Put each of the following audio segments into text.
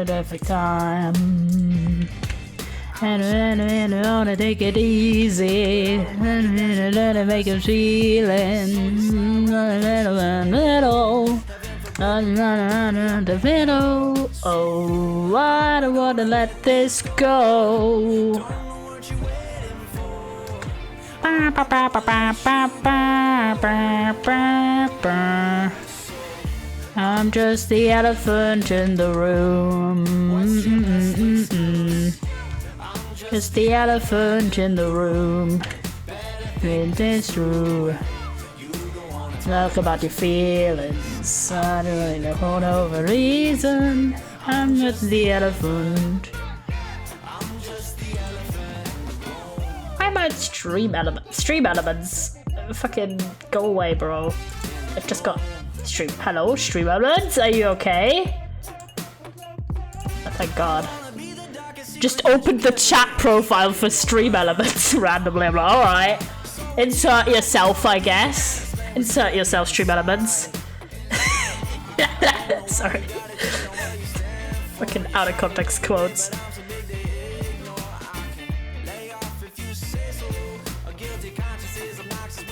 Every time. And I wanna take it easy. And make him feeling little. The middle. Oh, I don't wanna let this go. I'm just the elephant in the room. Just the elephant in the room. In this room. Talk about your feelings. I don't really know the reason. I'm just the elephant. Why am I stream elements? Stream elements. Fucking go away, bro. I've just got stream. Hello, stream elements. Are you okay? Oh, thank God. Just opened the chat profile for stream elements randomly. I'm like, alright. Insert yourself, I guess. Insert yourself, stream elements. Sorry. Fucking out of context quotes.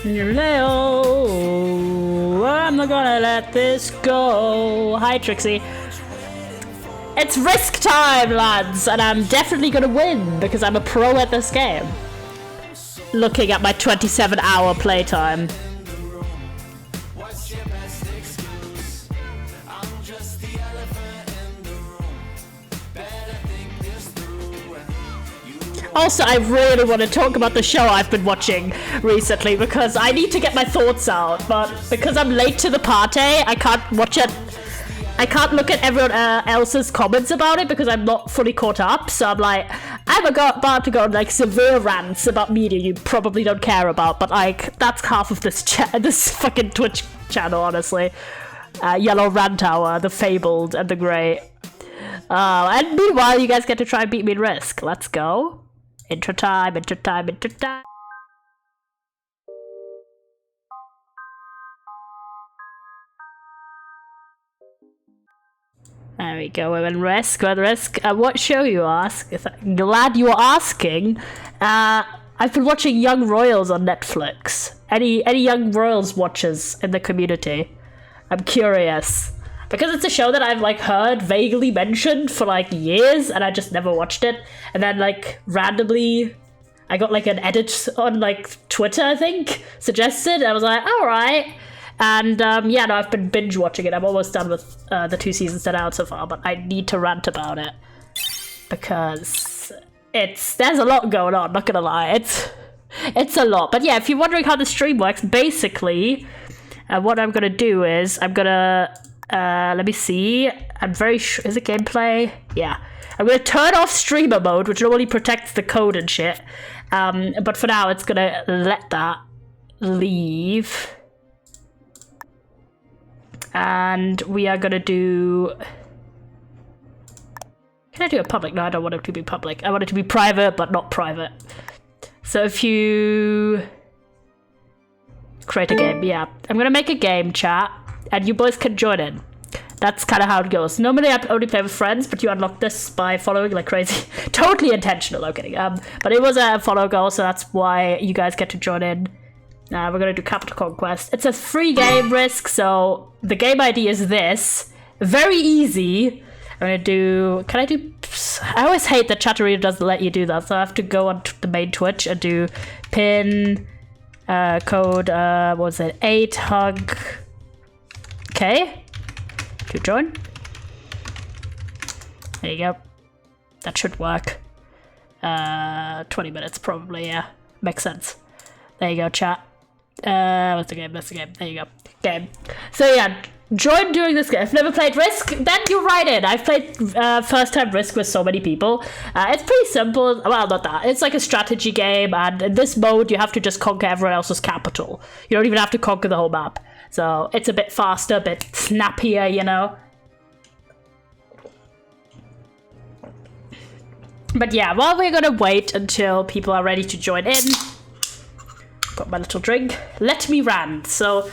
Leo, I'm not gonna let this go. Hi, Trixie. It's risk time, lads, and I'm definitely gonna win because I'm a pro at this game. Looking at my 27-hour playtime. Also, I really want to talk about the show I've been watching recently because I need to get my thoughts out, but because I'm late to the party, I can't watch it. I can't look at everyone else's comments about it because I'm not fully caught up, so I'm like, I'm about to go on like severe rants about media you probably don't care about, but like, that's half of this fucking Twitch channel, honestly. Yellow Rant Hour, the Fabled, and the Great. And meanwhile, you guys get to try and beat me in Risk. Let's go. Intro time, intro time, intro time. There we go, we're in Risk, what show you ask? Glad you are asking. I've been watching Young Royals on Netflix. Any Young Royals watchers in the community? I'm curious. Because it's a show that I've like heard vaguely mentioned for like years and I just never watched it. And then like randomly I got like an edit on like Twitter, I think, suggested. And I was like, alright. And yeah, no, I've been binge watching it. I'm almost done with the 2 seasons that are out so far, but I need to rant about it. Because there's a lot going on, not gonna lie. It's a lot. But yeah, if you're wondering how the stream works, basically what I'm gonna do is I'm gonna let me see. I'm very sure. Is it gameplay? Yeah. I'm gonna turn off streamer mode, which normally protects the code and shit. But for now, it's gonna let that leave. And we are gonna do. Can I do it public? No, I don't want it to be public. I want it to be private, but not private. So if you create a game, yeah. I'm gonna make a game, chat. And you boys can join in. That's kind of how it goes. Normally I only play with friends, but you unlock this by following like crazy. Totally intentional, no kidding. But it was a follow goal, so that's why you guys get to join in. We're gonna do Capital Conquest. It's a free game, Risk, so the game ID is this. Very easy. I'm gonna do, I always hate that Chatteria doesn't let you do that, so I have to go on the main Twitch and do pin code, what was it, 8 hug. Okay, to join. There you go. That should work. 20 minutes probably, yeah. Makes sense. There you go, chat. What's the game? That's the game. There you go. Game. So yeah, join during this game. I've never played Risk, then you're right in. I've played first time Risk with so many people. It's pretty simple. Well, not that. It's like a strategy game, and in this mode, you have to just conquer everyone else's capital. You don't even have to conquer the whole map. So it's a bit faster, a bit snappier, you know. But yeah, while we're gonna wait until people are ready to join in, got my little drink, let me rant. So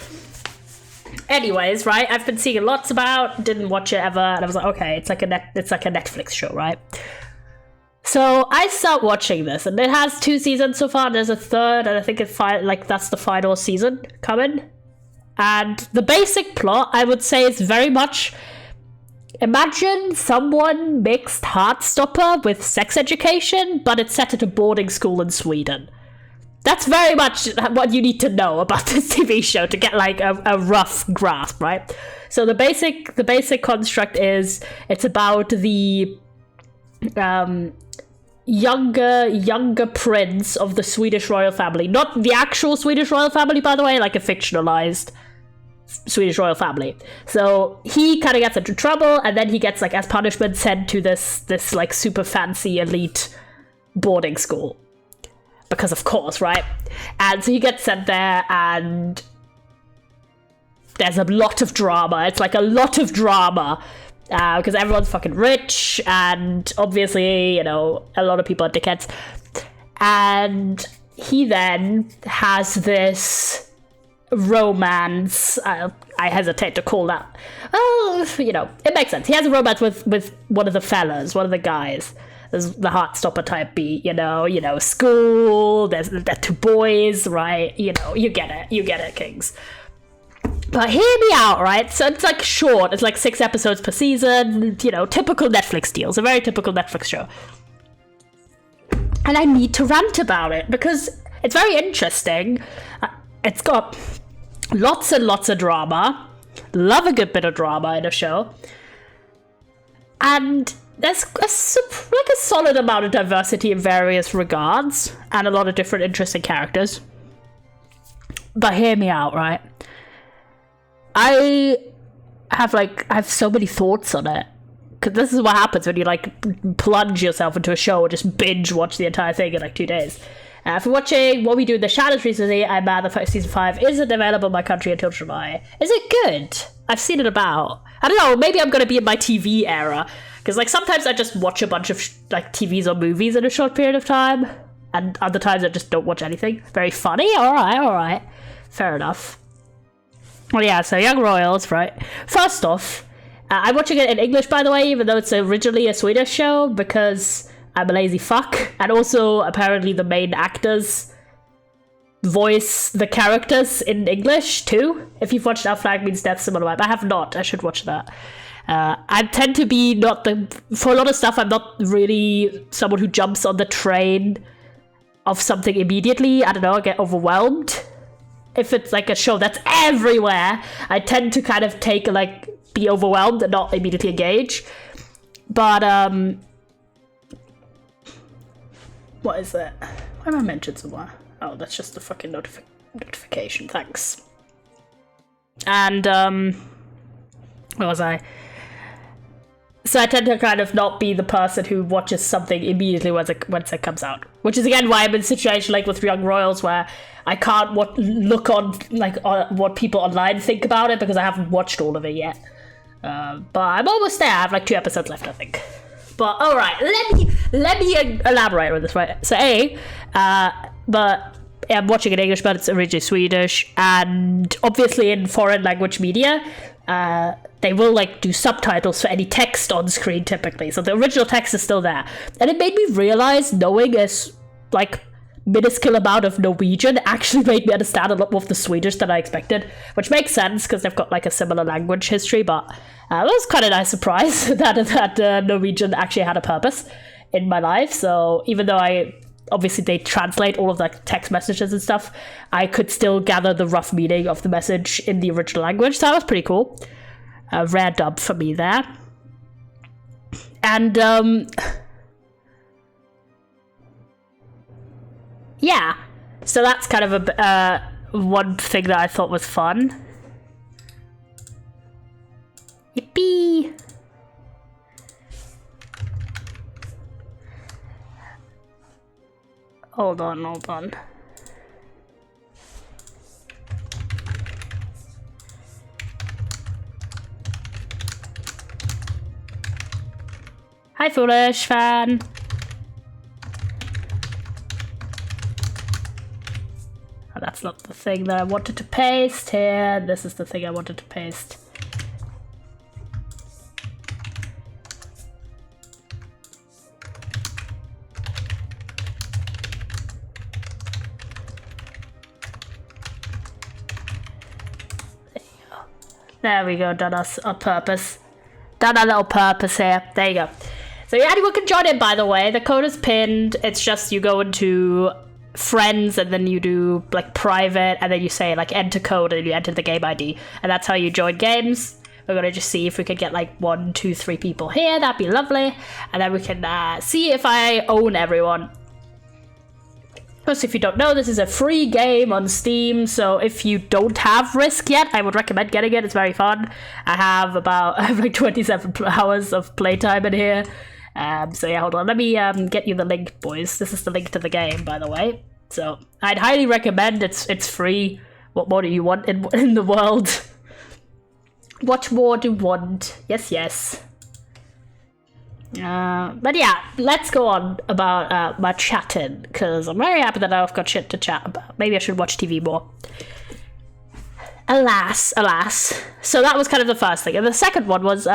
anyways, right, I've been seeing lots about, didn't watch it ever, and I was like, okay, it's like a Netflix show, right? So I start watching this, and it has 2 seasons so far. There's a third, and I think that's the final season coming. And the basic plot, I would say, is very much, imagine someone mixed Heartstopper with Sex Education, but it's set at a boarding school in Sweden. That's very much what you need to know about this TV show to get like a rough grasp, right? So the basic construct is it's about the younger prince of the Swedish royal family, not the actual Swedish royal family, by the way, like a fictionalized Swedish royal family. So he kind of gets into trouble, and then he gets, like, as punishment, sent to this like super fancy elite boarding school, because of course, right? And so he gets sent there, and there's a lot of drama. It's like a lot of drama because everyone's fucking rich, and obviously, you know, a lot of people are dickheads. And he then has this romance, I hesitate to call that, you know, it makes sense. He has a romance with one of the fellas, one of the guys. There's the Heartstopper type beat, you know, school, there's 2 boys, right? You know, you get it, kings. But hear me out, right? So it's like short, it's like 6 episodes per season, you know, typical Netflix deals, a very typical Netflix show. And I need to rant about it because it's very interesting. It's got lots and lots of drama. Love a good bit of drama in a show. And there's a solid amount of diversity in various regards, and a lot of different interesting characters. But hear me out, right? I have so many thoughts on it, because this is what happens when you like plunge yourself into a show or just binge watch the entire thing in like 2 days. For watching What We Do in the Shadows recently, I'm mad that season 5 isn't available in my country until July. Is it good? I've seen it about. I don't know, maybe I'm going to be in my TV era. Because like sometimes I just watch a bunch of like TVs or movies in a short period of time. And other times I just don't watch anything. Very funny? Alright. Fair enough. Well, yeah, so Young Royals, right? First off, I'm watching it in English, by the way, even though it's originally a Swedish show, because I'm a lazy fuck. And also, apparently, the main actors voice the characters in English, too. If you've watched Our Flag Means Death, Similar Vibe. I have not. I should watch that. I tend to be for a lot of stuff, I'm not really someone who jumps on the train of something immediately. I don't know, I get overwhelmed. If it's like a show that's everywhere, I tend to kind of be overwhelmed and not immediately engage. But, what is it? Why am I mentioned somewhere? Oh, that's just the fucking notification, thanks. And, where was I? So I tend to kind of not be the person who watches something immediately once it comes out. Which is again why I'm in a situation like with Young Royals where I can't look on what people online think about it because I haven't watched all of it yet. But I'm almost there. I have like 2 episodes left, I think. But all right, let me elaborate on this. Right. So but I'm watching in English, but it's originally Swedish, and obviously in foreign language media, they will like do subtitles for any text on screen typically. So the original text is still there, and it made me realize knowing as like minuscule amount of Norwegian actually made me understand a lot more of the Swedish than I expected, which makes sense because they've got like a similar language history. But it was kind of a nice surprise that Norwegian actually had a purpose in my life. So even though obviously they translate all of the text messages and stuff, I could still gather the rough meaning of the message in the original language. So that was pretty cool. A rare dub for me there. And yeah, so that's kind of one thing that I thought was fun. Yippee! Hold on. Hi, Foolish fan. Oh, that's not the thing that I wanted to paste here. This is the thing I wanted to paste. There we go, done us on purpose. Done a little purpose here. There you go. So yeah, anyone can join in, by the way. The code is pinned. It's just you go into friends and then you do like private and then you say like enter code and you enter the game ID. And that's how you join games. We're going to just see if we can get like 1, 2, 3 people here. That'd be lovely. And then we can see if I own everyone. Plus, if you don't know, this is a free game on Steam, so if you don't have Risk yet, I would recommend getting it. It's very fun. I have like 27 hours of playtime in here. So yeah, hold on. Let me get you the link, boys. This is the link to the game, by the way. So I'd highly recommend. It's free. What more do you want in the world? What more do you want? Yes, yes. But yeah, let's go on about my chatting, because I'm very happy that I've got shit to chat about. Maybe I should watch TV more. Alas. So that was kind of the first thing. And the second one was,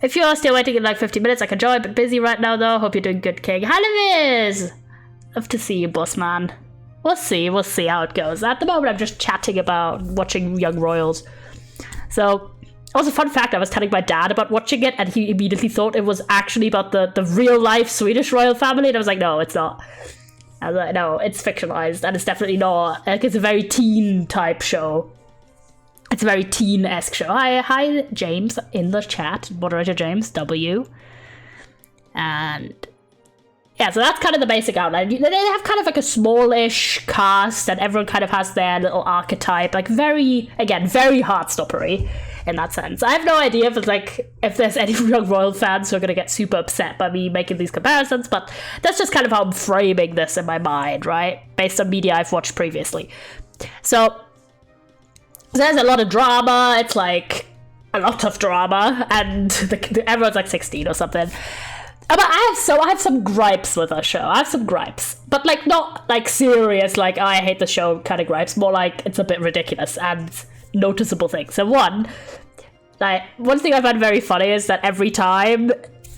if you're still waiting in like 50 minutes, I can join, but busy right now though. Hope you're doing good, King. Hi, Liz! Love to see you, boss man. We'll see how it goes. At the moment, I'm just chatting about watching Young Royals. So... Also, fun fact, I was telling my dad about watching it, and he immediately thought it was actually about the real-life Swedish royal family, and I was like, no, it's not. I was like, no, it's fictionalized, and it's definitely not. Like, it's a very teen-type show. It's a very teen-esque show. Hi, James, in the chat. Moderator James, W. And... yeah, so that's kind of the basic outline. They have kind of like a smallish cast, and everyone kind of has their little archetype. Like, very, again, very heartstoppery. In that sense, I have no idea if there's any Young Royal fans who are going to get super upset by me making these comparisons, but that's just kind of how I'm framing this in my mind, right? Based on media I've watched previously. So there's a lot of drama. It's like a lot of drama, and everyone's like 16 or something. But I have some gripes with our show. I have some gripes, but like not like serious, like I hate the show kind of gripes. More like it's a bit ridiculous and noticeable things. So one thing I find very funny is that every time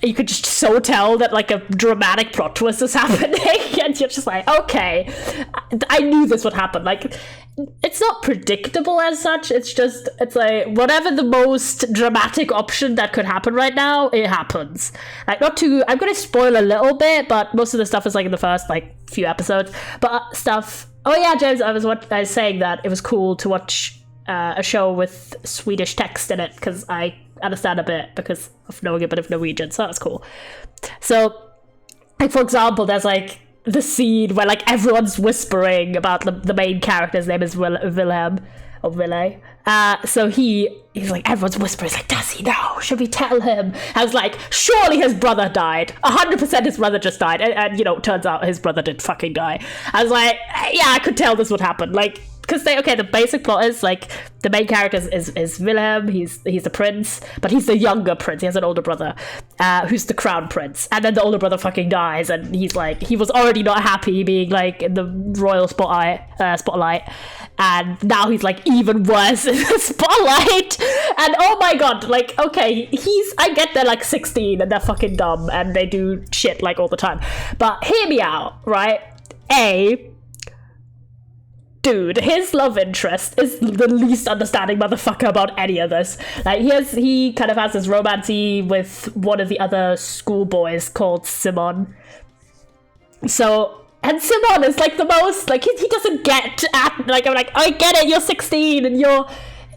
you could just so tell that like a dramatic plot twist is happening, and you're just like, okay, I knew this would happen. Like, it's not predictable as such. It's like whatever the most dramatic option that could happen right now, it happens. Like, I'm gonna spoil a little bit, but most of the stuff is like in the first like few episodes. But stuff. Oh yeah, James, I was saying that it was cool to watch a show with Swedish text in it, because I understand a bit because of knowing a bit of Norwegian, so that's cool. So, like, for example, there's like the scene where like everyone's whispering about the main character's name is Wilhelm or Ville. So he's like, everyone's whispering, he's like, does he know? Should we tell him? I was like, surely his brother died. 100% his brother just died. And you know, turns out his brother did fucking die. I was like, yeah, I could tell this would happen. Like, because the basic plot is like the main character is Wilhelm. He's the prince, but he's the younger prince. He has an older brother who's the crown prince, and then the older brother fucking dies, and he's like, he was already not happy being like in the royal spotlight, and now he's like even worse in the spotlight. And oh my god, like, okay, I get they're like 16 and they're fucking dumb and they do shit like all the time, but hear me out, right? Dude, his love interest is the least understanding motherfucker about any of this. Like, he kind of has this romance with one of the other schoolboys called Simon. So, and Simon is like the most, like, he doesn't get at, like, I'm like, I get it, you're 16 and you're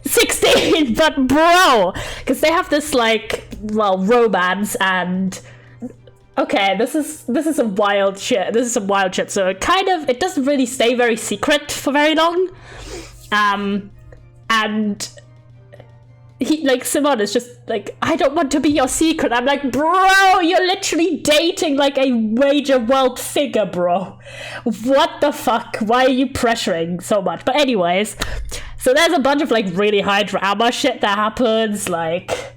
16, but bro, because they have this, like, well, romance and... Okay, this is some wild shit. So it doesn't really stay very secret for very long. And he, like, Simon is just like, I don't want to be your secret. I'm like, bro, you're literally dating like a major world figure, bro. What the fuck? Why are you pressuring so much? But anyways, so there's a bunch of like really high drama shit that happens, like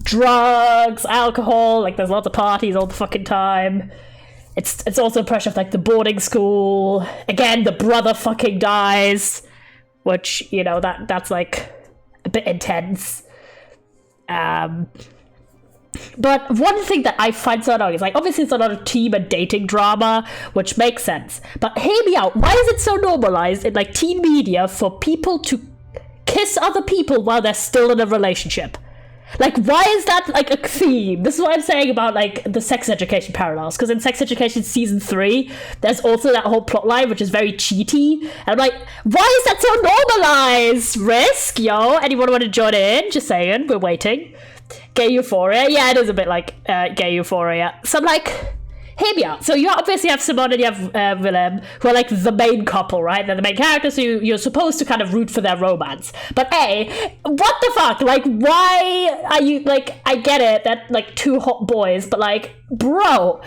drugs, alcohol, like there's lots of parties all the fucking time. It's also pressure of like the boarding school. Again, the brother fucking dies, which, you know, that's like a bit intense. But one thing that I find so annoying is, like, obviously it's a lot of team and dating drama, which makes sense. But hear me out, why is it so normalized in, like, teen media for people to kiss other people while they're still in a relationship? Like, why is that, like, a theme? This is what I'm saying about, like, the sex education parallels. Because in Sex Education Season 3, there's also that whole plotline, which is very cheaty. And I'm like, why is that so normalized? Risk, yo. Anyone want to join in? Just saying, we're waiting. Gay Euphoria? Yeah, it is a bit like Gay Euphoria. So I'm like, hear me out. So you obviously have Simone and you have Willem, who are like the main couple, right? They're the main characters, so you're supposed to kind of root for their romance. But A, what the fuck? Like, why are you, like, I get it, that, like, two hot boys, but, like, bro,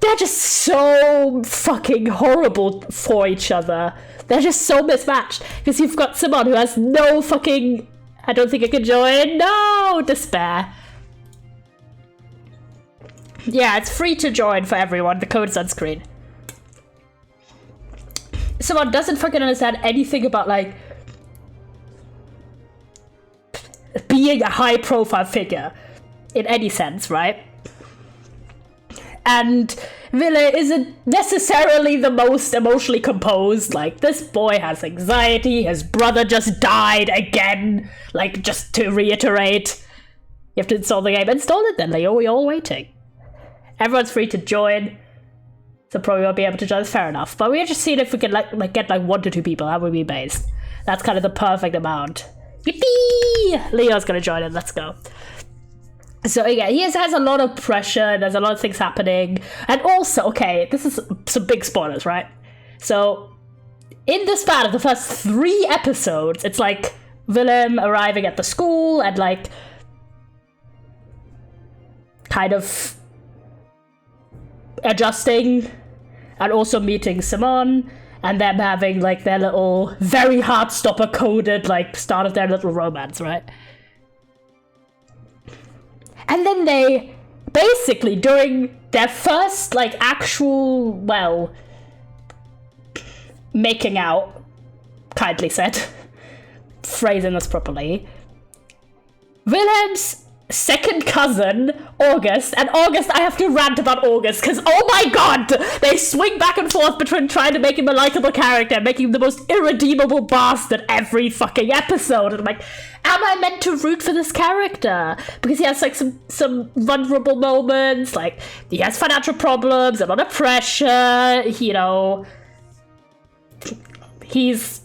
they're just so fucking horrible for each other. They're just so mismatched. Because you've got Simone, who has no fucking... I don't think I can join. No! Despair. Yeah, it's free to join for everyone. The code's on screen. Someone doesn't fucking understand anything about, like, being a high-profile figure in any sense, right? And Ville isn't necessarily the most emotionally composed. Like, this boy has anxiety, his brother just died again. Like, just to reiterate, you have to install the game. Install it then, Leo, we're all waiting. Everyone's free to join, so probably won't be able to join, fair enough. But we're just seeing if we can get 1 to 2 people, that would be based. That's kind of the perfect amount. Yippee! Leo's gonna join in, let's go. So yeah, he has a lot of pressure, there's a lot of things happening. And also, okay, this is some big spoilers, right? So, in the span of the first 3 episodes, it's like Willem arriving at the school and like kind of adjusting and also meeting Simone and them having like their little very Heartstopper coded like start of their little romance, right? And then they basically, during their first, like, actual, well, making out, kindly said, phrasing this properly, Wilhelm's second cousin, August, and August, I have to rant about August, because, oh my god, they swing back and forth between trying to make him a likable character, making him the most irredeemable bastard every fucking episode, and I'm like, am I meant to root for this character? Because he has, like, some vulnerable moments, like, he has financial problems, a lot of pressure, you know, he's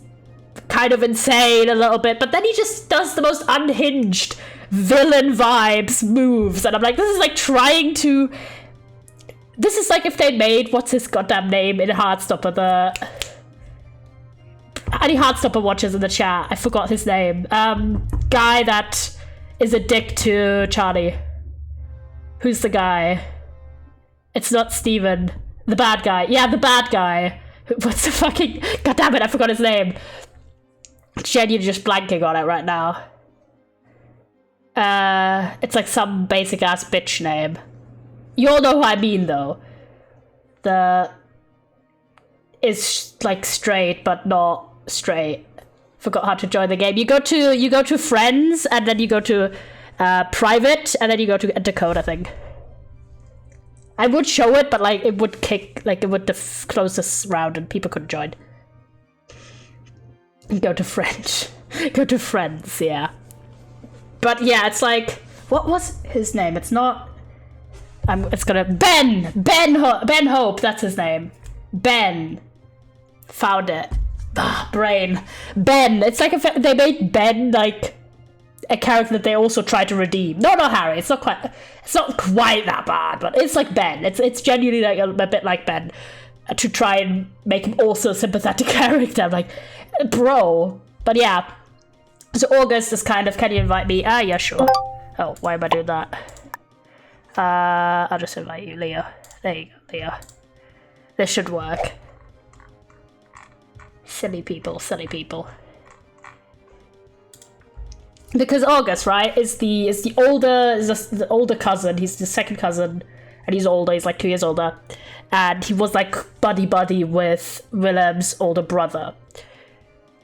kind of insane a little bit, but then he just does the most unhinged villain vibes moves, and I'm like, this is like trying to... This is like if they made, what's his goddamn name in Heartstopper, any Heartstopper watchers in the chat, I forgot his name. Guy that is a dick to Charlie. Who's the guy? It's not Steven. The bad guy. Yeah, the bad guy. What's the fucking... God damn it, I forgot his name. Genuinely just blanking on it right now. It's like some basic ass bitch name. You all know who I mean, though. Is like straight, but not straight. Forgot how to join the game. You go to friends, and then you go to private, and then you go to enter code, I think. I would show it, but like it would kick, like it would close this round, and people couldn't join. Go to friends. Go to friends, yeah. But yeah, it's like, what was his name? It's not. It's gonna Ben Hope. That's his name. Ben. Found it. Brain. Ben. It's like if they made Ben like a character that they also try to redeem. No, not Harry. It's not quite that bad, but it's like Ben. It's genuinely like a bit like Ben, to try and make him also a sympathetic character. I'm like, bro. But yeah. So August is kind of, can you invite me? Ah, yeah, sure. Oh, why am I doing that? I'll just invite you, Leo. There you go, Leo. This should work. Silly people, silly people. because August, right, is the older cousin. He's the second cousin, and he's older. He's like 2 years older, and he was like buddy with Willem's older brother.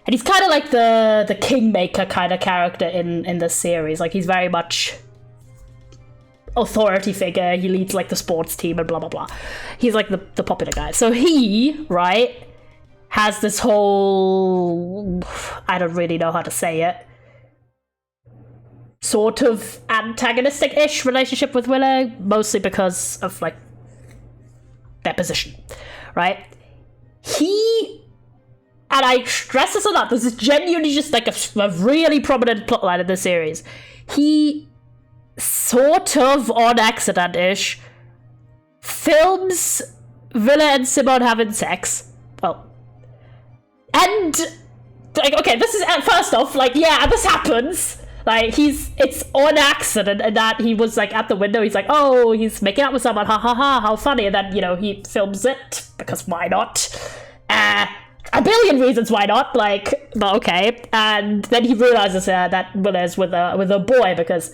And he's kind of like the kingmaker kind of character in the series. Like, he's very much authority figure. He leads like the sports team and blah blah blah. He's like the popular guy. So he, right, has this whole, I don't really know how to say it, sort of antagonistic-ish relationship with Willow, mostly because of like their position, right? And I stress this a lot, this is genuinely just like a really prominent plotline in the series. He sort of on accident-ish films Villa and Simon having sex. Well, and like, okay, this is, first off, like, yeah, this happens. Like, it's on accident, and that he was like at the window, he's like, oh, he's making out with someone, ha ha ha, how funny. And then, you know, he films it because why not? A billion reasons why not, like, but okay. And then he realizes that Willa is with a boy because,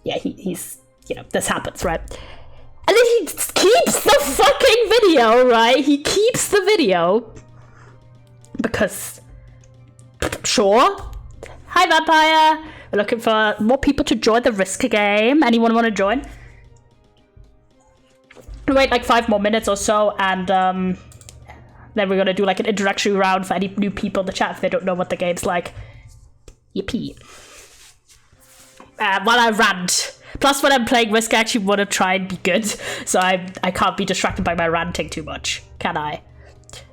yeah, he's, you know, this happens, right? And then he keeps the fucking video, right? He keeps the video because, sure. Hi, Vampire. We're looking for more people to join the Risk game. Anyone want to join? We'll wait like 5 more minutes or so, and then we're gonna do like an introductory round for any new people in the chat if they don't know what the game's like. Yippee. While I rant. Plus, when I'm playing Risk, I actually want to try and be good, so I can't be distracted by my ranting too much, can I?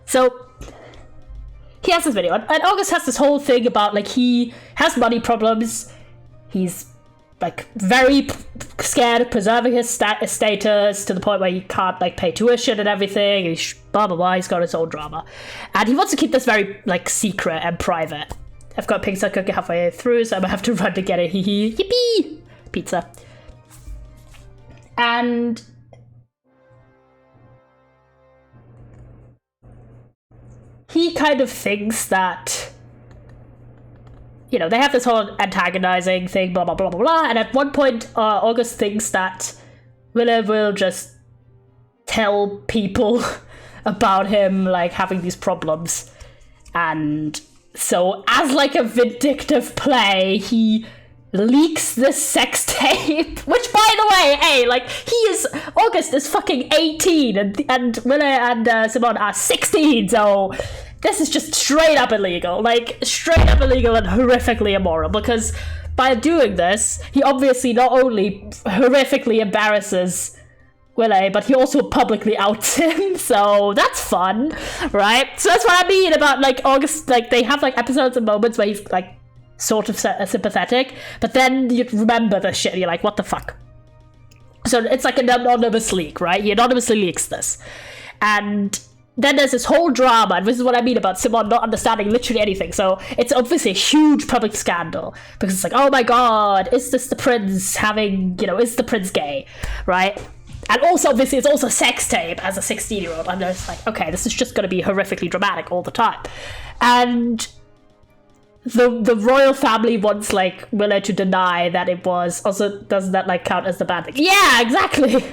So, he has this video, and August has this whole thing about, like, he has money problems, he's, like, very scared of preserving his status to the point where he can't, like, pay tuition and everything, he's blah, blah, blah, he's got his own drama. And he wants to keep this very, like, secret and private. I've got pizza cooking halfway through, so I'm gonna have to run to get it, hee yippee! Pizza. And he kind of thinks that, you know, they have this whole antagonizing thing, blah, blah, blah, blah, blah, and at one point, August thinks that Willa will just tell people about him, like, having these problems, and so, as, like, a vindictive play, he leaks this sex tape, which, by the way, hey, like, August is fucking 18, and Willa and Simon are 16, so this is just straight up illegal, like, straight up illegal and horrifically immoral, because by doing this, he obviously not only horrifically embarrasses Willa, but he also publicly outs him, so that's fun, right? So that's what I mean about, like, August, like, they have, like, episodes and moments where he's, like, sort of sympathetic, but then you remember the shit and you're like, what the fuck? So it's like an anonymous leak, right? He anonymously leaks this. And then there's this whole drama, and this is what I mean about Simon not understanding literally anything. So it's obviously a huge public scandal, because it's like, oh my god, is this the prince having, you know, is the prince gay, right? And also, obviously, it's also sex tape as a 16-year-old. I'm just like, okay, this is just going to be horrifically dramatic all the time. And the royal family wants, like, Willa to deny that it was. Also, doesn't that, like, count as the bad thing? Yeah, exactly!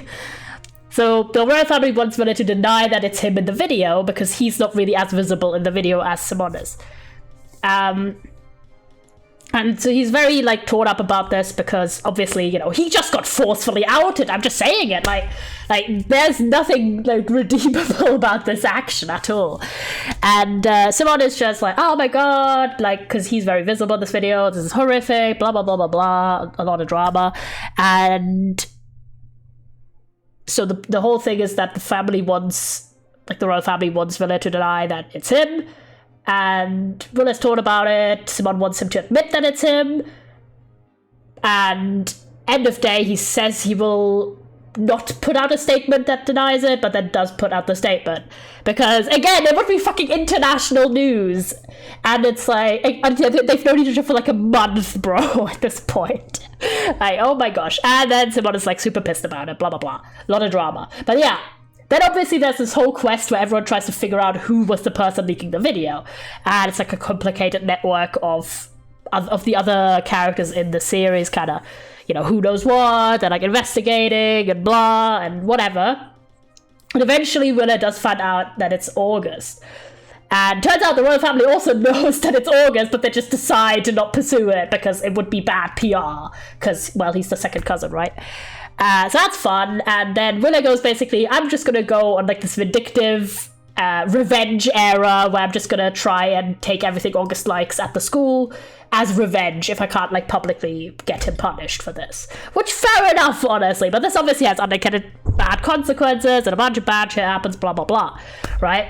So, the royal family wants Willa to deny that it's him in the video, because he's not really as visible in the video as Simon is. And so he's very, like, torn up about this, because, obviously, you know, he just got forcefully outed. I'm just saying it, like there's nothing, like, redeemable about this action at all. And Simon is just like, oh my god, like, because he's very visible in this video, this is horrific, blah, blah, blah, blah, blah, a lot of drama. And so the whole thing is that the family wants, like, the royal family wants Willa to deny that it's him. And Willa's torn about it. Simon wants him to admit that it's him. And end of day, he says he will not put out a statement that denies it, but then does put out the statement. Because, again, it would be fucking international news. And it's like, they've known each other for like a month, bro, at this point. Like, oh my gosh. And then Simon is like super pissed about it, blah, blah, blah. A lot of drama. But yeah. Then obviously there's this whole quest where everyone tries to figure out who was the person leaking the video. And it's like a complicated network of of the other characters in the series, kind of, who knows what, and like investigating and blah and whatever. And eventually Willa does find out that it's August. And turns out the royal family also knows that it's August, but they just decide to not pursue it because it would be bad PR. Because, well, he's the second cousin, right? So that's fun. And then Willa goes basically, I'm just going to go on like this vindictive revenge era where I'm just going to try and take everything August likes at the school as revenge if I can't like publicly get him punished for this. Which, fair enough, honestly. But this obviously has unintended bad consequences and a bunch of bad shit happens, blah, blah, blah. Right?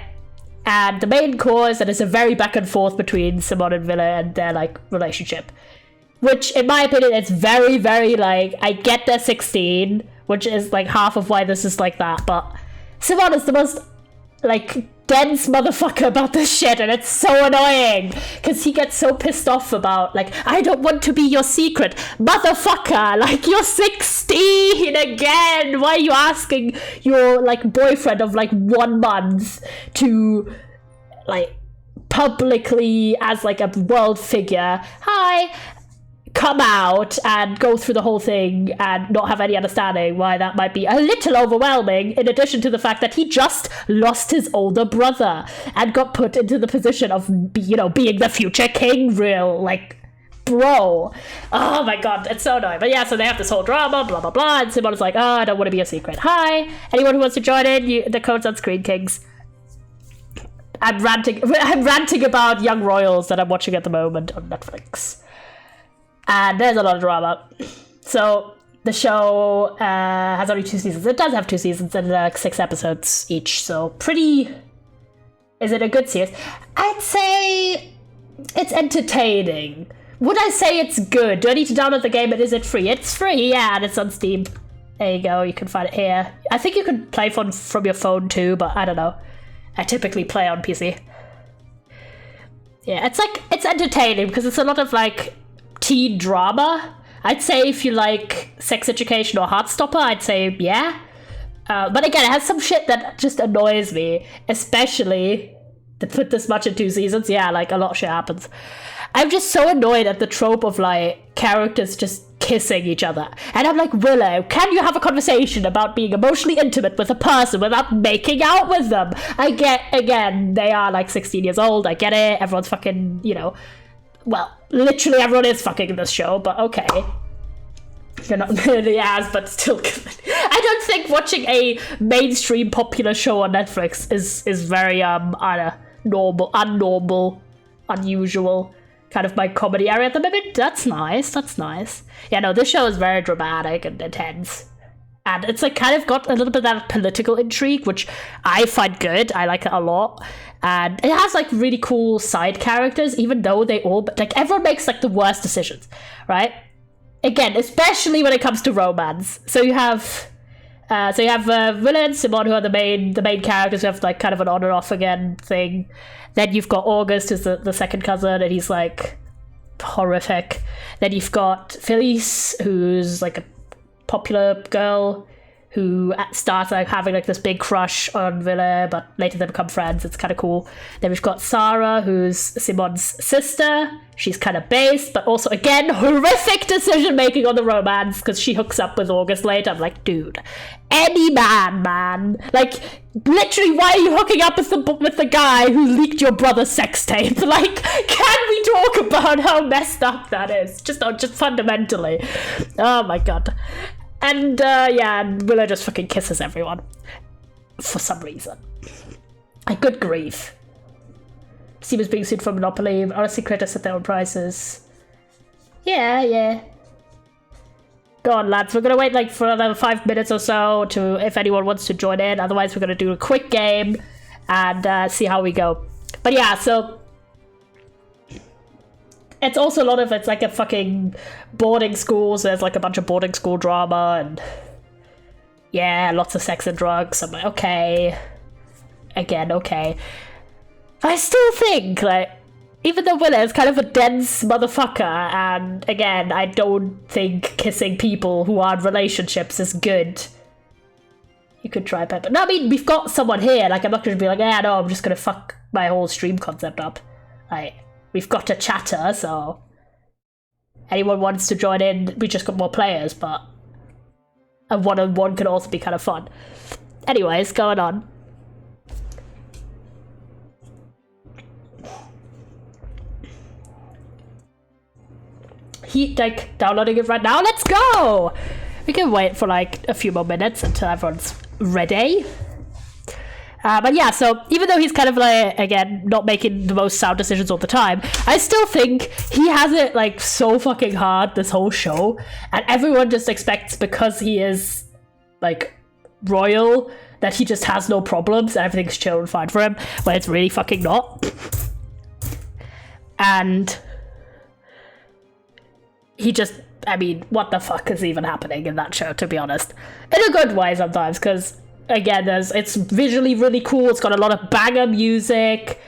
And the main cause, and it's a very back and forth between Simone and Willa and their, like, relationship. Which, in my opinion, it's very, very, like, I get they're 16, which is, like, half of why this is like that, but Simone is the most, like, dense motherfucker about this shit, and it's so annoying, because he gets so pissed off about, like, I don't want to be your secret. Motherfucker, like, you're 16 again! Why are you asking your, like, boyfriend of, like, 1 month to, like, publicly, as, like, a world figure, hi, come out and go through the whole thing and not have any understanding why that might be a little overwhelming, in addition to the fact that he just lost his older brother and got put into the position of, being the future king, like, bro. Oh my god, it's so annoying. But yeah, so they have this whole drama, blah, blah, blah, and Simone's like, oh, I don't want to be a secret. Hi, anyone who wants to join in, the code's on screen, kings. I'm ranting about Young Royals that I'm watching at the moment on Netflix. And there's a lot of drama. So the show has only 2 seasons. It does have 2 seasons and 6 episodes each. So pretty... Is it a good series? I'd say it's entertaining. Would I say it's good? Do I need to download the game and is it free? It's free, yeah, and it's on Steam. There you go, you can find it here. I think you can play from your phone too, but I don't know. I typically play on PC. Yeah, it's entertaining because it's a lot of like teen drama. I'd say if you like Sex Education or Heartstopper, I'd say yeah. But again, it has some shit that just annoys me, especially to put this much in 2 seasons. Yeah, like a lot of shit happens. I'm just so annoyed at the trope of like characters just kissing each other. And I'm like, Willow, can you have a conversation about being emotionally intimate with a person without making out with them? I get, again, they are like 16 years old. I get it. Everyone's fucking, well, literally everyone is fucking in this show, but okay. You're not really as, but still good. I don't think watching a mainstream popular show on Netflix is very, unnormal, unusual. Kind of my comedy area at the moment. That's nice. Yeah, no, this show is very dramatic and intense. And it's like kind of got a little bit of that political intrigue, which I find good. I like it a lot. And it has like really cool side characters, even though they all, like everyone makes like the worst decisions, right? Again, especially when it comes to romance. So you have Willa and Simone, who are the main characters, who have like kind of an on and off again thing. Then you've got August, who's the second cousin, and he's like horrific. Then you've got Felice, who's like a popular girl who starts like having like this big crush on Willa, but later they become friends. It's kind of cool. Then we've got Sarah, who's Simone's sister. She's kind of based, but also again horrific decision making on the romance because she hooks up with August later. I'm like, dude, any man, like literally, why are you hooking up with the guy who leaked your brother's sex tape? Like, can we talk about how messed up that is? Just fundamentally. Oh my god. And and Willow just fucking kisses everyone for some reason. Like, good grief. Steam is being sued for Monopoly. Honestly, creators set their own prices. Yeah. Go on, lads. We're gonna wait like for another 5 minutes or so to if anyone wants to join in. Otherwise, we're gonna do a quick game and see how we go. But yeah, so it's also a lot of it's like a fucking boarding school. So there's like a bunch of boarding school drama and yeah, lots of sex and drugs. I'm like, okay. Again, okay. I still think, like, even though Willa is kind of a dense motherfucker, and again, I don't think kissing people who are in relationships is good. You could try Pepper. No, I mean, we've got someone here, like, I'm not gonna be like, yeah, no, I'm just gonna fuck my whole stream concept up. Like, we've got a chatter, so anyone wants to join in, we just got more players, but a one-on-one can also be kind of fun. Anyways, going on. He like downloading it right now. Let's go. We can wait for like a few more minutes until everyone's ready. But yeah, so even though he's kind of like, again, not making the most sound decisions all the time, I still think he has it like so fucking hard this whole show, and everyone just expects because he is like royal that he just has no problems and everything's chill and fine for him, when it's really fucking not. And he just, I mean, what the fuck is even happening in that show, to be honest? In a good way sometimes, because again, it's visually really cool. It's got a lot of banger music.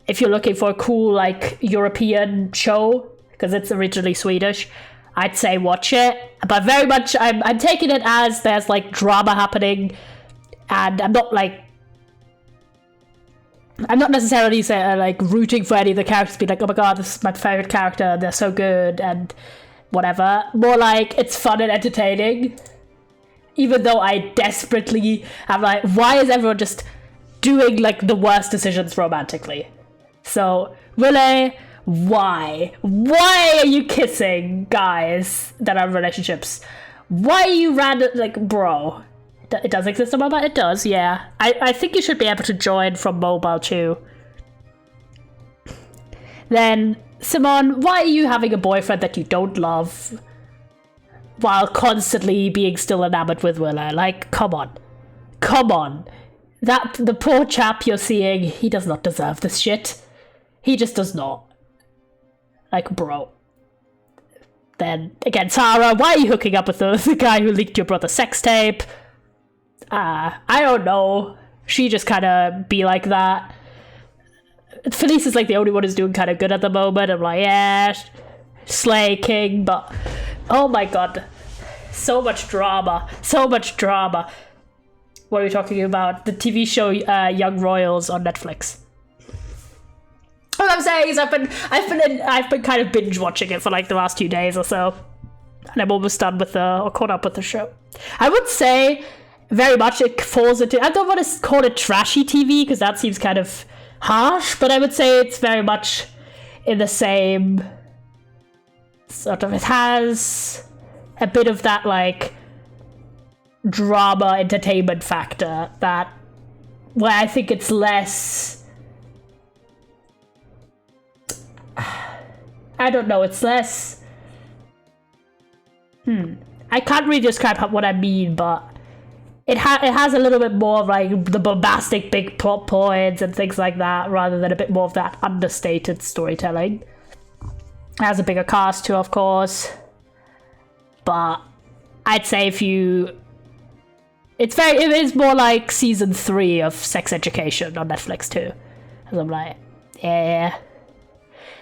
If you're looking for a cool like European show, because it's originally Swedish, I'd say watch it. But very much, I'm taking it as there's like drama happening, and I'm not necessarily like rooting for any of the characters, be like, oh my god, this is my favorite character, they're so good and whatever. More like it's fun and entertaining. Even though I desperately am like, why is everyone just doing like the worst decisions romantically? So, Wille, why? Why are you kissing guys that are in relationships? Why are you random, like, bro? It does exist on mobile? It does, yeah. I think you should be able to join from mobile too. Then, Simon, why are you having a boyfriend that you don't love while constantly being still enamored with Wille? Like, come on. Come on. The poor chap you're seeing, he does not deserve this shit. He just does not. Like, bro. Then, again, Tara, why are you hooking up with the guy who leaked your brother's sex tape? I don't know. She just kind of be like that. Felice is like the only one who's doing kind of good at the moment. I'm like, yeah, Slay King, but oh my god, so much drama, so much drama. What are we talking about? The TV show Young Royals on Netflix. What I'm saying is I've been kind of binge watching it for like the last 2 days or so, and I'm almost done with or caught up with the show. I would say very much it falls into, I don't want to call it trashy TV because that seems kind of harsh, but I would say it's very much in the same sort of, it has a bit of that like drama entertainment factor that where I think it's less, I don't know, it's less, I can't really describe what I mean, but it has a little bit more of like the bombastic big plot points and things like that, rather than a bit more of that understated storytelling. It has a bigger cast too, of course. But I'd say it is more like season 3 of Sex Education on Netflix too. Because I'm like, yeah.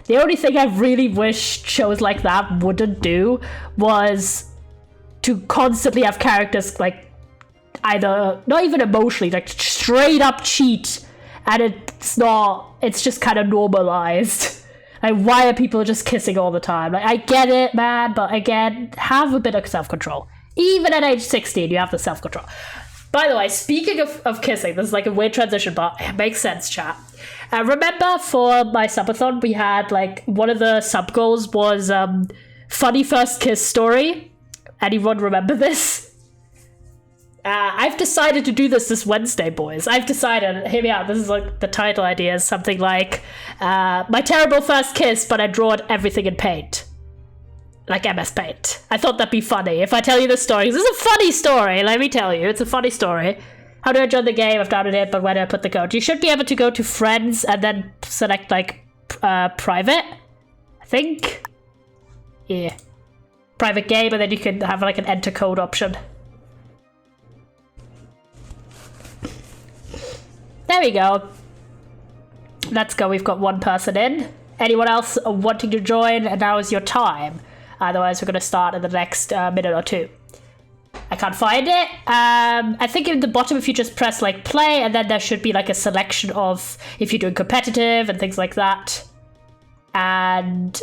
The only thing I really wish shows like that wouldn't do was to constantly have characters like either not even emotionally, like straight up cheat, and it's just kind of normalized. Like, why are people just kissing all the time? Like, I get it, man, but again, have a bit of self-control. Even at age 16, you have the self-control. By the way, speaking of kissing, this is like a weird transition, but it makes sense, chat. Remember for my subathon, we had like one of the sub goals was funny first kiss story. Anyone remember this? I've decided to do this Wednesday, boys. I've decided, hear me out, this is like the title idea is something like my terrible first kiss, but I drawn everything in paint. Like MS Paint. I thought that'd be funny if I tell you the story. This is a funny story, let me tell you. It's a funny story. How do I join the game? I've downloaded it, but where do I put the code? You should be able to go to friends and then select like private, I think. Yeah. Private game, and then you can have like an enter code option. There we go. Let's go. We've got one person in. Anyone else wanting to join? Now is your time. Otherwise, we're going to start in the next minute or two. I can't find it. I think in the bottom, if you just press like play, and then there should be like a selection of if you're doing competitive and things like that. And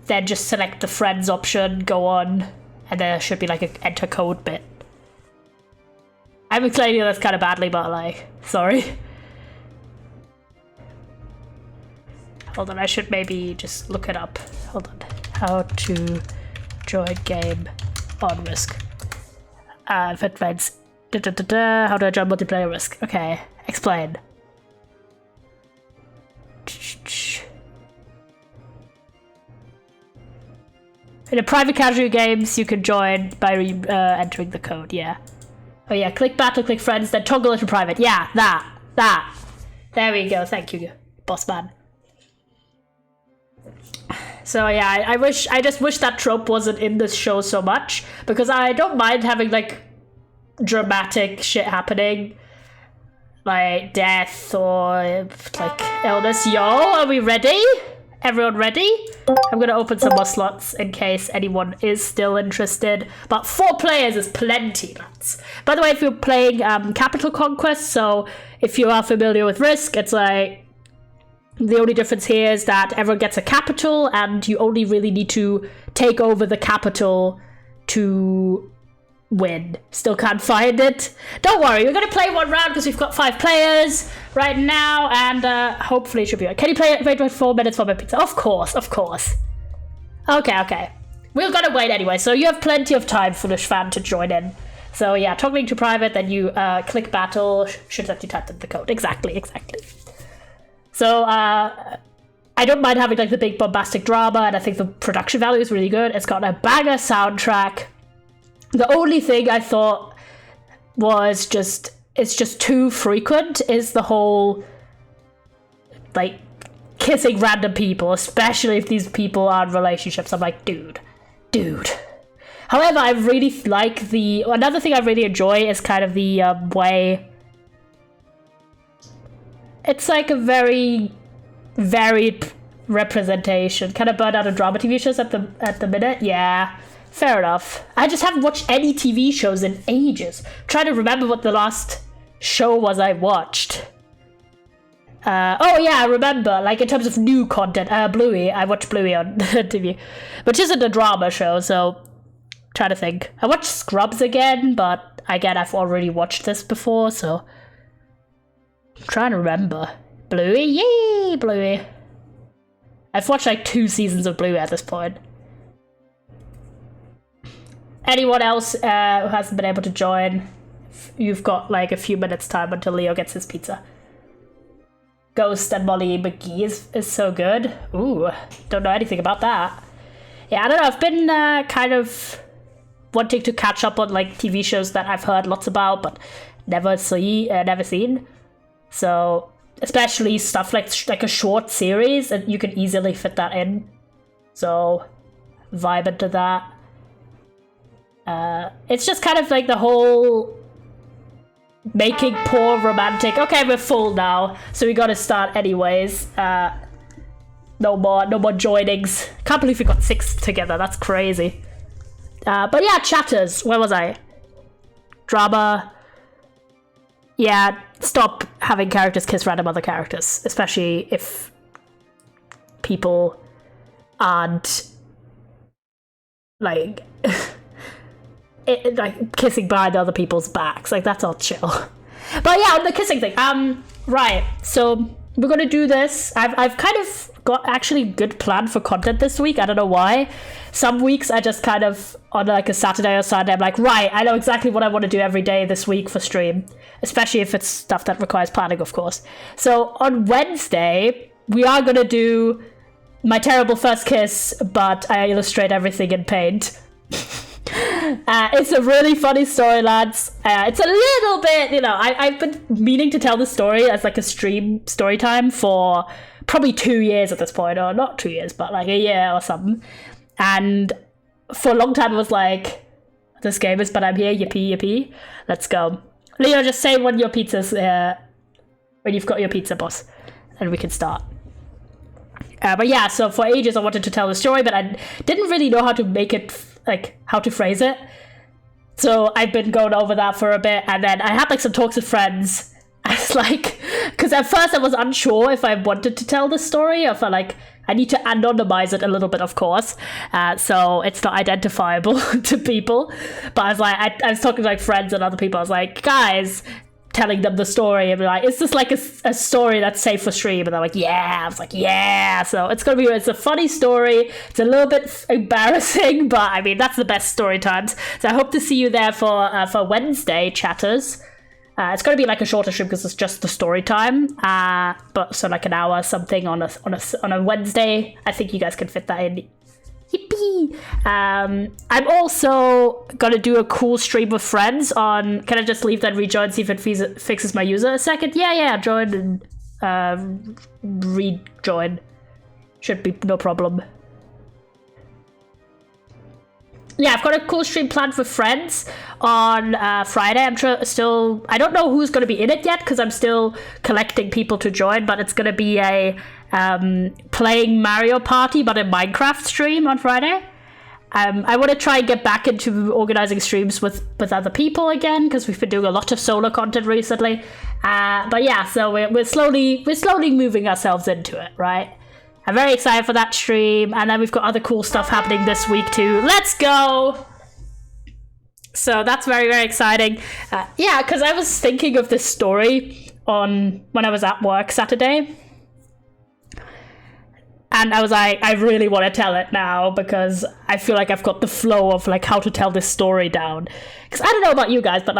then just select the friends option, go on, and there should be like a enter code bit. I'm explaining this kind of badly, but like, sorry. Hold on, I should maybe just look it up. Hold on. How to join game on Risk. Fitments. How do I join multiplayer Risk? Okay, explain. In the private casual games, you can join by entering the code, yeah. Oh yeah, click battle, click friends, then toggle it to private. Yeah, that. There we go, thank you, boss man. So yeah, I just wish that trope wasn't in this show so much, because I don't mind having like dramatic shit happening, like death or like illness. Yo, are we ready? Everyone ready? I'm gonna open some more slots in case anyone is still interested. But 4 players is plenty, lads. By the way, if you're playing Capital Conquest, so if you are familiar with Risk, it's like the only difference here is that everyone gets a capital and you only really need to take over the capital to win. Still can't find it. Don't worry, we're gonna play one round because we've got 5 players right now, and hopefully it should be right. Can you wait 4 minutes for my pizza? Of course. Okay. We're gonna wait anyway, so you have plenty of time, foolish fan, to join in. So yeah, toggling to private, then you click battle, should have you typed in the code. Exactly. So I don't mind having like the big bombastic drama, and I think the production value is really good. It's got a banger soundtrack. The only thing I thought was it's just too frequent is the whole like kissing random people, especially if these people are in relationships. I'm like, dude. However, I really like another thing I really enjoy is kind of the way it's like a very varied representation, kind of burnt out of drama TV shows at the minute. Yeah. Fair enough. I just haven't watched any TV shows in ages. Trying to remember what the last show was I watched. Oh yeah, I remember. Like in terms of new content, Bluey. I watched Bluey on TV, which isn't a drama show. So, trying to think. I watched Scrubs again, but again I've already watched this before. So, I'm trying to remember. Bluey, yay, Bluey. I've watched like 2 seasons of Bluey at this point. Anyone else who hasn't been able to join, you've got like a few minutes time until Leo gets his pizza. Ghost and Molly McGee is so good. Ooh, don't know anything about that. Yeah, I don't know, I've been kind of wanting to catch up on like TV shows that I've heard lots about but never seen. So, especially stuff like a short series, and you can easily fit that in. So, vibe into that. It's just kind of like the whole making poor romantic. Okay, we're full now, so we gotta start anyways. No more joinings. Can't believe we got 6 together. That's crazy. But yeah, chatters. Where was I? Drama. Yeah, stop having characters kiss random other characters, especially if people aren't like like kissing behind other people's backs. Like, that's all chill. But yeah, on the kissing thing, right, so we're gonna do this. I've kind of got actually good plan for content this week. I don't know why. Some weeks I just kind of on like a Saturday or Sunday, I'm like, right, I know exactly what I want to do every day this week for stream, especially if it's stuff that requires planning, of course. So on Wednesday we are gonna do my terrible first kiss, but I illustrate everything in Paint. It's a really funny story, lads. It's a little bit, I've been meaning to tell the story as like a stream story time for probably 2 years at this point, or not 2 years, but like a year or something. And for a long time I was like, this game is, but I'm here, yippee, let's go. Leo, just say when your pizza's, when you've got your pizza, boss, and we can start. But yeah, so for ages I wanted to tell the story, but I didn't really know how to make it, like how to phrase it. So I've been going over that for a bit, and then I had like some talks with friends. I was like, because at first I was unsure if I wanted to tell the story, or if I I need to anonymize it a little bit, of course, so it's not identifiable to people. But I was like, I was talking to like friends and other people. I was like, guys, telling them the story and be like, is this like a story that's safe for stream? And they're like, yeah. I was like, yeah. So it's a funny story. It's a little bit embarrassing, but I mean, that's the best story times. So I hope to see you there for Wednesday, chatters. It's going to be like a shorter stream because it's just the story time. But so like an hour or something on a Wednesday. I think you guys can fit that in. Yippee! I'm also gonna do a cool stream with friends on. Can I just leave that rejoin, see if it fixes my user a second? Yeah, join and rejoin. Should be no problem. Yeah, I've got a cool stream planned with friends on Friday. I don't know who's going to be in it yet because I'm still collecting people to join, but it's going to be a playing Mario Party but a Minecraft stream on Friday. I want to try and get back into organizing streams with other people again because we've been doing a lot of solo content recently. But yeah, so we're slowly moving ourselves into it, right? I'm very excited for that stream, and then we've got other cool stuff happening this week too. Let's go! So that's very, very exciting. Yeah, because I was thinking of this story when I was at work Saturday. And I was like, I really want to tell it now because I feel like I've got the flow of like how to tell this story down. Because I don't know about you guys, but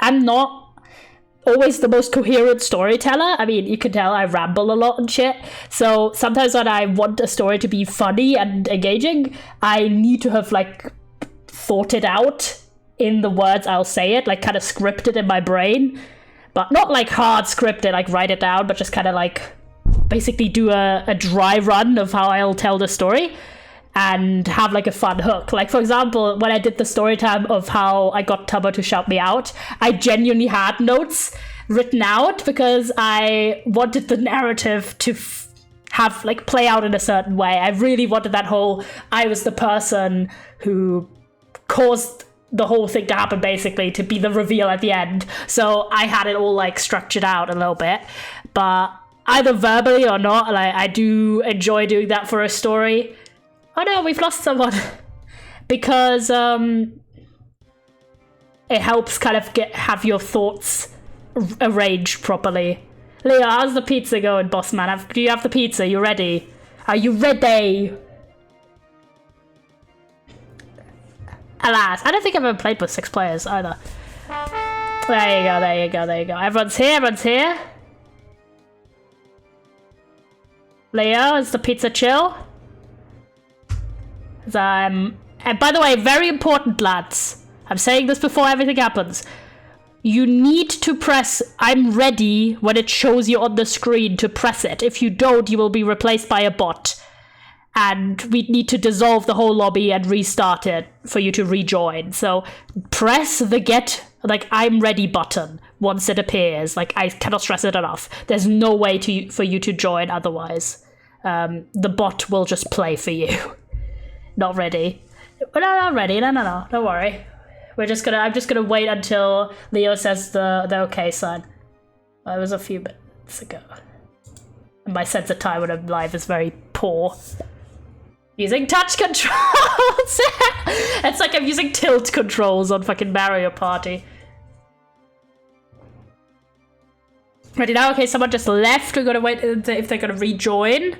I'm not always the most coherent storyteller. I mean, you can tell I ramble a lot and shit. So sometimes when I want a story to be funny and engaging, I need to have like thought it out in the words I'll say it, like kind of scripted in my brain, but not like hard scripted, like write it down, but just kind of like basically do a dry run of how I'll tell the story and have like a fun hook. Like for example, when I did the story time of how I got Tubbo to shout me out, I genuinely had notes written out because I wanted the narrative to have like play out in a certain way. I really wanted that whole I was the person who caused the whole thing to happen, basically, to be the reveal at the end. So I had it all like structured out a little bit, but either verbally or not, like I do enjoy doing that for a story. Oh no, we've lost someone. Because it helps kind of have your thoughts arranged properly. Leo, how's the pizza going, boss man? Do you have the pizza? You ready? Are you ready? Alas, I don't think I've ever played with 6 players either. There you go, there you go, there you go. Everyone's here, everyone's here. Leo, is the pizza chill? And by the way, very important, lads. I'm saying this before everything happens. You need to press I'm ready when it shows you on the screen to press it. If you don't, you will be replaced by a bot. And we need to dissolve the whole lobby and restart it for you to rejoin. So press the I'm ready button once it appears. Like, I cannot stress it enough. There's no way for you to join otherwise. The bot will just play for you. Not ready. No, not ready. No. Don't worry. I'm just gonna wait until Leo says the okay sign. It was a few minutes ago. And my sense of time when I'm live is very poor. Using touch controls! It's like I'm using tilt controls on fucking Mario Party. Ready now? Okay, someone just left. We're gonna wait if they're gonna rejoin.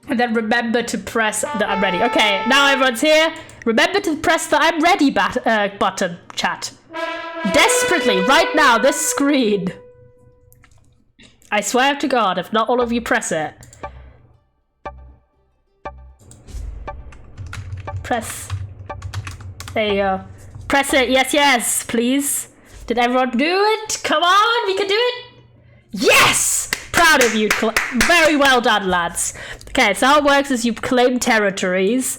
And then remember to press the I'm ready. Okay, now everyone's here. Remember to press the I'm ready button, chat. Desperately, right now, this screen. I swear to God, if not all of you press it. Press. There you go. Press it. Yes, please. Did everyone do it? Come on, we can do it. Yes! Proud of you. Very well done, lads. Okay, so how it works is you claim territories.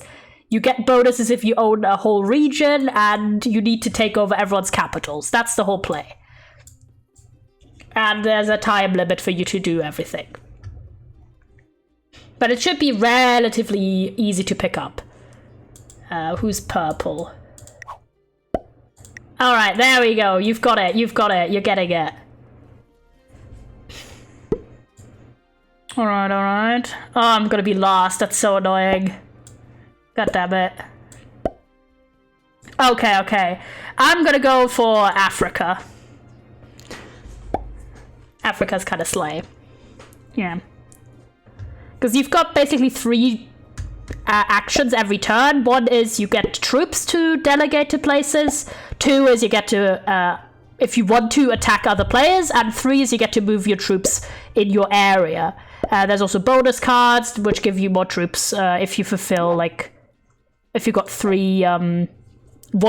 You get bonuses if you own a whole region, and you need to take over everyone's capitals. That's the whole play. And there's a time limit for you to do everything. But it should be relatively easy to pick up. Who's purple? Alright, there we go. You've got it. You're getting it. Alright, alright. Oh, I'm gonna be last. That's so annoying. God damn it. Okay, okay. I'm gonna go for Africa. Africa's kind of slay. Yeah. Because you've got basically 3 actions every turn. 1 is you get troops to delegate to places. 2 is you get to, if you want to, attack other players. And 3 is you get to move your troops in your area. There's also bonus cards, which give you more troops if you fulfill, like, if you got 3, 1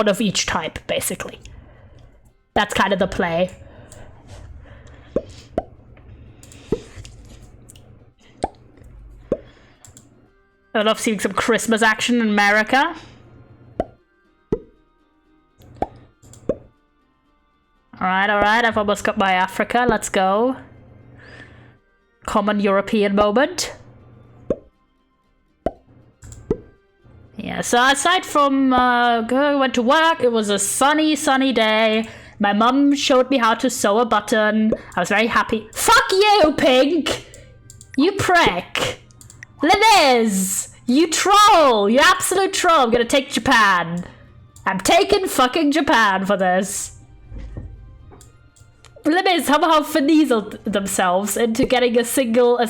of each type, basically. That's kind of the play. I love seeing some Christmas action in America. Alright, alright, I've almost got my Africa, let's go. Common European moment. Yeah, so aside from went to work, it was a sunny day. My mum showed me how to sew a button. I was very happy. Fuck you, Pink! You prick! Liz! You troll! You absolute troll! I'm gonna take Japan. I'm taking fucking Japan for this. Liz somehow finagled themselves into getting a single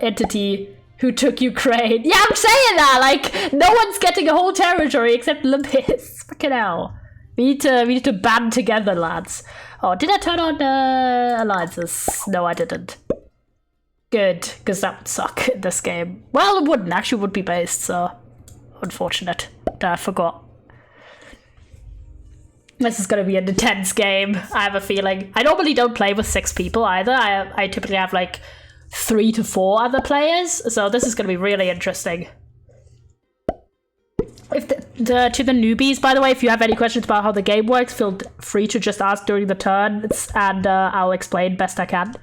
entity who took Ukraine. Yeah, I'm saying that! Like, no one's getting a whole territory except Liz. Fucking hell. We need to band together, lads. Oh, did I turn on alliances? No, I didn't. Good, because that would suck in this game. Well, it wouldn't. Actually, it would be based, so... Unfortunate. I forgot. This is going to be an intense game, I have a feeling. I normally don't play with 6 people either. I typically have, like, 3 to 4 other players, so this is going to be really interesting. If to the newbies, by the way, if you have any questions about how the game works, feel free to just ask during the turns, and I'll explain best I can.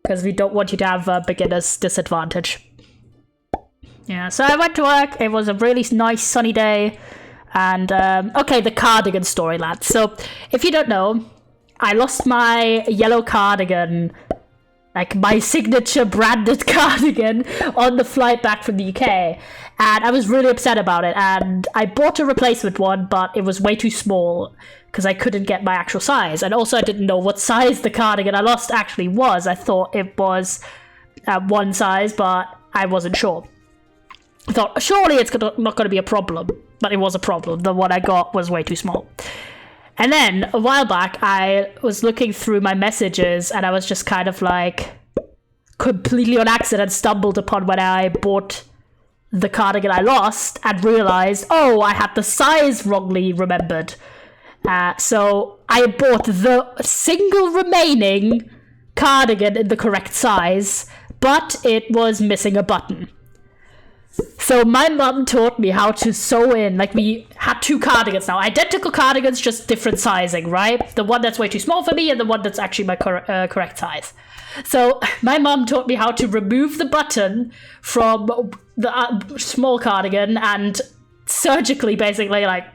Because we don't want you to have a beginner's disadvantage. Yeah, so I went to work. It was a really nice sunny day. And, okay, the cardigan story, lads. So, if you don't know, I lost my yellow cardigan, like my signature branded cardigan, on the flight back from the UK. And I was really upset about it. And I bought a replacement one, but it was way too small because I couldn't get my actual size. And also I didn't know what size the cardigan I lost actually was. I thought it was one size, but I wasn't sure. I thought, surely it's not going to be a problem. But it was a problem. The one I got was way too small. And then, a while back, I was looking through my messages, and I was just kind of like, completely on accident, stumbled upon when I bought the cardigan I lost, and realized, oh, I had the size wrongly remembered. So, I bought the single remaining cardigan in the correct size, but it was missing a button. So my mum taught me how to sew in, like we had 2 cardigans now, identical cardigans, just different sizing, right? The one that's way too small for me and the one that's actually my correct size. So my mum taught me how to remove the button from the small cardigan and surgically basically like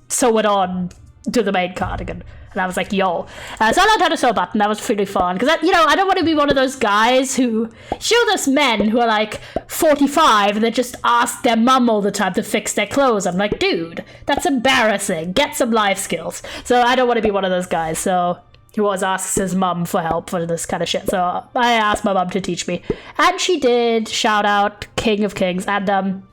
sew it on to the main cardigan. And I was like, yo. So I learned how to sew a button. That was pretty fun. Because, you know, I don't want to be one of those guys who... Show those men who are, like, 45 and they just ask their mum all the time to fix their clothes. I'm like, dude, that's embarrassing. Get some life skills. So I don't want to be one of those guys. So he always asks his mum for help for this kind of shit. So I asked my mum to teach me. And she did. Shout out, King of Kings. And,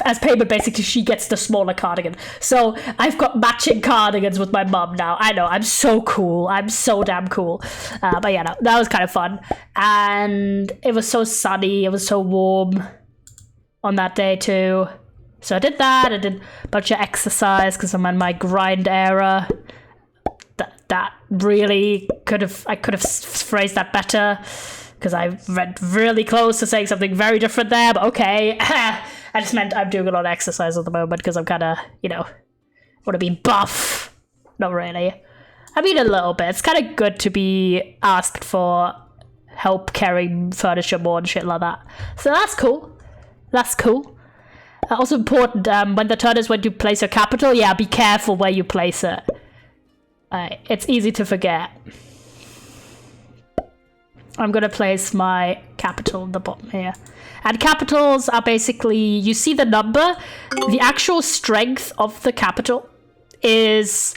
as payment, basically, she gets the smaller cardigan. So I've got matching cardigans with my mum now. I know, I'm so cool. I'm so damn cool. But yeah, no, that was kind of fun. And it was so sunny. It was so warm on that day too. So I did that. I did a bunch of exercise because I'm in my grind era. That really I could have phrased that better because I went really close to saying something very different there. But okay. I just meant I'm doing a lot of exercise at the moment because I'm kind of, you know, want to be buff. Not really. I mean, a little bit. It's kind of good to be asked for help carrying furniture more and shit like that. So that's cool. That's cool. Also important, when the turn is when you place your capital, yeah, be careful where you place it. It's easy to forget. I'm gonna place my capital in the bottom here. And capitals are basically, you see the number, the actual strength of the capital is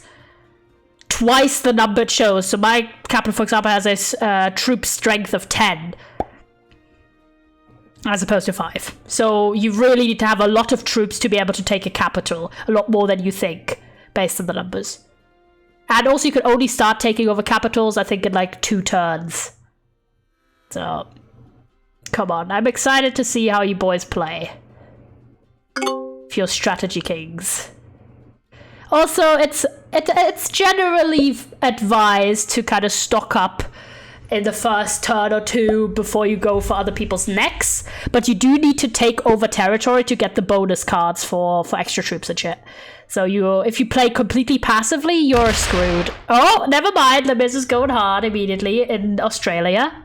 twice the number it shows. So my capital, for example, has a troop strength of 10 as opposed to 5. So you really need to have a lot of troops to be able to take a capital, a lot more than you think, based on the numbers. And also you can only start taking over capitals, I think, in like 2 turns. So, come on, I'm excited to see how you boys play. If you're strategy kings. Also, it's generally advised to kind of stock up in the first turn or 2 before you go for other people's necks, but you do need to take over territory to get the bonus cards for extra troops and shit. So if you play completely passively, you're screwed. Oh, never mind, the Miz is going hard immediately in Australia.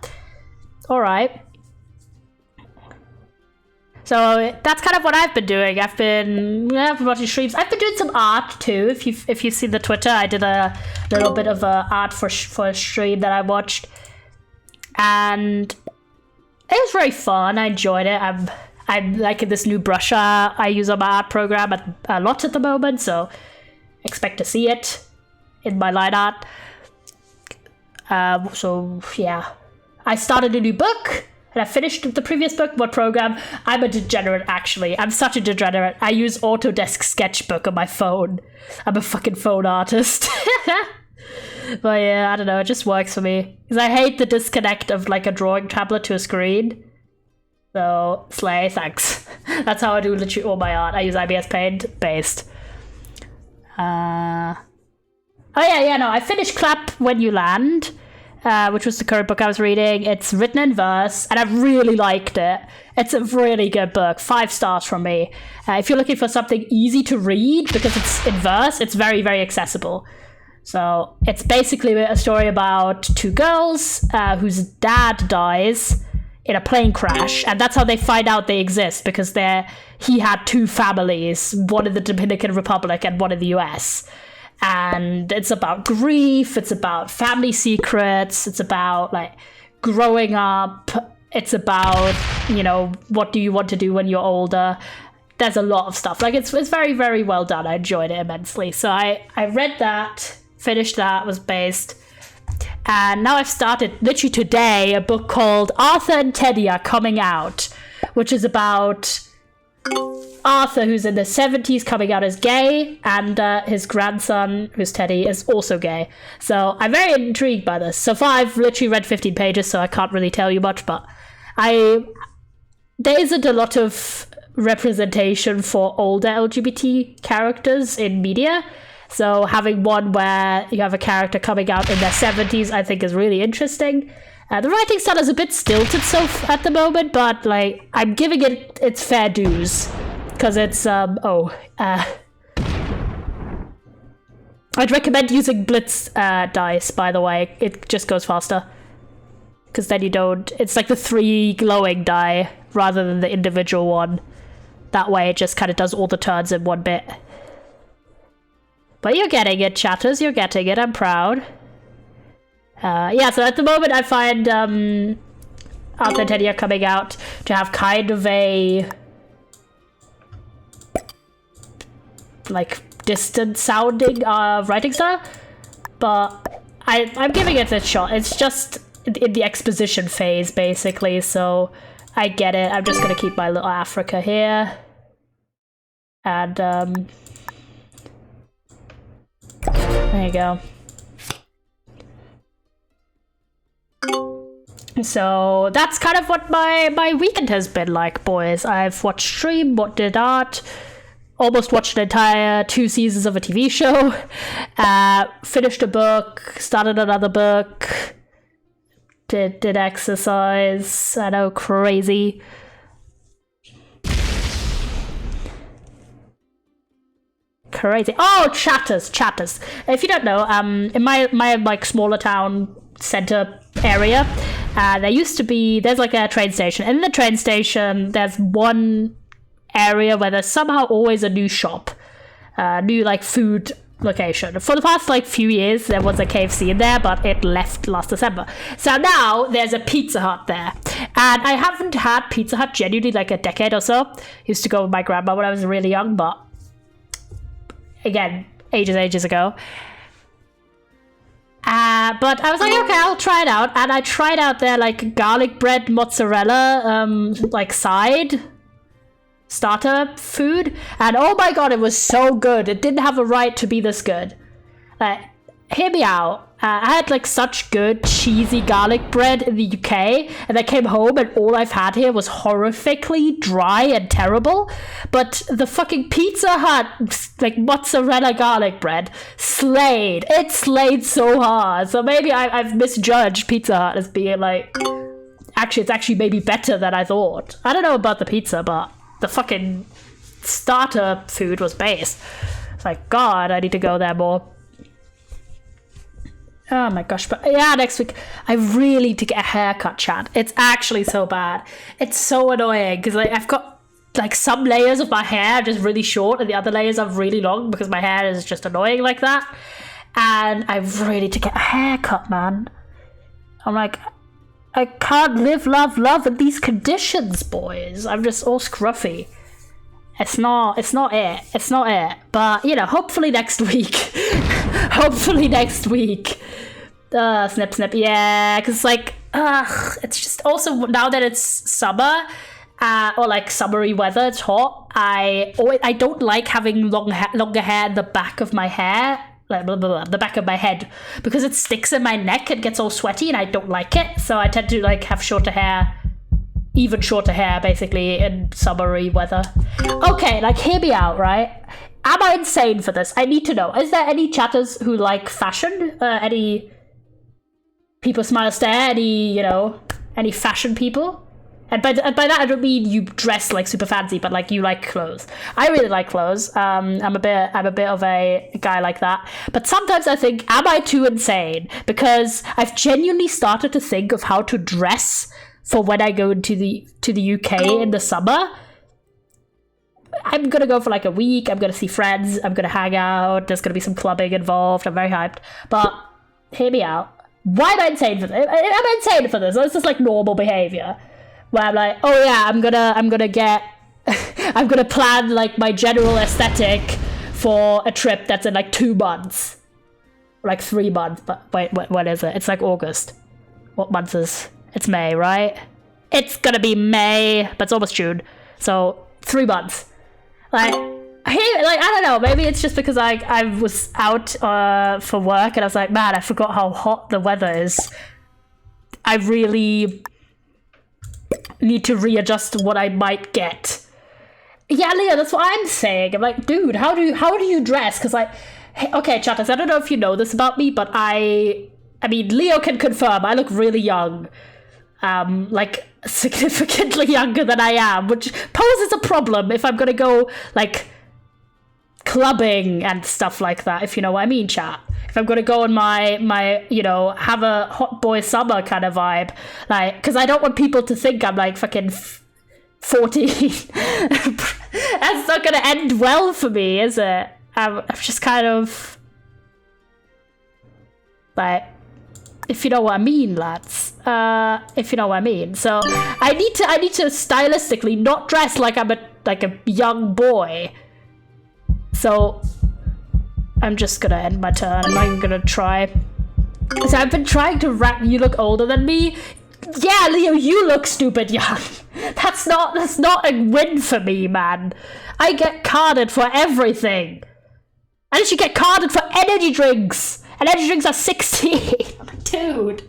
Alright. So that's kind of what I've been doing. I've been watching streams. I've been doing some art too. If you see the Twitter, I did a little bit of art for a stream that I watched, and it was very fun. I enjoyed it. I'm liking this new brush I use on my art program a lot at the moment, so expect to see it in my line art. So yeah, I started a new book. And I finished the previous book, what program? I'm a degenerate, actually. I'm such a degenerate. I use Autodesk Sketchbook on my phone. I'm a fucking phone artist. But yeah, I don't know, it just works for me. Because I hate the disconnect of like a drawing tablet to a screen. So, slay, thanks. That's how I do literally all my art. I use IBS Paint based. Oh yeah, no, I finished Clap When You Land. Which was the current book I was reading. It's written in verse, and I've really liked it. It's a really good book. 5 stars from me. If you're looking for something easy to read, because it's in verse, it's very, very accessible. So it's basically a story about 2 girls whose dad dies in a plane crash, and that's how they find out they exist, because he had 2 families, one in the Dominican Republic and one in the US. And it's about grief, it's about family secrets, it's about like growing up, it's about, what do you want to do when you're older. There's a lot of stuff. Like it's very, very well done. I enjoyed it immensely. So I read that, finished that, was based. And now I've started, literally today, a book called Arthur and Teddy Are Coming Out, which is about Arthur, who's in the 70s, coming out as gay, and his grandson, who's Teddy, is also gay. So I'm very intrigued by this. So far, I've literally read 15 pages, so I can't really tell you much, but there isn't a lot of representation for older LGBT characters in media. So having one where you have a character coming out in their 70s, I think is really interesting. The writing style is a bit stilted at the moment, but like I'm giving it its fair dues. Because it's, I'd recommend using Blitz dice, by the way. It just goes faster. Because then you don't... It's like the 3 glowing die, rather than the individual one. That way it just kind of does all the turns in one bit. But you're getting it, chatters. You're getting it. I'm proud. Yeah, so at the moment I find Arthur and Teddy Are Coming Out to have kind of a... like distant sounding writing style, but I'm giving it a shot. It's just in the exposition phase basically, so I get it. I'm just gonna keep my little Africa here, and there you go. So that's kind of what my weekend has been like, boys. I've watched stream, did art, almost watched an entire 2 seasons of a TV show, finished a book, started another book, did exercise. I know, crazy. Crazy. Oh, chatters. If you don't know, in my like smaller town center area, there's like a train station. In the train station, there's one area where there's somehow always a new shop, new like food location. For the past like few years, there was a KFC in there, but it left last December. So now there's a Pizza Hut there, and I haven't had Pizza Hut genuinely like a decade or so. Used to go with my grandma when I was really young, but again, ages ago. But I was like, okay, I'll try it out, and I tried out their like garlic bread mozzarella like side starter food, and oh my god, it was so good. It didn't have a right to be this good. Hear me out. I had like such good cheesy garlic bread in the UK, and I came home and all I've had here was horrifically dry and terrible. But the fucking Pizza Hut like mozzarella garlic bread slayed. It slayed so hard. So maybe I've misjudged Pizza Hut as being like, actually it's actually maybe better than I thought. I don't know about the pizza, but the fucking starter food was base. It's like, god, I need to go there more. Oh my gosh, but yeah, next week I really need to get a haircut, chat. It's actually so bad. It's so annoying because like I've got like some layers of my hair just really short and the other layers are really long because my hair is just annoying like that. And I really need to get a haircut, man. I'm like, I can't live, love in these conditions, boys. I'm just all scruffy. It's not it. But, you know, hopefully next week. Hopefully next week. Snip. Yeah, because, like, it's just also, now that it's summer, or, like, summery weather, it's hot, I don't like having longer hair in the back of my hair. Like, the back of my head. Because it sticks in my neck, it gets all sweaty, and I don't like it. So I tend to, like, have shorter hair. Even shorter hair, basically, in summery weather. Okay, like, hear me out, right? Am I insane for this? I need to know. Is there any chatters who like fashion? Any people smile stare? Any, you know, any fashion people? And by that, I don't mean you dress, like, super fancy, but, like, you like clothes. I really like clothes. I'm a bit of a guy like that. But sometimes I think, am I too insane? Because I've genuinely started to think of how to dress for when I go to the UK in the summer. I'm gonna go for like a week. I'm gonna see friends. I'm gonna hang out. There's gonna be some clubbing involved. I'm very hyped. But hear me out. Why am I insane for this? Am I insane for this? Or is this like normal behavior? Where I'm like, oh yeah, I'm gonna get, I'm gonna plan like my general aesthetic for a trip that's in like 2 months, like 3 months. But wait, what is it? It's like August. What month is? It's May, right? It's gonna be May, but it's almost June. So 3 months. Like, I don't know, maybe it's just because I was out for work and I was like, man, I forgot how hot the weather is. I really need to readjust what I might get. Yeah, Leo, that's what I'm saying. I'm like, dude, how do you dress? Because like, hey, okay, chatters, I don't know if you know this about me, but I mean, Leo can confirm I look really young. Like, significantly younger than I am, which poses a problem if I'm gonna go, like, clubbing and stuff like that, if you know what I mean, chat. If I'm gonna go on my you know, have a hot boy summer kind of vibe, like, because I don't want people to think I'm, like, fucking 14. That's not gonna end well for me, is it? I'm just kind of, like, if you know what I mean, lads. If you know what I mean. So I need to stylistically not dress like I'm a young boy. So I'm just gonna end my turn. I'm not even gonna try. So I've been trying to rap. You look older than me. Yeah, Leo, you look stupid young. That's not a win for me, man. I get carded for everything. I should get carded for energy drinks. And energy drinks are 16. Dude,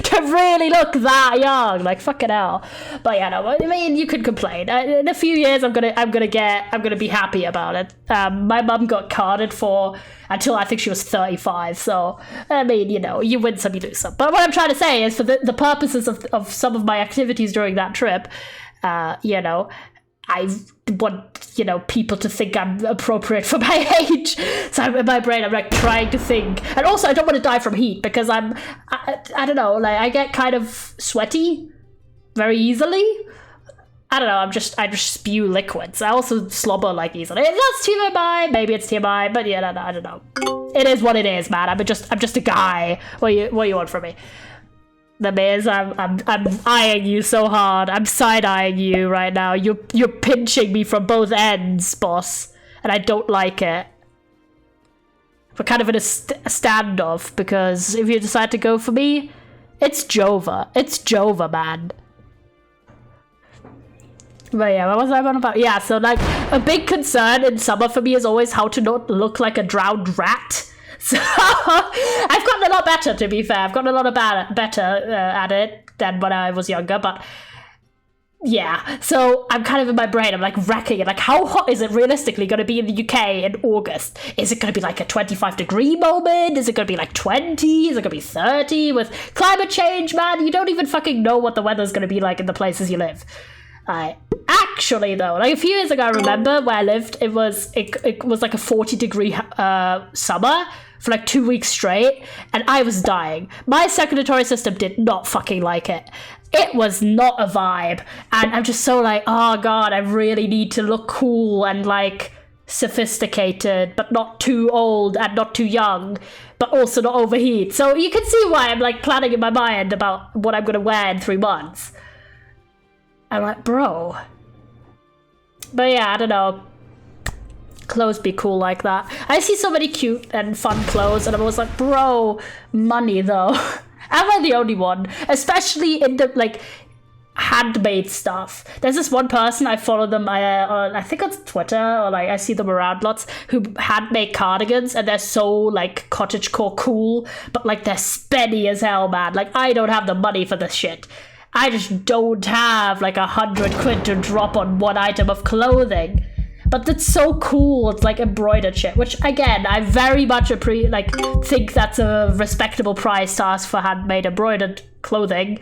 to really look that young, like, fucking hell. But yeah, no, I mean, you could complain. In a few years, I'm gonna be happy about it. My mum got carded for until I think she was 35. So I mean, you know, you win some, you lose some. But what I'm trying to say is, for the purposes of some of my activities during that trip, you know, I want, you know, people to think I'm appropriate for my age. So in my brain, I'm like trying to think. And also, I don't want to die from heat because I don't know, like, I get kind of sweaty very easily. I don't know, I just spew liquids. I also slobber like easily. That's TMI, maybe it's TMI, but yeah, I don't know. It is what it is, man. I'm just a guy. What you want from me? The Miz, I'm eyeing you so hard. I'm side-eyeing you right now. You're pinching me from both ends, boss, and I don't like it. We're kind of in a standoff, because if you decide to go for me, it's Jova. It's Jova, man. But yeah, what was I on about? Yeah, so like, a big concern in summer for me is always how to not look like a drowned rat. So I've gotten a lot better, to be fair. I've gotten a lot better at it than when I was younger, but yeah. So I'm kind of in my brain, I'm like racking it. Like, how hot is it realistically going to be in the UK in August? Is it going to be like a 25-degree moment? Is it going to be like 20? Is it going to be 30? With climate change, man, you don't even fucking know what the weather's going to be like in the places you live. Actually, though, like a few years ago, I remember where I lived, it was like a 40-degree summer for like 2 weeks straight, and I was dying. My circulatory system did not fucking like it. It was not a vibe, and I'm just so like, oh god, I really need to look cool and like sophisticated, but not too old and not too young, but also not overheat. So you can see why I'm like planning in my mind about what I'm gonna wear in 3 months. I'm like, bro. But yeah, I don't know. Clothes be cool like that. I see so many cute and fun clothes, and I'm always like, bro, money though. Am I the only one? Especially in the like handmade stuff. There's this one person, I follow them on, I think on Twitter, or like I see them around lots, who handmade cardigans, and they're so like cottagecore cool, but like they're spenny as hell, man. Like, I don't have the money for this shit. I just don't have like 100 quid to drop on one item of clothing. But that's so cool. It's like embroidered shit, which again, I very much think that's a respectable price to ask for handmade embroidered clothing.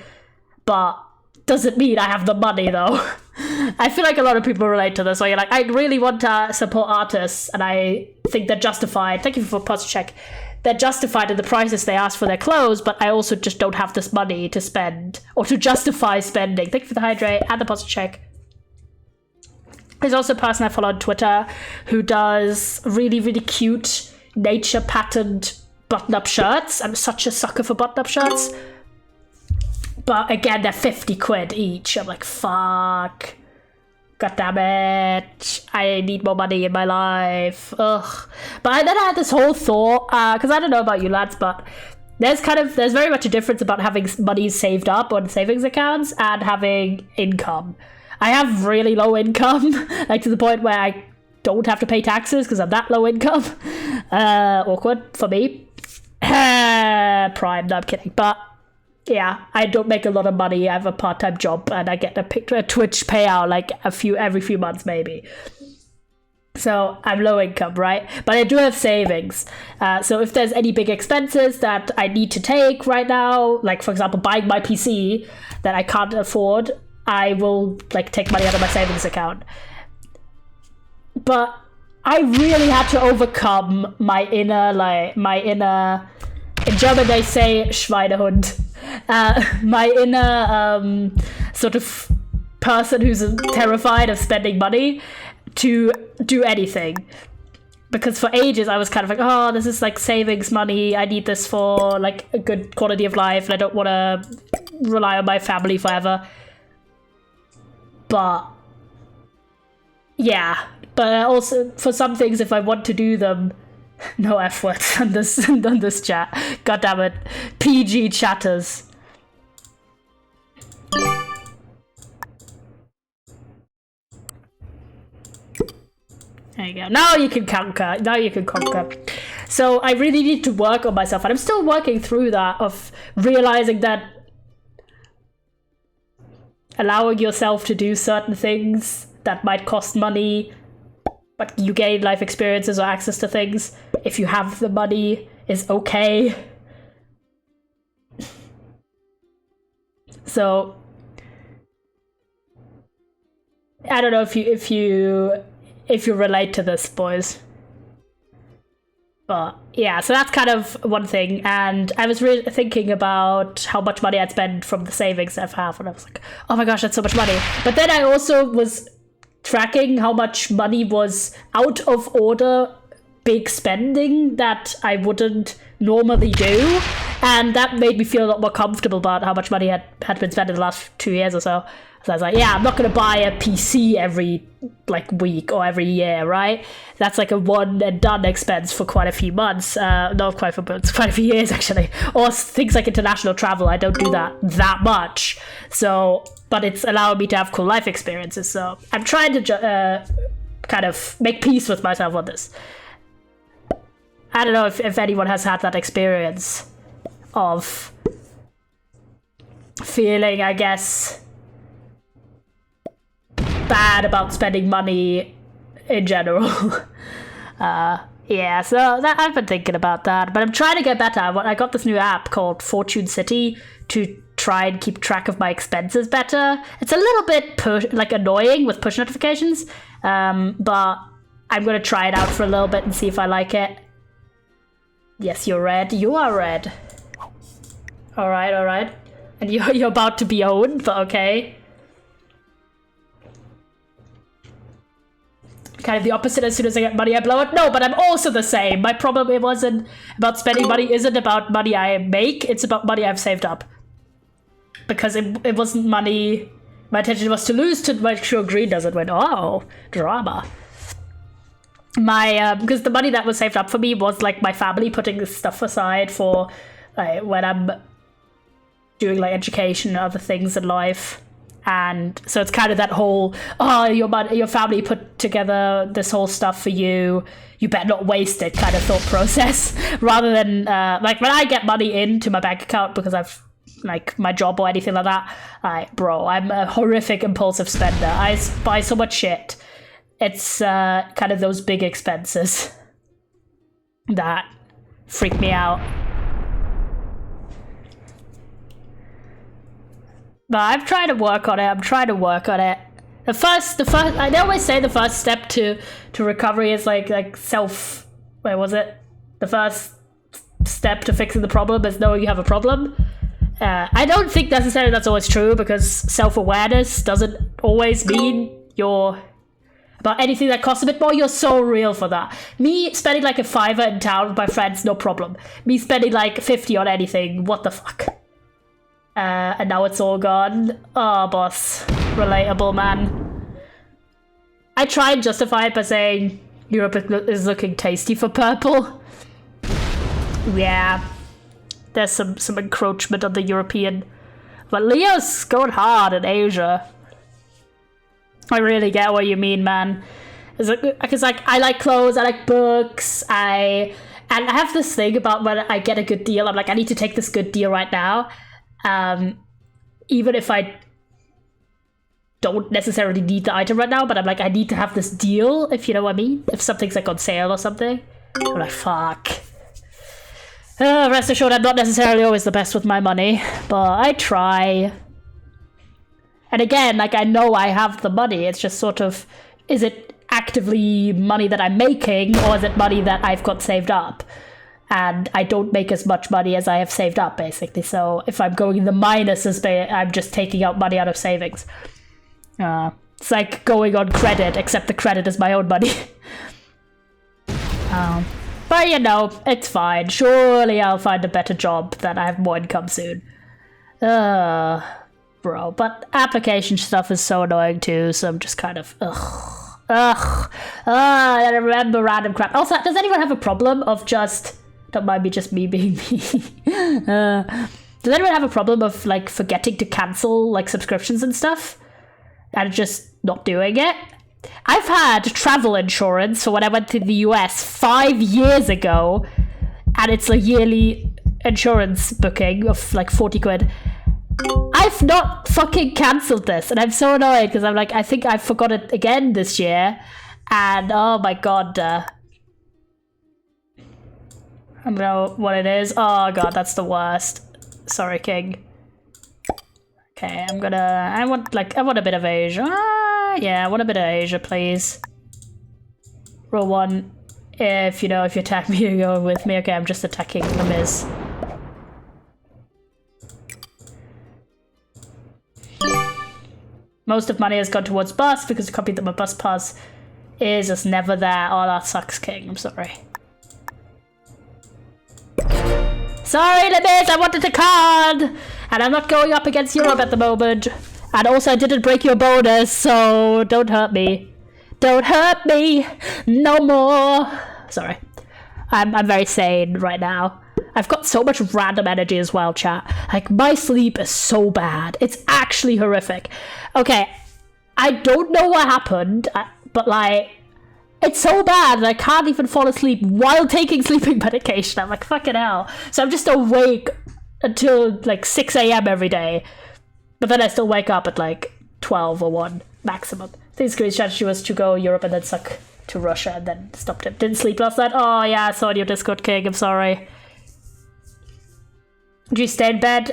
But doesn't mean I have the money though. I feel like a lot of people relate to this, where you're like, I really want to support artists, and I think they're justified. Thank you for pause check. They're justified in the prices they ask for their clothes, but I also just don't have this money to spend, or to justify spending. Thank you for the hydrate and the pause check. There's also a person I follow on Twitter who does really, really cute nature patterned button-up shirts. I'm such a sucker for button-up shirts. But again, they're 50 quid each. I'm like, fuck. God damn it. I need more money in my life. Ugh. But then I had this whole thought, because I don't know about you lads, but there's very much a difference about having money saved up on savings accounts and having income. I have really low income, like to the point where I don't have to pay taxes because I'm that low income. Awkward for me. Prime, no, I'm kidding. But yeah, I don't make a lot of money. I have a part-time job, and I get a Twitch payout like every few months maybe. So I'm low income, right? But I do have savings. So if there's any big expenses that I need to take right now, like for example buying my PC that I can't afford, I will like take money out of my savings account. But I really had to overcome my inner, in German they say Schweinehund. My inner sort of person who's terrified of spending money to do anything. Because for ages I was kind of like, oh, this is like savings money, I need this for like a good quality of life, and I don't want to rely on my family forever. But yeah, but also for some things, if I want to do them, no F words on this chat. God damn it, PG chatters. There you go. Now you can conquer. Now you can conquer. So I really need to work on myself, and I'm still working through that, of realizing that allowing yourself to do certain things that might cost money, but you gain life experiences or access to things if you have the money, is okay. So I don't know if you relate to this, boys. But yeah, so that's kind of one thing. And I was really thinking about how much money I'd spend from the savings I've have, and I was like, oh my gosh, that's so much money. But then I also was tracking how much money was out of order big spending that I wouldn't normally do. And that made me feel a lot more comfortable about how much money had been spent in the last 2 years or so. So I was like, yeah, I'm not going to buy a PC every week or every year, right? That's like a one and done expense for quite a few months. Not quite for months, quite a few years actually. Or things like international travel, I don't do that much. So, but it's allowing me to have cool life experiences. So I'm trying to kind of make peace with myself on this. I don't know if anyone has had that experience of feeling, I guess, bad about spending money in general. Yeah, so I've been thinking about that, but I'm trying to get better. I got this new app called Fortune City to try and keep track of my expenses better. It's a little bit annoying with push notifications, but I'm going to try it out for a little bit and see if I like it. Yes, you're red. You are red. All right. And you're about to be owned, but okay. Kind of the opposite. As soon as I get money, I blow it. No, but I'm also the same. My problem it wasn't about spending money. Isn't about money I make. It's about money I've saved up. Because it wasn't money. My intention was to lose to make sure green doesn't win. Oh, drama. Because the money that was saved up for me was like my family putting this stuff aside for when I'm doing like education and other things in life. And so it's kind of that whole, your family put together this whole stuff for you, you better not waste it kind of thought process, rather than like when I get money into my bank account because I've like my job or anything like that, I'm a horrific impulsive spender. I buy so much shit. It's kind of those big expenses that freak me out. But I'm trying to work on it. The first, I always say the first step to recovery is like where was it? The first step to fixing the problem is knowing you have a problem. I don't think necessarily that's always true, because self-awareness doesn't always mean you're about anything that costs a bit more. You're so real for that. Me spending like a $5 in town with my friends, no problem. Me spending like 50 on anything, what the fuck? And now it's all gone. Oh, boss. Relatable, man. I try and justify it by saying Europe is looking tasty for purple. Yeah. There's some encroachment on the European. But Leo's going hard in Asia. I really get what you mean, man. Because like I like clothes, I like books, and I have this thing about when I get a good deal, I'm like, I need to take this good deal right now. Even if I don't necessarily need the item right now, but I'm like, I need to have this deal, if you know what I mean. If something's like on sale or something, I'm like, fuck. Rest assured, I'm not necessarily always the best with my money, but I try. And again, like, I know I have the money. It's just sort of, is it actively money that I'm making, or is it money that I've got saved up? And I don't make as much money as I have saved up, basically. So if I'm going in the minuses, I'm just taking out money out of savings. It's like going on credit, except the credit is my own money. But you know, it's fine. Surely I'll find a better job that I have more income soon. Bro, but application stuff is so annoying too, so I'm just kind of, I remember random crap. Also, does anyone have a problem of just, don't mind me, just me being me. Does anyone have a problem of like forgetting to cancel like subscriptions and stuff? And just not doing it? I've had travel insurance for when I went to the US 5 years ago, and it's a yearly insurance booking of like 40 quid. I've not fucking cancelled this, and I'm so annoyed because I'm like, I think I forgot it again this year, and oh my god, I don't know what it is. Oh god, that's the worst. Sorry, King. Okay, I want a bit of Asia. Yeah, I want a bit of Asia, please. Roll one. If you attack me, you're going with me. Okay, I'm just attacking the Miz. Most of money has gone towards bus because the copy that my bus pass is just never there. Oh, that sucks, King. I'm sorry. Sorry, Miz, I wanted a card! And I'm not going up against Europe at the moment. And also, I didn't break your bonus, so don't hurt me. Don't hurt me no more. Sorry. I'm very sane right now. I've got so much random energy as well, chat. Like, my sleep is so bad. It's actually horrific. Okay, I don't know what happened, but like, it's so bad that I can't even fall asleep while taking sleeping medication. I'm like, fucking hell. So I'm just awake until like 6 a.m. every day. But then I still wake up at like 12 or 1 maximum. I think Screen's strategy was to go Europe and then suck to Russia and then stopped it. Didn't sleep last night. Oh yeah, I saw your Discord, King. I'm sorry. Do you stay in bed?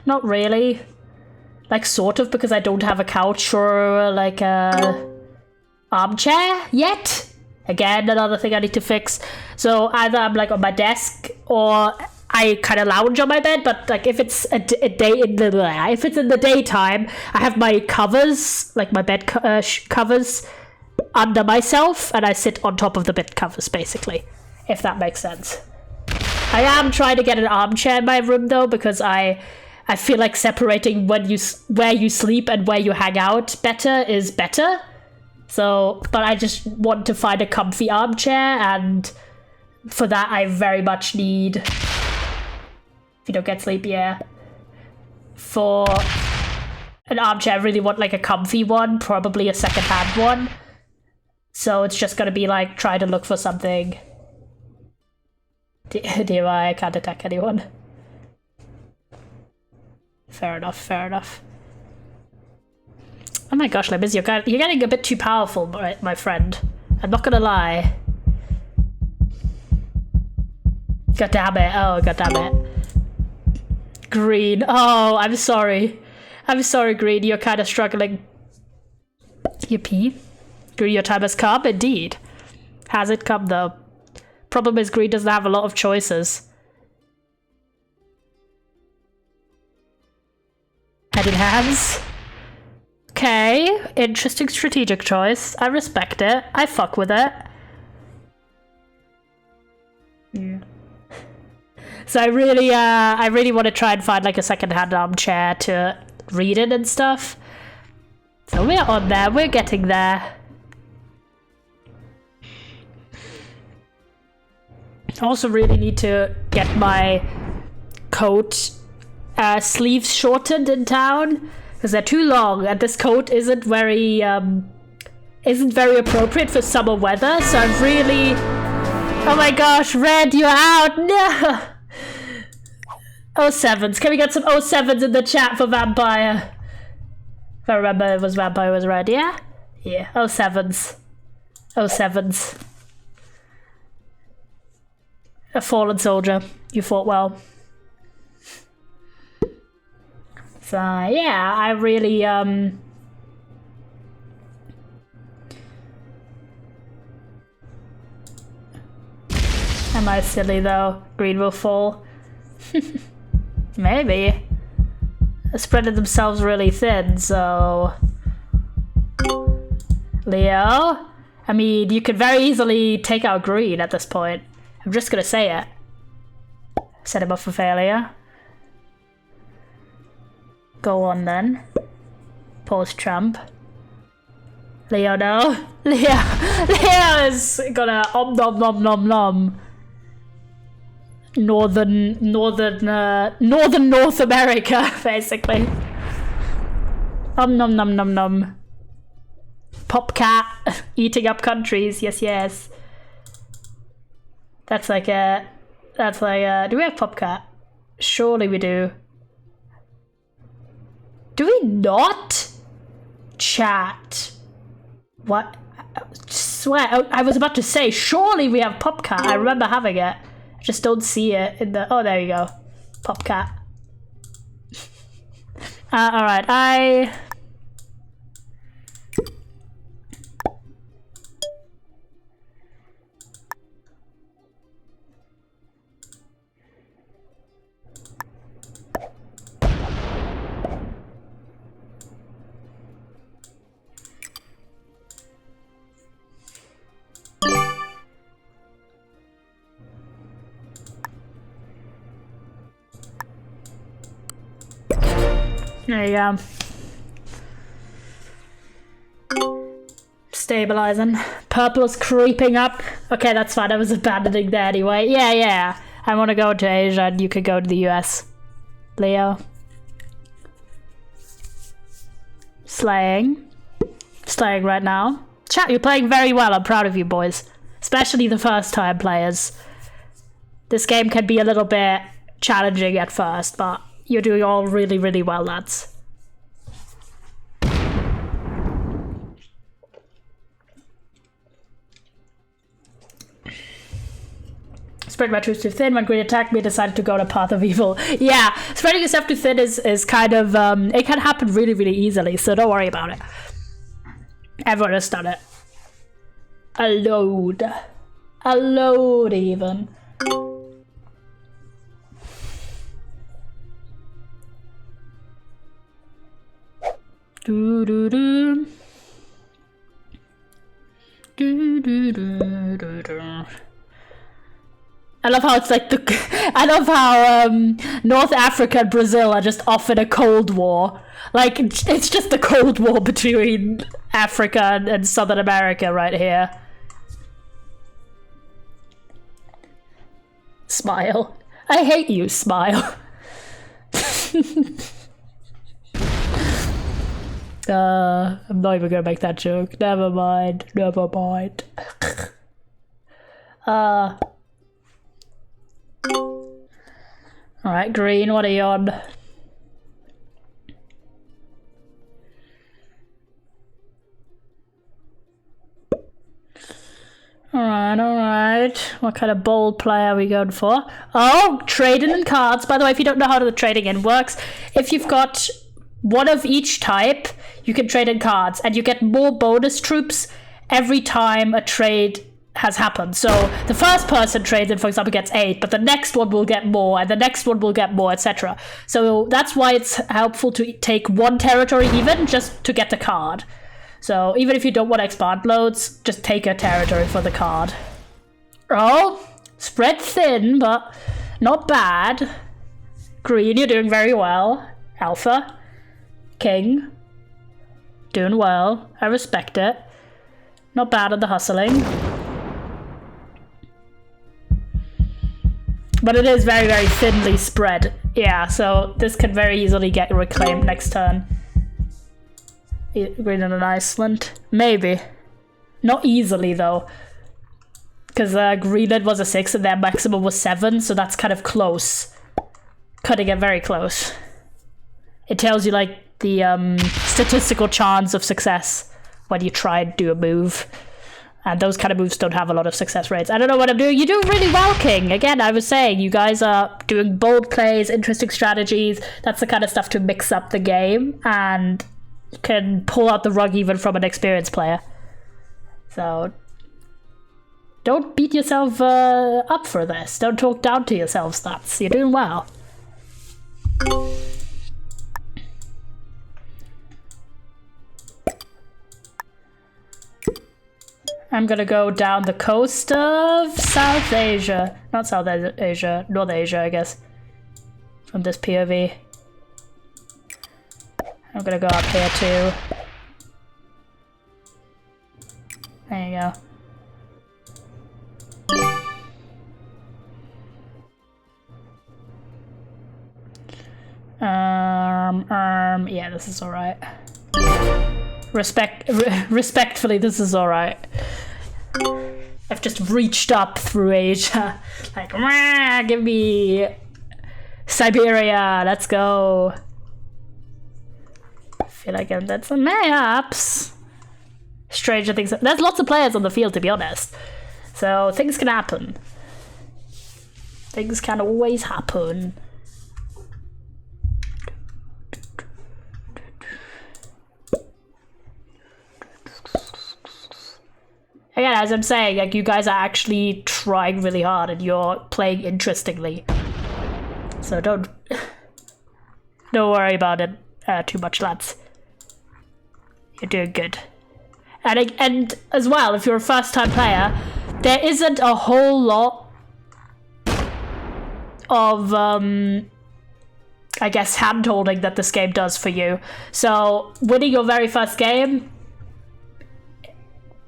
Not really. Like, sort of, because I don't have a couch or like a armchair yet. Again, another thing I need to fix. So either I'm like on my desk or I kind of lounge on my bed, but like if it's if it's in the daytime, I have my covers, like my bed covers under myself, and I sit on top of the bed covers, basically, if that makes sense. I am trying to get an armchair in my room though, because I feel like separating where you sleep and where you hang out better is better. So, but I just want to find a comfy armchair, and for that I very much need, if you don't get sleep, yeah. For an armchair, I really want like a comfy one, probably a second-hand one. So it's just gonna be like, try to look for something. DIY, I can't attack anyone. Fair enough, fair enough. Oh my gosh, Liz, you're getting a bit too powerful, my friend. I'm not gonna lie. God damn it. Oh, god damn it. Green. Oh, I'm sorry. I'm sorry, Green. You're kind of struggling. Yippee. Green, your time has come? Indeed. Has it come, though? Problem is, Green doesn't have a lot of choices. And it has. Okay, interesting strategic choice. I respect it. I fuck with it. Yeah. So I really want to try and find like a second-hand armchair to read in and stuff. So we're on there. We're getting there. I also really need to get my coat sleeves shortened in town, because they're too long, and this coat isn't very appropriate for summer weather. So I've really, oh my gosh, Red, you're out. No. 07s. Can we get some 07s in the chat for Vampire? If I remember, it was Vampire was Red. Yeah, yeah. 07s. 07s. A fallen soldier. You fought well. So yeah, I really Am I silly though? Green will fall. Maybe. They're spreading themselves really thin, so Leo? I mean, you could very easily take out Green at this point. I'm just gonna say it. Set him up for failure. Go on then. Pause Trump. Leo, no. Leo is gonna nom nom nom nom. Northern North America, basically. Nom nom nom nom. Popcat eating up countries. Yes, yes. That's like a. Do we have Popcat? Surely we do. Do we not? Chat. What? I swear, I was about to say, surely we have Popcat. I remember having it. I just don't see it in the. Oh, there you go. Popcat. Alright, There you go. Stabilizing. Purple is creeping up. Okay, that's fine. I was abandoning there anyway. Yeah. I want to go to Asia and you could go to the US. Leo. Slaying. Slaying right now. Chat, you're playing very well. I'm proud of you, boys. Especially the first time players. This game can be a little bit challenging at first, but you're doing all really, really well, lads. Spread my troops too thin. When green attacked me, I decided to go to path of evil. Yeah, spreading yourself too thin is kind of, it can happen really, really easily, so don't worry about it. Everyone has done it. A load. A load, even. Do-do-do. Do-do-do-do-do. I love how it's like I love how North Africa and Brazil are just off in a Cold War. Like, it's just the Cold War between Africa and Southern America right here. Smile. I hate you, Smile. I'm not even gonna make that joke. Never mind. Never mind. Alright, green, what are you on? Alright. What kind of bold play are we going for? Oh, trading in cards. By the way, if you don't know how the trading in works, if you've got one of each type, you can trade in cards, and you get more bonus troops every time a trade has happened. So the first person trades in, for example, gets 8, but the next one will get more, and the next one will get more, etc. So that's why it's helpful to take one territory even, just to get the card. So even if you don't want to expand loads, just take a territory for the card. Oh, spread thin, but not bad. Green, you're doing very well. Alpha. King. Doing well. I respect it. Not bad at the hustling. But it is very, very thinly spread. Yeah, so this could very easily get reclaimed next turn. Greenland and Iceland. Maybe. Not easily, though. Because Greenland was a 6 and their maximum was 7, so that's kind of close. Cutting it very close. It tells you, like, the statistical chance of success when you try and do a move. And those kind of moves don't have a lot of success rates. I don't know what I'm doing. You do really well, King. Again, I was saying, you guys are doing bold plays, interesting strategies. That's the kind of stuff to mix up the game. And you can pull out the rug even from an experienced player. So don't beat yourself up for this. Don't talk down to yourselves, stats. You're doing well. I'm gonna go down the coast of South Asia. Not South Asia, North Asia, I guess. From this POV. I'm gonna go up here too. There you go. Yeah, this is alright. Respectfully, this is alright. I've just reached up through Asia. Like, give me Siberia, let's go. I feel like I've done some maps. Stranger things. There's lots of players on the field, to be honest. So things can happen. Things can always happen. Again, as I'm saying, like, you guys are actually trying really hard and you're playing interestingly. So don't worry about it too much, lads. You're doing good. And as well, if you're a first-time player, there isn't a whole lot of I guess, hand-holding that this game does for you. So winning your very first game,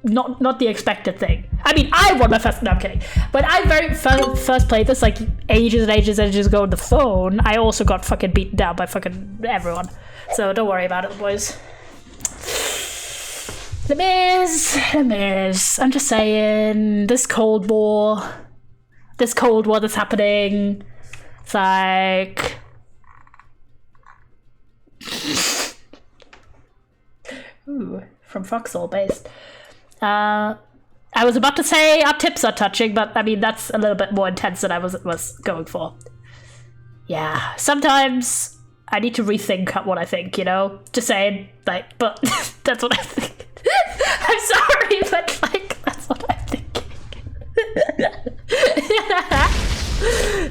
not the expected thing. I mean, I won my first. No, I'm kidding. When I first played this, like ages and ages ago on the phone, I also got fucking beaten down by fucking everyone. So don't worry about it, boys. The Miz. I'm just saying, this Cold War that's happening. It's like. Ooh, from Foxhole based. I was about to say our tips are touching, but I mean that's a little bit more intense than I was going for. Yeah, sometimes I need to rethink what I think, you know? Just saying, like, but that's what I think. I'm sorry, but like that's what I'm thinking.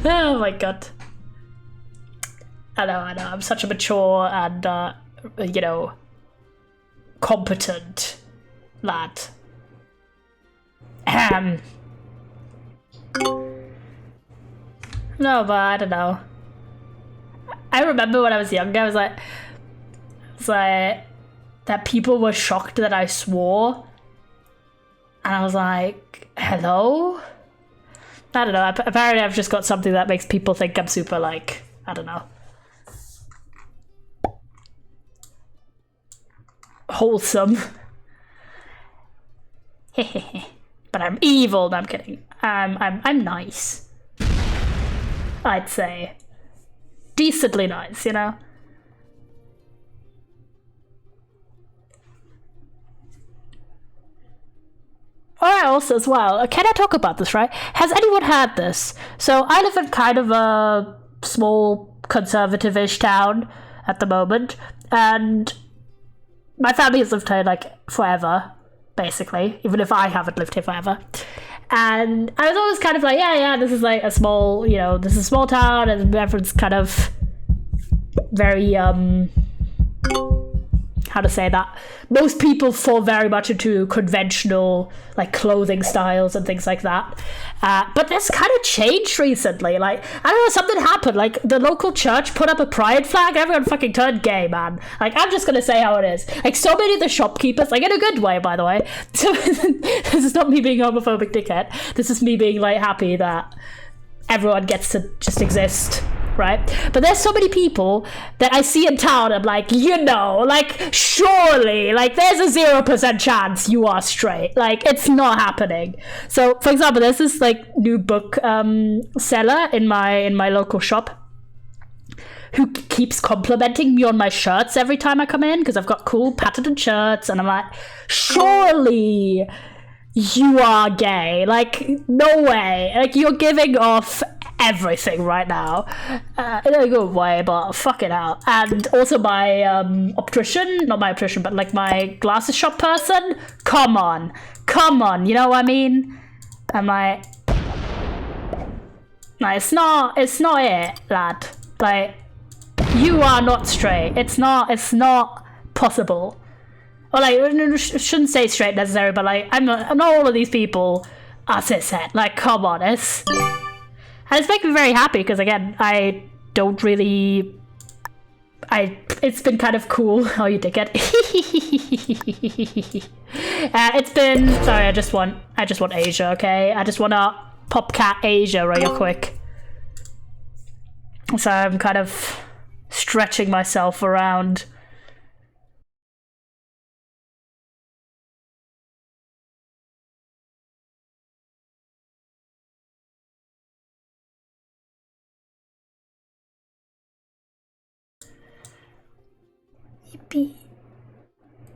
Oh my god. I know, I'm such a mature and you know, competent lad. No, but I don't know. I remember when I was younger, I was like that people were shocked that I swore, and I was like, hello? I don't know. Apparently, I've just got something that makes people think I'm super, like, I don't know, wholesome. But I'm evil. No, I'm kidding. I'm nice. I'd say decently nice, you know. Alright, also as well, can I talk about this, right? Has anyone had this? So I live in kind of a small conservative-ish town at the moment, and my family has lived here like forever, basically, even if I haven't lived here forever. And I was always kind of like, yeah, this is like a small, you know, this is a small town, and everyone's kind of very, how to say that? Most people fall very much into conventional, like, clothing styles and things like that. But this kind of changed recently. Like, I don't know, something happened. Like, the local church put up a pride flag. Everyone fucking turned gay, man. Like, I'm just gonna say how it is. Like, so many of the shopkeepers, like, in a good way, by the way. So, this is not me being a homophobic dickhead. This is me being, like, happy that everyone gets to just exist. Right? But there's so many people that I see in town, I'm like, you know, like, surely, like, there's a 0% chance you are straight. Like, it's not happening. So, for example, there's this, like, new book seller in my local shop who keeps complimenting me on my shirts every time I come in, because I've got cool patented shirts, and I'm like, surely you are gay. Like, no way. Like, you're giving off everything right now, in a good way, but fuck it out. And also my not my optician, but like my glasses shop person, come on, you know what I mean? I'm like, no, it's not it, lad. Like, you are not straight. It's not possible. Or like, I shouldn't say straight necessarily, but like, I'm not all of these people are cishet. Like, come on, and it's making me very happy because, again, I don't really... It's been kind of cool. Oh, you dickhead. It's been... Sorry, I just want Asia, okay? I just want to popcat Asia real quick. So I'm kind of stretching myself around.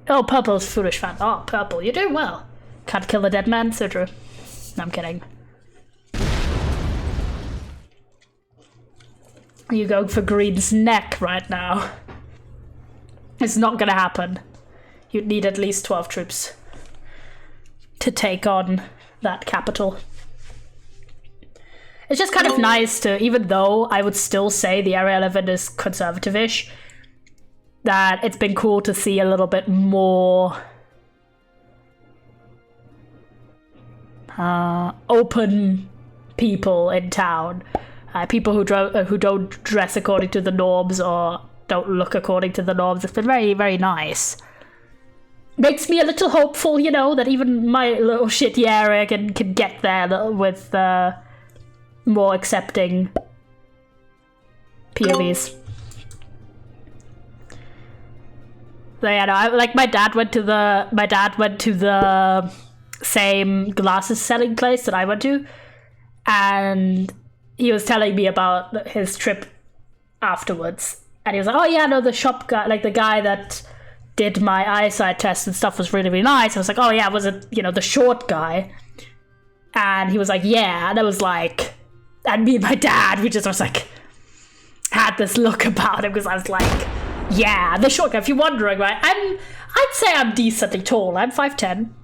Oh, purple's foolish fan. Oh, purple, you're doing well. Can't kill a dead man, so true. No, I'm kidding. You're going for green's neck right now. It's not gonna happen. You'd need at least 12 troops to take on that capital. It's just kind of nice to, even though I would still say the Area 11 is conservative-ish, that it's been cool to see a little bit more open people in town. People who don't dress according to the norms or don't look according to the norms. It's been very, very nice. Makes me a little hopeful, you know, that even my little shitty area can get there with more accepting POVs. So yeah, no, my dad went to the same glasses selling place that I went to, and he was telling me about his trip afterwards, and he was like, "Oh yeah, no, the shop guy, like the guy that did my eyesight test and stuff was really, really nice." I was like, "Oh yeah, was it, you know, the short guy?" And he was like, "Yeah," and I was like, and me and my dad, we just was like, had this look about him because I was like, yeah, the short guy. If you're wondering, right, I'd say I'm decently tall. I'm 5'10"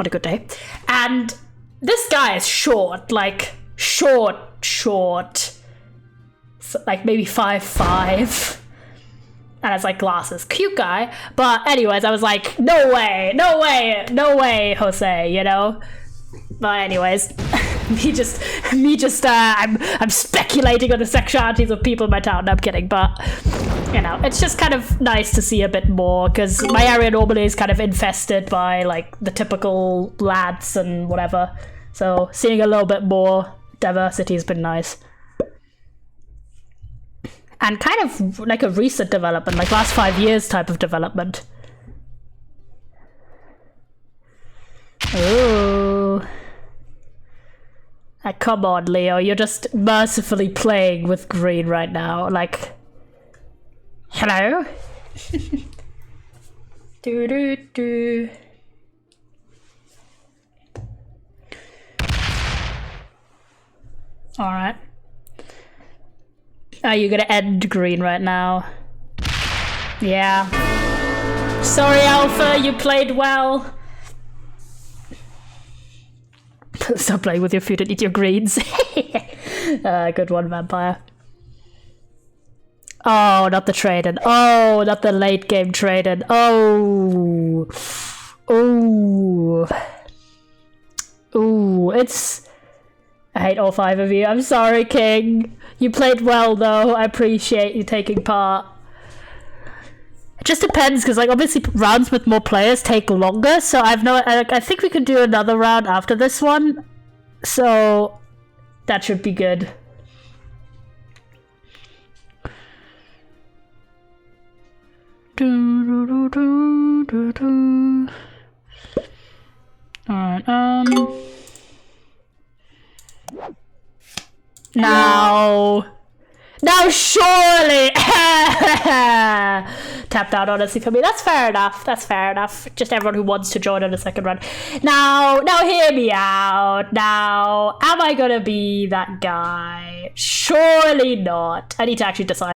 on a good day, and this guy is short, like short, so, like maybe 5'5", and has like glasses. Cute guy, but anyways, I was like, no way, Jose, you know. But anyways, me just I'm speculating on the sexualities of people in my town. No, I'm kidding, but you know, it's just kind of nice to see a bit more, because my area normally is kind of infested by like the typical lads and whatever. So seeing a little bit more diversity has been nice. And kind of like a recent development, like last 5 years type of development. Ooh. Come on, Leo, you're just mercifully playing with green right now. Like, hello? Do. Alright. Are you gonna end green right now? Yeah. Sorry, Alpha, you played well. Stop playing with your food and eat your greens. Good one, Vampire. Oh, not the trading. Oh, not the late game trading. Oh. Ooh, it's... I hate all 5 of you. I'm sorry, King. You played well, though. I appreciate you taking part. It just depends, because like obviously rounds with more players take longer, so I think we could do another round after this one, so that should be good. Alright, Now surely! Tapped out honestly for me. That's fair enough. Just everyone who wants to join on the second run. Now hear me out. Now, am I gonna be that guy? Surely not. I need to actually decide.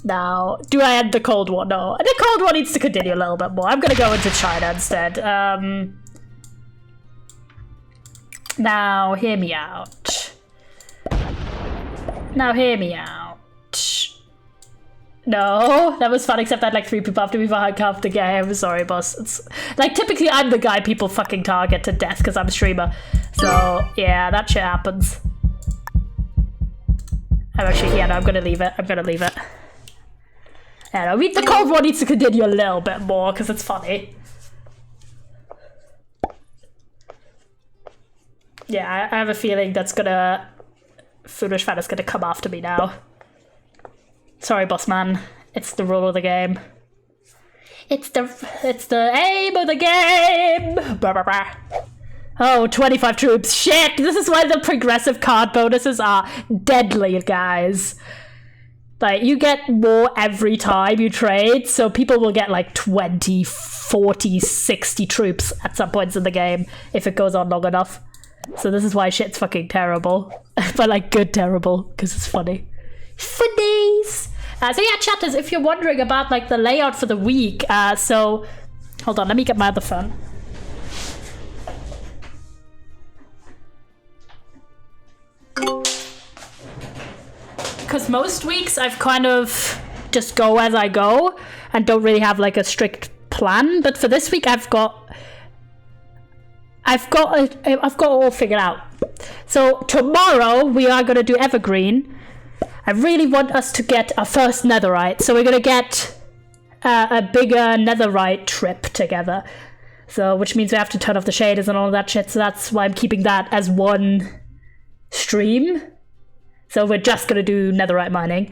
Now, do I end the Cold War? No. The Cold War needs to continue a little bit more. I'm gonna go into China instead. Now, hear me out. No, that was fun, except I had like 3 people after me for half the game. Sorry, boss. It's like typically I'm the guy people fucking target to death because I'm a streamer. So, yeah, that shit happens. I'm gonna leave it. I mean, the Cold War needs to continue a little bit more because it's funny. Yeah, I have a feeling that's gonna... Foolish Fan is gonna come after me now. Sorry, boss man. It's the rule of the game. It's the aim of the game! Bah, bah, bah. Oh, 25 troops. Shit! This is why the progressive card bonuses are deadly, guys. Like, you get more every time you trade, so people will get like 20, 40, 60 troops at some points in the game if it goes on long enough. So this is why shit's fucking terrible. But like good terrible, because it's funny. Funnies! So yeah, chatters, if you're wondering about like the layout for the week, so... Hold on, let me get my other phone. because most weeks I've kind of just go as I go and don't really have like a strict plan. But for this week, I've got it all figured out. So tomorrow we are gonna do Evergreen. I really want us to get our first netherite, so we're gonna get a bigger netherite trip together. So, which means we have to turn off the shaders and all that shit. So that's why I'm keeping that as one stream. So we're just gonna do netherite mining,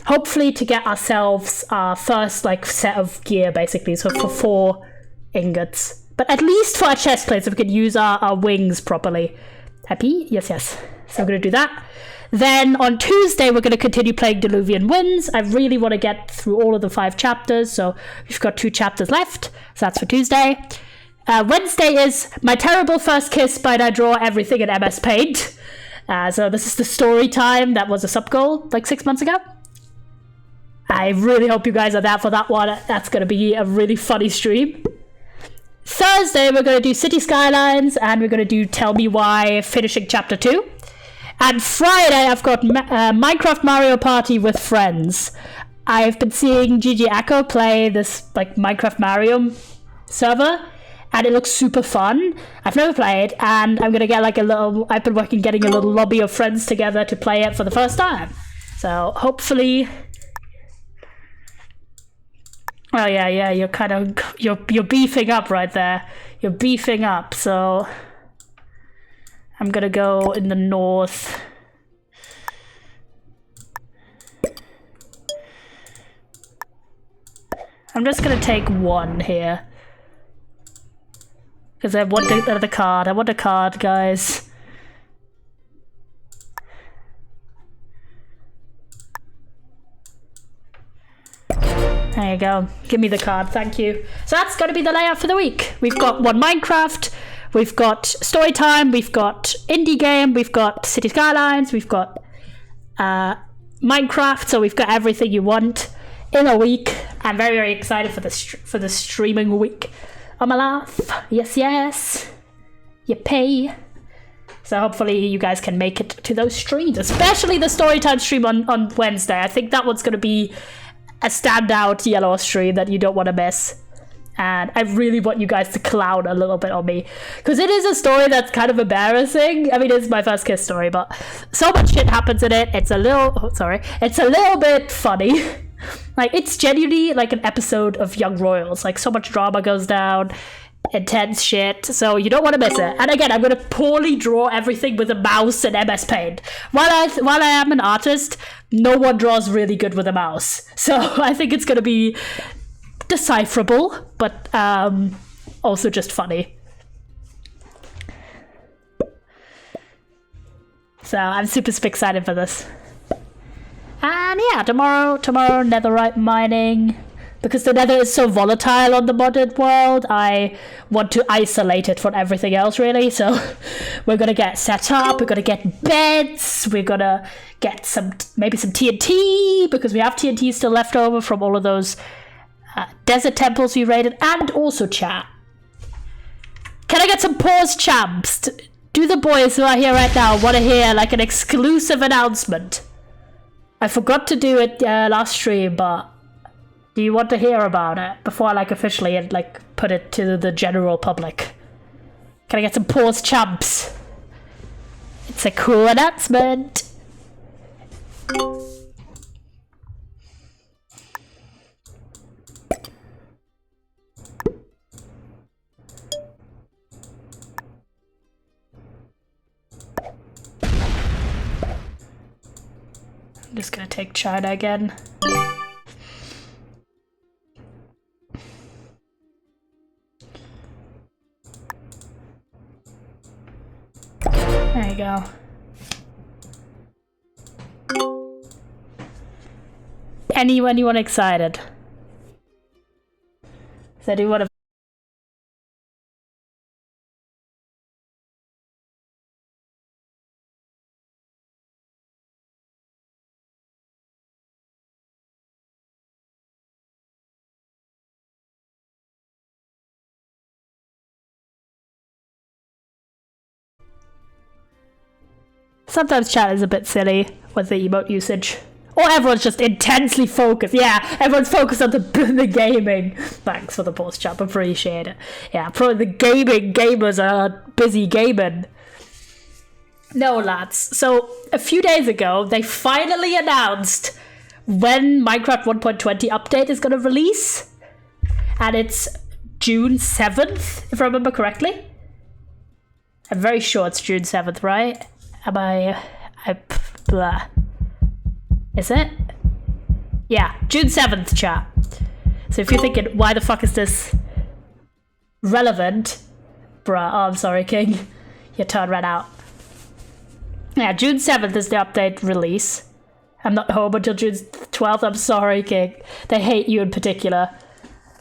hopefully to get ourselves our first like set of gear, basically. So for 4 ingots, but at least for our chest plate, so we can use our wings properly. Happy? Yes, yes. So we're gonna do that. Then on Tuesday, we're going to continue playing Diluvian Winds. I really want to get through all of the 5 chapters, so we've got 2 chapters left. So that's for Tuesday. Wednesday is My Terrible First Kiss by I Draw Everything in MS Paint. So this is the story time that was a sub goal like 6 months ago. I really hope you guys are there for that one. That's going to be a really funny stream. Thursday, we're going to do City Skylines, and we're going to do Tell Me Why, finishing chapter 2. And Friday, I've got Minecraft Mario Party with friends. I've been seeing Gigi Echo play this like Minecraft Mario server, and it looks super fun. I've never played, and I'm gonna get like a little. I've been getting a little lobby of friends together to play it for the first time. So hopefully, oh yeah, you're kind of you're beefing up right there. You're beefing up, so. I'm gonna go in the north. I'm just gonna take 1 here. Because I want the card. I want a card, guys. There you go. Give me the card, thank you. So that's gonna be the layout for the week. We've got 1 Minecraft. We've got Storytime, we've got Indie Game, we've got City Skylines, we've got Minecraft, so we've got everything you want in a week. I'm very, very excited for the streaming week of my life. Yes, yes. Yippee. So hopefully you guys can make it to those streams, especially the Storytime stream on Wednesday. I think that one's going to be a standout yellow stream that you don't want to miss. And I really want you guys to clown a little bit on me, because it is a story that's kind of embarrassing. I mean, it's my first kiss story, but so much shit happens in it. It's a little bit funny. Like, it's genuinely like an episode of Young Royals. Like, so much drama goes down, intense shit, so you don't want to miss it. And again, I'm gonna poorly draw everything with a mouse and MS Paint. While I am an artist, no one draws really good with a mouse, so I think it's gonna be decipherable, but also just funny. So I'm super excited for this. And yeah, tomorrow netherite mining. Because the nether is so volatile on the modded world, I want to isolate it from everything else, really. So we're gonna get set up, we're gonna get beds, we're gonna get maybe some TNT, because we have TNT still left over from all of those desert temples we raided. And also, chat, can I get some pause champs? Do the boys who are here right now want to hear like an exclusive announcement? I forgot to do it last stream, but do you want to hear about it before I like officially like put it to the general public? Can I get some pause champs? It's a cool announcement. I'm just gonna take China again. There you go. Anyone excited? So do you want to? Sometimes chat is a bit silly with the emote usage Or everyone's just intensely focused. Yeah, everyone's focused on the gaming. Thanks for the post, chap. Appreciate it. Yeah, probably the gamers are busy gaming. No, lads. So, a few days ago, they finally announced when Minecraft 1.20 update is going to release. And it's June 7th, if I remember correctly. I'm very sure it's June 7th, right? Blah. Is it? Yeah, June 7th, chat. So if you're thinking, why the fuck is this relevant? Bruh, oh, I'm sorry, King. Your turn ran out. Yeah, June 7th is the update release. I'm not home until June 12th. I'm sorry, King. They hate you in particular.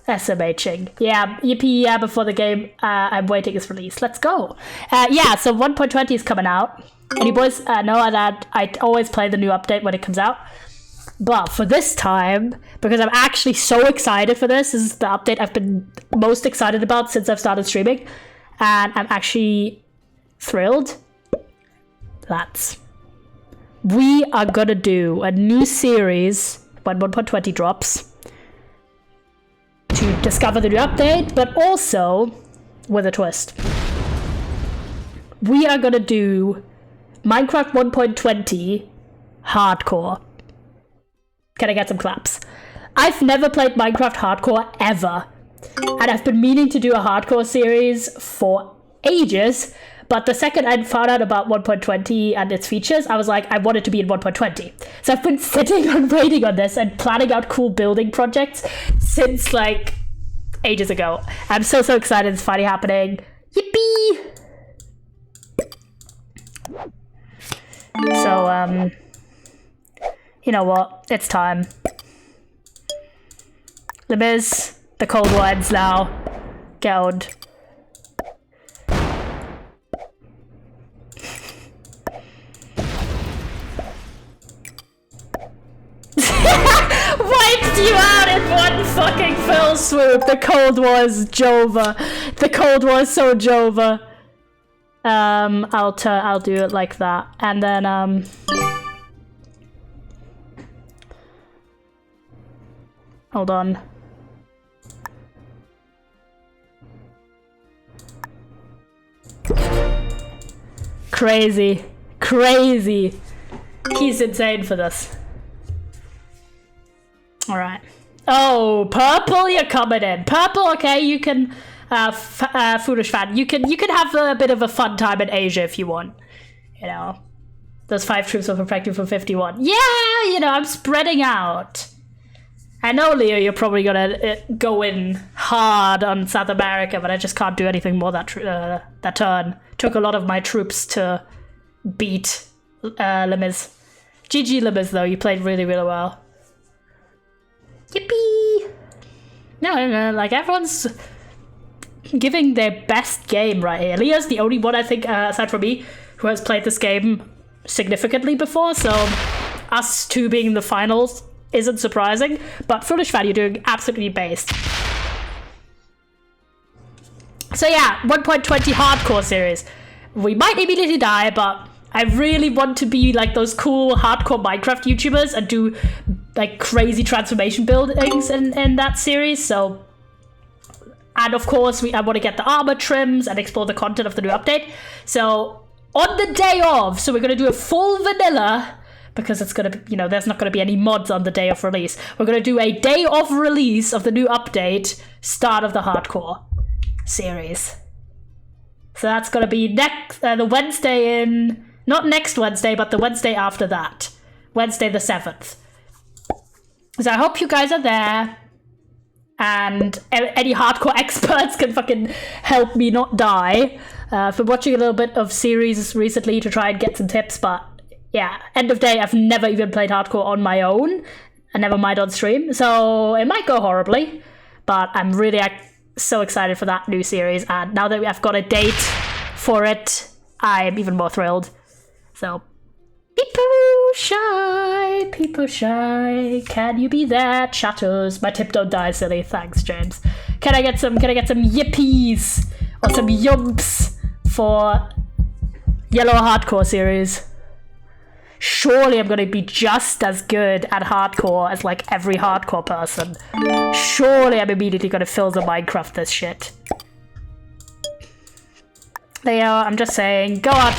SMHing. Yeah, yippee, yeah, before the game I'm waiting is released. Let's go. Yeah, so 1.20 is coming out. And you boys know that I always play the new update when it comes out. But for this time, because I'm actually so excited for this is the update I've been most excited about since I've started streaming. And I'm actually thrilled. Lads, we are gonna do a new series when 1.20 drops to discover the new update, but also with a twist. We are gonna do Minecraft 1.20 hardcore. Can I get some claps? I've never played Minecraft hardcore ever, and I've been meaning to do a hardcore series for ages, but the second I found out about 1.20 and its features, I was like, I want it to be in 1.20. So I've been sitting and waiting on this and planning out cool building projects since like ages ago. I'm so excited it's finally happening. Yippee! So, you know what? It's time. The Miz, the cold ones now. Get wiped you out in one fucking fell swoop. The Cold War's Jova. The Cold War's so Jova. I'll do it like that, and then hold on. Crazy. He's insane for this. All right. Oh, purple, you're coming in. Purple, okay, you can, foolish fan. You can have a bit of a fun time in Asia if you want. You know, those 5 troops were perfected for 51. Yeah, you know, I'm spreading out. I know, Leo, you're probably gonna go in hard on South America, but I just can't do anything more that turn. Took a lot of my troops to beat Limiz. GG Limiz, though, you played really well. Yippee! No, like everyone's giving their best game right here. Leo's the only one, I think, aside from me, who has played this game significantly before, so us two being in the finals isn't surprising, but Foolish Fan, you're doing absolutely based. So yeah, 1.20 hardcore series. We might immediately die, but I really want to be like those cool hardcore Minecraft YouTubers and do like crazy transformation buildings in that series. So, and of course I want to get the armor trims and explore the content of the new update. So on the day of, so we're going to do a full vanilla, because it's going to be, you know, there's not going to be any mods on the day of release. We're going to do a day of release of the new update, start of the hardcore series. So that's going to be the Wednesday in, not next Wednesday, but the Wednesday after that. Wednesday the 7th. So I hope you guys are there. And any hardcore experts can fucking help me not die. I've been watching a little bit of series recently to try and get some tips, but yeah, end of day, I've never even played hardcore on my own, and never mind on stream, so it might go horribly, but I'm really so excited for that new series, and now that I've got a date for it, I'm even more thrilled. So, people shy, can you be there, chatters? My tip don't die, silly. Thanks, James. Can I get some yippies or some yumps for Yellow Hardcore series? surely I'm gonna be just as good at hardcore as like every hardcore person. Surely I'm immediately gonna fill the Minecraft this shit. Leo, I'm just saying, go out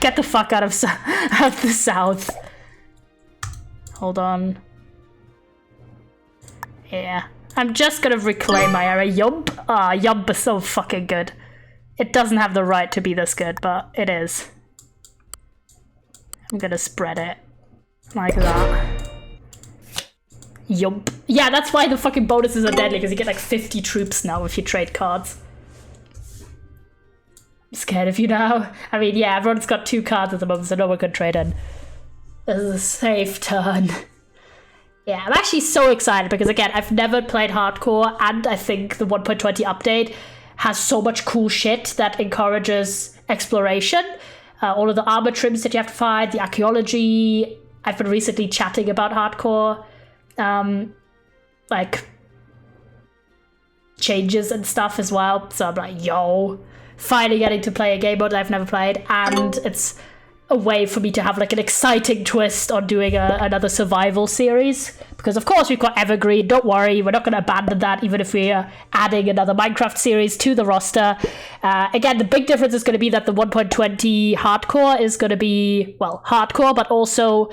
get the fuck out of the south. Hold on. Yeah. I'm just gonna reclaim my area. Yump. Yump is so fucking good. It doesn't have the right to be this good, but it is. I'm gonna spread it. Like that. Yump. Yeah, that's why the fucking bonuses are deadly, because you get like 50 troops now if you trade cards. I'm scared of you now. I mean, yeah, everyone's got 2 cards at the moment, so no one can trade in. This is a safe turn. Yeah, I'm actually so excited because, again, I've never played hardcore, and I think the 1.20 update has so much cool shit that encourages exploration. All of the armor trims that you have to find, the archaeology. I've been recently chatting about hardcore, like, changes and stuff as well. So I'm like, yo, finally getting to play a game mode I've never played, and it's a way for me to have like an exciting twist on doing another survival series, because of course we've got Evergreen. Don't worry, we're not going to abandon that even if we're adding another Minecraft series to the roster. Again, the big difference is going to be that the 1.20 hardcore is going to be, well, hardcore, but also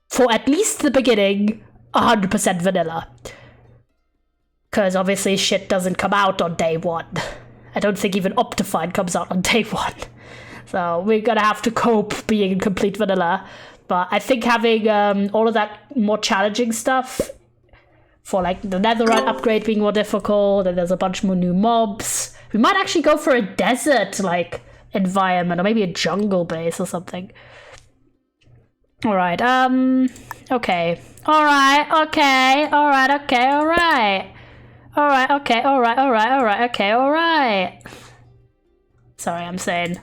for at least the beginning 100% vanilla, because obviously shit doesn't come out on day 1. I don't think even Optifine comes out on day 1. So we're gonna have to cope being in complete vanilla. But I think having all of that more challenging stuff, for like the netherite upgrade being more difficult, and there's a bunch more new mobs. We might actually go for a desert like environment, or maybe a jungle base or something. Alright, okay. Alright, okay, alright, okay, alright. Alright, okay, alright, okay, alright. Sorry, I'm saying.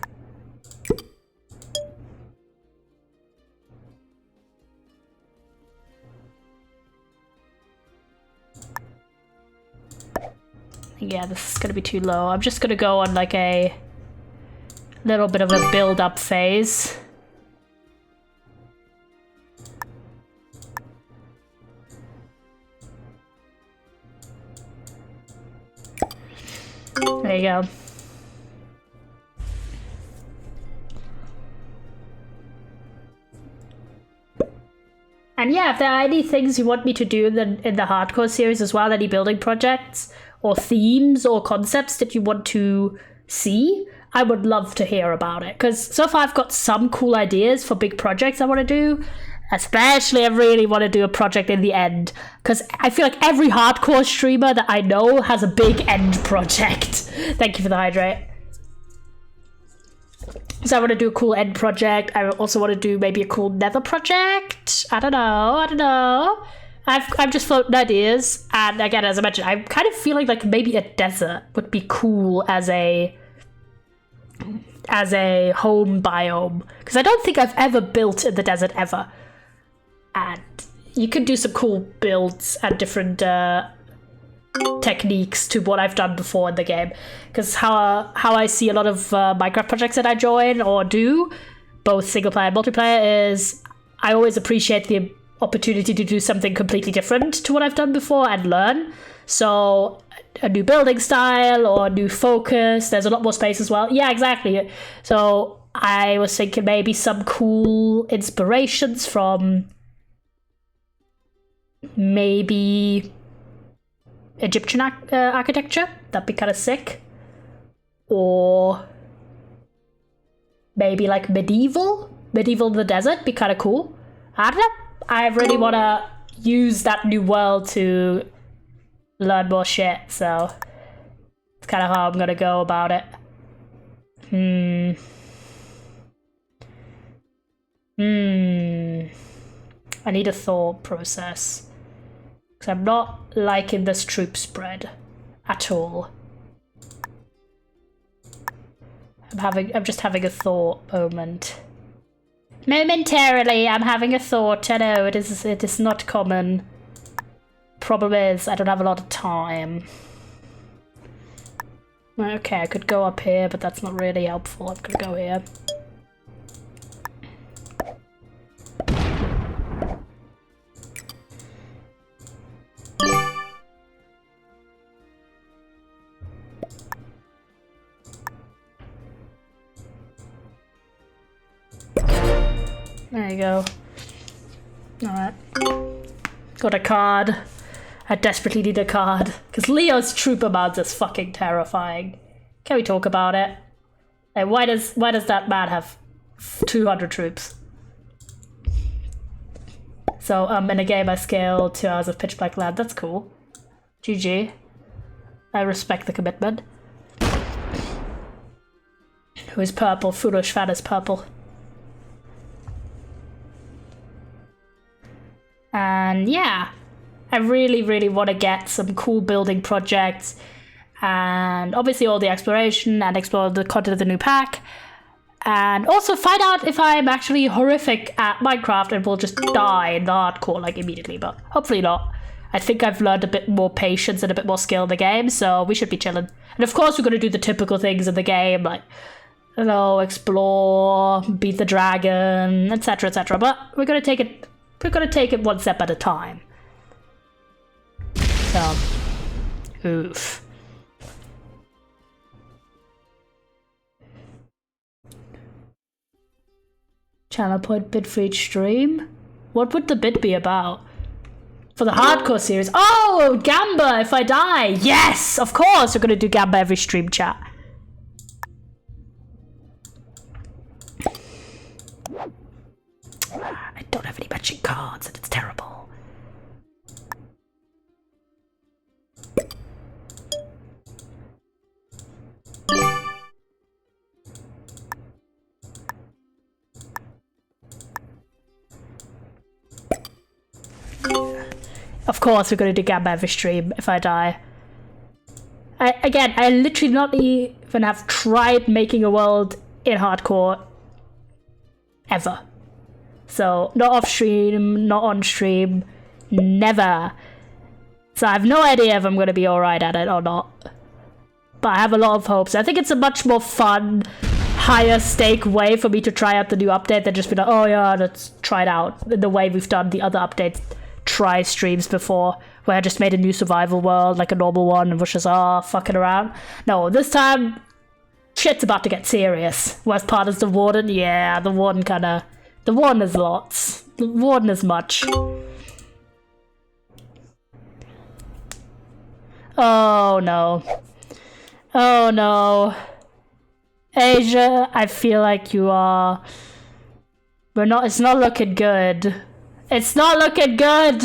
Yeah, this is gonna be too low. I'm just gonna go on like a little bit of a build-up phase. There you go. And yeah, if there are any things you want me to do in the hardcore series as well, any building projects or themes or concepts that you want to see, I would love to hear about it. Because so far I've got some cool ideas for big projects I want to do. Especially I really want to do a project in the end. Because I feel like every hardcore streamer that I know has a big end project. Thank you for the hydrate. So I want to do a cool end project. I also want to do maybe a cool nether project. I don't know. I'm just floating ideas. And again, as I mentioned, I'm kind of feeling like maybe a desert would be cool as a home biome. Because I don't think I've ever built in the desert ever. And you could do some cool builds and different techniques to what I've done before in the game, because how I see a lot of Minecraft projects that I join or do, both single player and multiplayer, is I always appreciate the opportunity to do something completely different to what I've done before and learn. So a new building style or a new focus, there's a lot more space as well. Yeah, exactly. So I was thinking maybe some cool inspirations from maybe Egyptian architecture. That'd be kind of sick. Or maybe like medieval in the desert, be kind of cool. I don't know. I really want to use that new world to learn more shit, so it's kind of how I'm gonna go about it. I need a thought process. Because I'm not liking this troop spread at all. I'm just having a thought moment. Momentarily, I'm having a thought. I know it is not common. Problem is, I don't have a lot of time. Okay, I could go up here, but that's not really helpful. I'm gonna go here. you go. Alright. Got a card. I desperately need a card. Because Leo's troop amount is fucking terrifying. Can we talk about it? Like, why does that man have 200 troops? So, in a game I scaled 2 hours of Pitch Black Land. That's cool. GG. I respect the commitment. Who is purple? Foolish Fan is purple. And yeah, I really, really want to get some cool building projects and obviously all the exploration and explore the content of the new pack. And also find out if I'm actually horrific at Minecraft and will just die in the hardcore like immediately, but hopefully not. I think I've learned a bit more patience and a bit more skill in the game, so we should be chilling. And of course we're going to do the typical things in the game, like, you know, explore, beat the dragon, etc, etc. But we're going to take it one step at a time. So, oof. Channel point bid for each stream? What would the bid be about? For the hardcore series? Oh, Gamba if I die! Yes! Of course we're gonna do Gamba every stream, chat. I don't have any matching cards and it's terrible. Of course we're going to do Gamba every stream if I die. I literally not even have tried making a world in hardcore ever. So, not off stream, not on stream, never. So I have no idea if I'm going to be alright at it or not. But I have a lot of hopes. I think it's a much more fun, higher stake way for me to try out the new update than just be like, oh yeah, let's try it out. The way we've done the other updates. Try streams before where I just made a new survival world like a normal one and was just fucking around. No, this time shit's about to get serious. Worst part is the warden. Yeah, the warden is lots. The warden is much. Oh no. Oh no. Asia, I feel like you are it's not looking good. It's not looking good!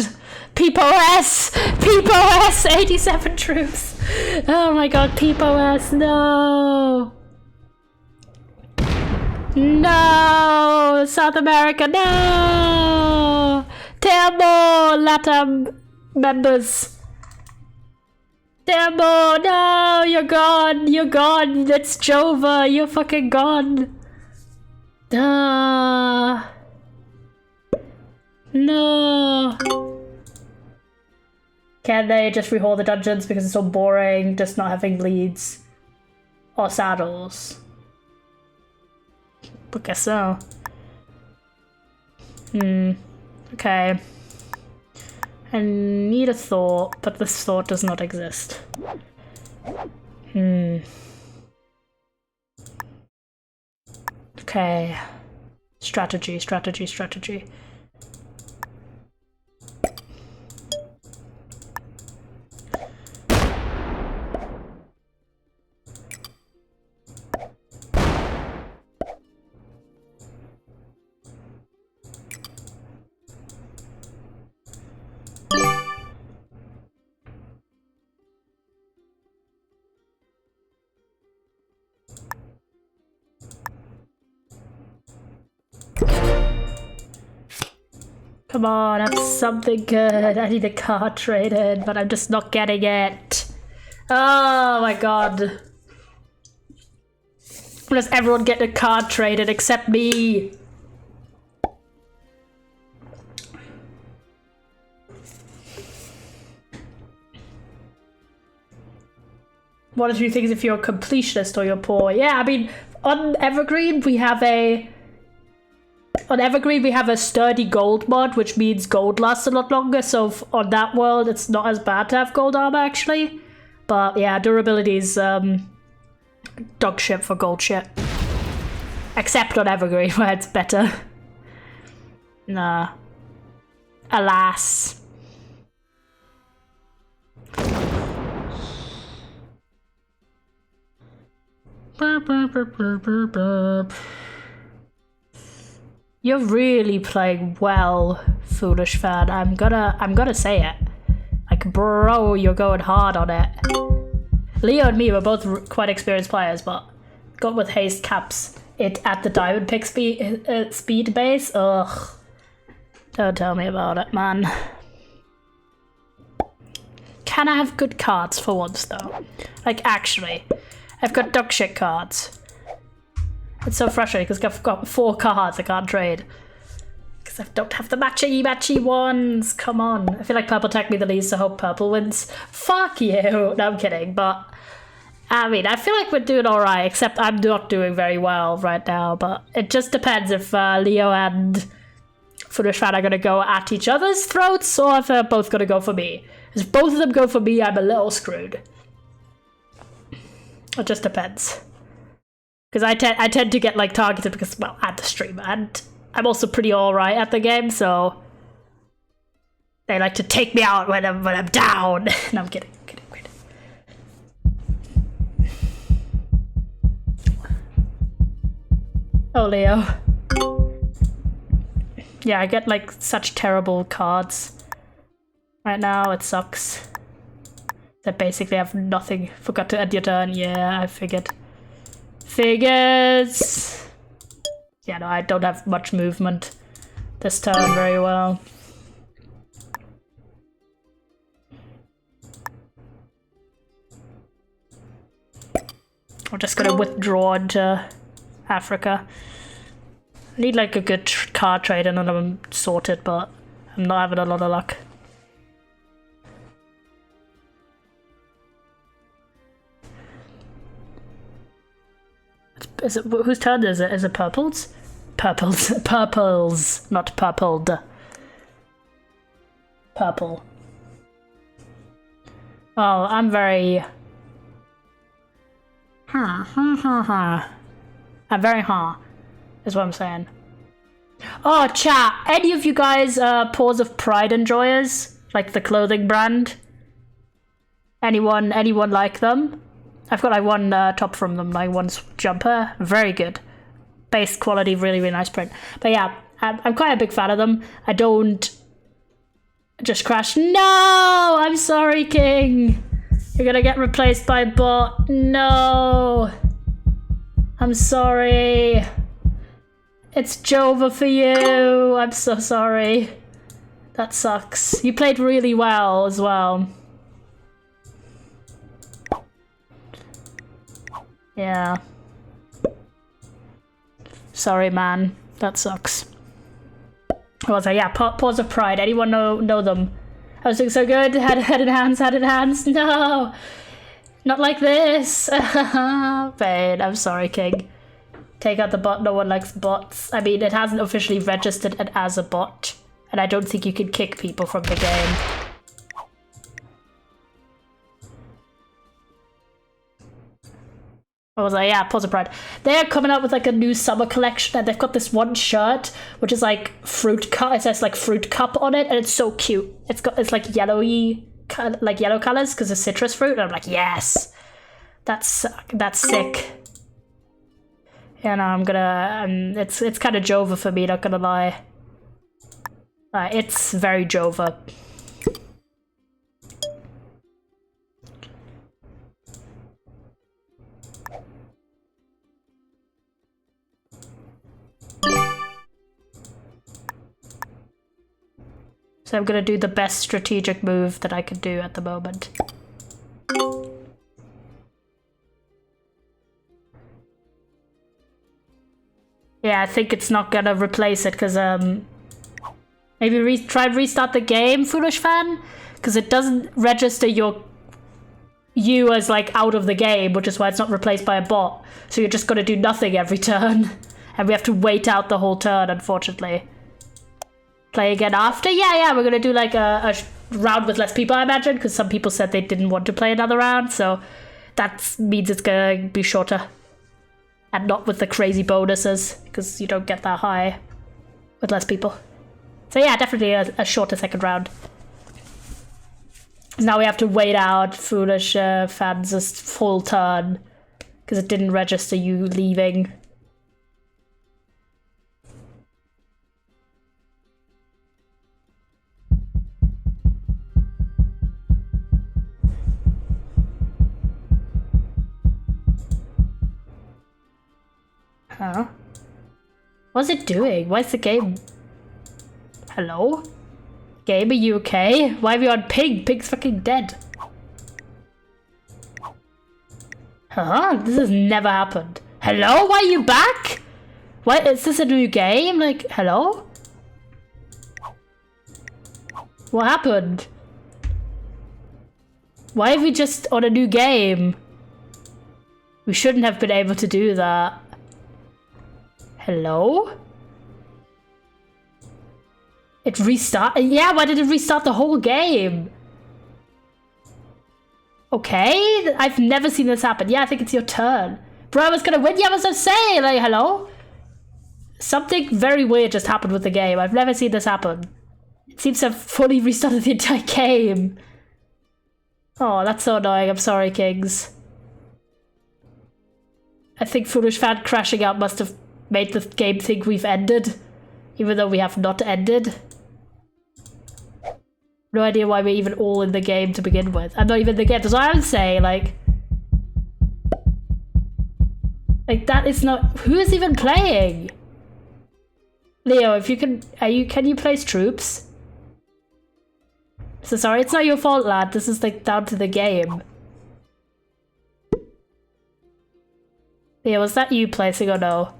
PeepOS! PeepOS! 87 troops! Oh my god, PeepOS, no! No! South America, no! Tambo! LATAM members! Tambo, no! You're gone! You're gone! It's Jova! You're fucking gone! Duh! No. Can they just rehaul the dungeons because it's so boring, just not having leads or saddles? I guess so. Okay. I need a thought, but this thought does not exist. Okay. Strategy, strategy, strategy. Come on, have something good. I need a card traded, but I'm just not getting it. Oh my god. Does everyone get a card traded except me? One of two things if you're a completionist or you're poor. Yeah, I mean, on Evergreen we have a sturdy gold mod, which means gold lasts a lot longer, so on that world it's not as bad to have gold armor actually. But yeah, durability is dog shit for gold shit. Except on Evergreen where it's better. Nah. Alas. You're really playing well, Foolish Fan. I'm gonna say it. Like, bro, you're going hard on it. Leo and me were both quite experienced players, but got with haste caps it at the diamond pick speed base. Ugh. Don't tell me about it, man. Can I have good cards for once, though? Like, actually. I've got dog shit cards. It's so frustrating because I've got 4 cards I can't trade. Because I don't have the matchy ones. Come on. I feel like purple tech me the least, so hope purple wins. Fuck you. No, I'm kidding, but... I mean, I feel like we're doing alright, except I'm not doing very well right now, but it just depends if Leo and Foolish Fan are gonna go at each other's throats, or if they're both gonna go for me. If both of them go for me, I'm a little screwed. It just depends. Because I tend to get, like, targeted because, well, at the stream, and I'm also pretty alright at the game, so... They like to take me out when I'm down. No, I'm kidding. Oh, Leo. Yeah, I get, like, such terrible cards. Right now, it sucks. That basically have nothing. Forgot to end your turn. Yeah, I figured. Figures! Yeah, no, I don't have much movement this turn very well. I'm just gonna withdraw into Africa. I need like a good card trade and then I'm sorted, but I'm not having a lot of luck. Is it, whose turn is it? Is it purples? Purples. Purples. Not purpled. Purple. Oh, I'm very... I'm very is what I'm saying. Oh, chat. Any of you guys Paws of Pride enjoyers? Like the clothing brand? Anyone like them? I've got like one top from them, like one jumper. Very good. Base quality, really, really nice print. But yeah, I'm quite a big fan of them. I don't... Just crash. No! I'm sorry, King. You're gonna get replaced by bot. No! I'm sorry. It's Jova for you. I'm so sorry. That sucks. You played really well as well. Yeah. Sorry, man. That sucks. I was like, yeah, Paws of Pride. Anyone know them? I was doing so good. Head in hands. No! Not like this. Pain. I'm sorry, King. Take out the bot. No one likes bots. I mean, it hasn't officially registered it as a bot. And I don't think you can kick people from the game. I was like, yeah, Paws of Pride. They're coming out with like a new summer collection and they've got this one shirt which is like fruit cup. It says like fruit cup on it and it's so cute. It's like yellowy, like yellow colors because it's citrus fruit. And I'm like, yes, that's sick. Yeah, no, I'm gonna. It's kind of Jova for me, not gonna lie. It's very Jova. So I'm gonna do the best strategic move that I can do at the moment. Yeah, I think it's not gonna replace it because maybe try and restart the game, Foolish Fan, because it doesn't register you as like out of the game, which is why it's not replaced by a bot. So you're just gonna do nothing every turn, and we have to wait out the whole turn, unfortunately. Play again after? Yeah, we're gonna do like a round with less people, I imagine, because some people said they didn't want to play another round, so that means it's gonna be shorter. And not with the crazy bonuses, because you don't get that high with less people. So yeah, definitely a shorter second round. Now we have to wait out Foolish Fans' full turn because it didn't register you leaving. Huh? What's it doing? Why is the game... Hello? Game, are you okay? Why are we on Pig? Pig's fucking dead. Huh? This has never happened. Hello? Why are you back? Why is this a new game? Like, hello? What happened? Why are we just on a new game? We shouldn't have been able to do that. Hello? It restarted? Yeah, why did it restart the whole game? Okay, I've never seen this happen. Yeah, I think it's your turn. Bro, I was gonna win. Yeah, I was gonna say, like, hello? Something very weird just happened with the game. I've never seen this happen. It seems to have fully restarted the entire game. Oh, that's so annoying. I'm sorry, Kings. I think Foolish Fan crashing out must have made the game think we've ended, even though we have not ended. No idea why we're even all in the game to begin with. I'm not even in the game. That's what I would say, like that is not... Who is even playing? Leo, if you can... Can you place troops? So sorry, it's not your fault, lad. This is like down to the game. Leo, was that you placing or no?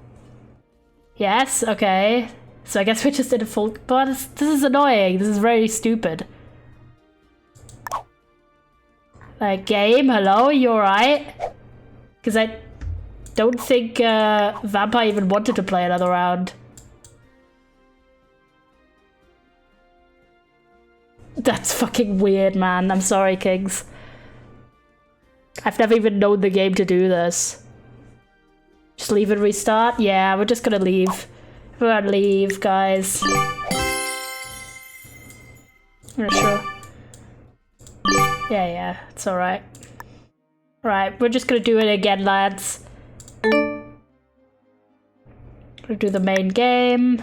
Yes? Okay. So I guess we're just in a full... But this is annoying. This is very stupid. Like, game, hello? You alright? Because I don't think Vampire even wanted to play another round. That's fucking weird, man. I'm sorry, Kings. I've never even known the game to do this. Just leave and restart? Yeah, we're just gonna leave. We're gonna leave, guys. Yeah, sure. Yeah, it's alright. Right, we're just gonna do it again, lads. Gonna do the main game.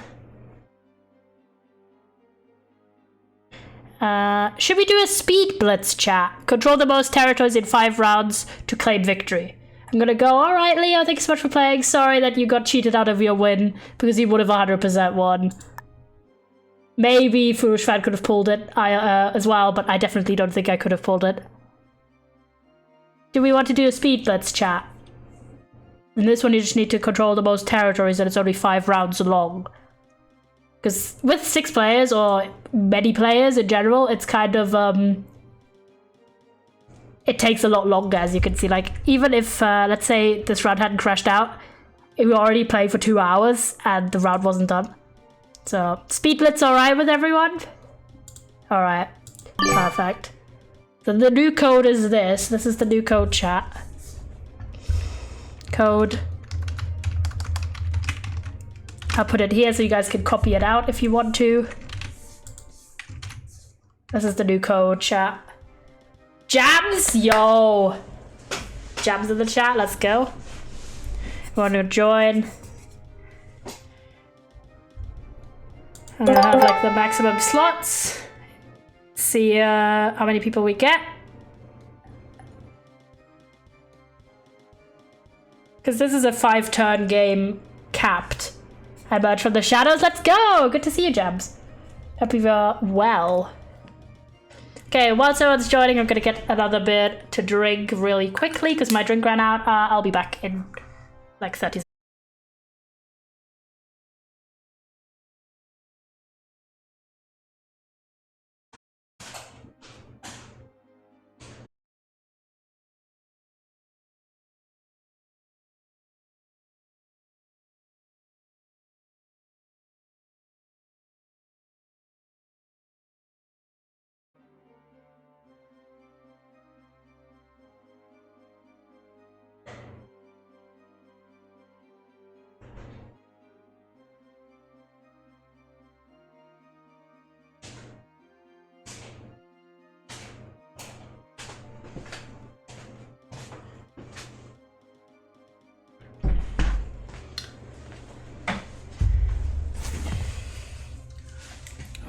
Should we do a speed blitz chat? Control the most territories in 5 rounds to claim victory. I'm gonna go, alright, Leo, thanks so much for playing. Sorry that you got cheated out of your win because you would have 100% won. Maybe Foolish Fan could have pulled it as well, but I definitely don't think I could have pulled it. Do we want to do a speed blitz chat? In this one, you just need to control the most territories and it's only 5 rounds long. Because with 6 players, or many players in general, it's kind of, it takes a lot longer, as you can see. Like, even if, let's say, this round hadn't crashed out, we already played for 2 hours and the round wasn't done. So, speed blitz alright with everyone? Alright. Perfect. So the new code is this. This is the new code, chat. Code. I'll put it here so you guys can copy it out if you want to. This is the new code, chat. Jams! Yo! Jams in the chat, let's go. Want to join? I'm gonna have like the maximum slots. See how many people we get. Because this is a 5-turn game capped. I emerged from the shadows. Let's go! Good to see you, Jams. Hope you're well. Okay, while someone's joining, I'm gonna get another bit to drink really quickly because my drink ran out. I'll be back in like 30 seconds.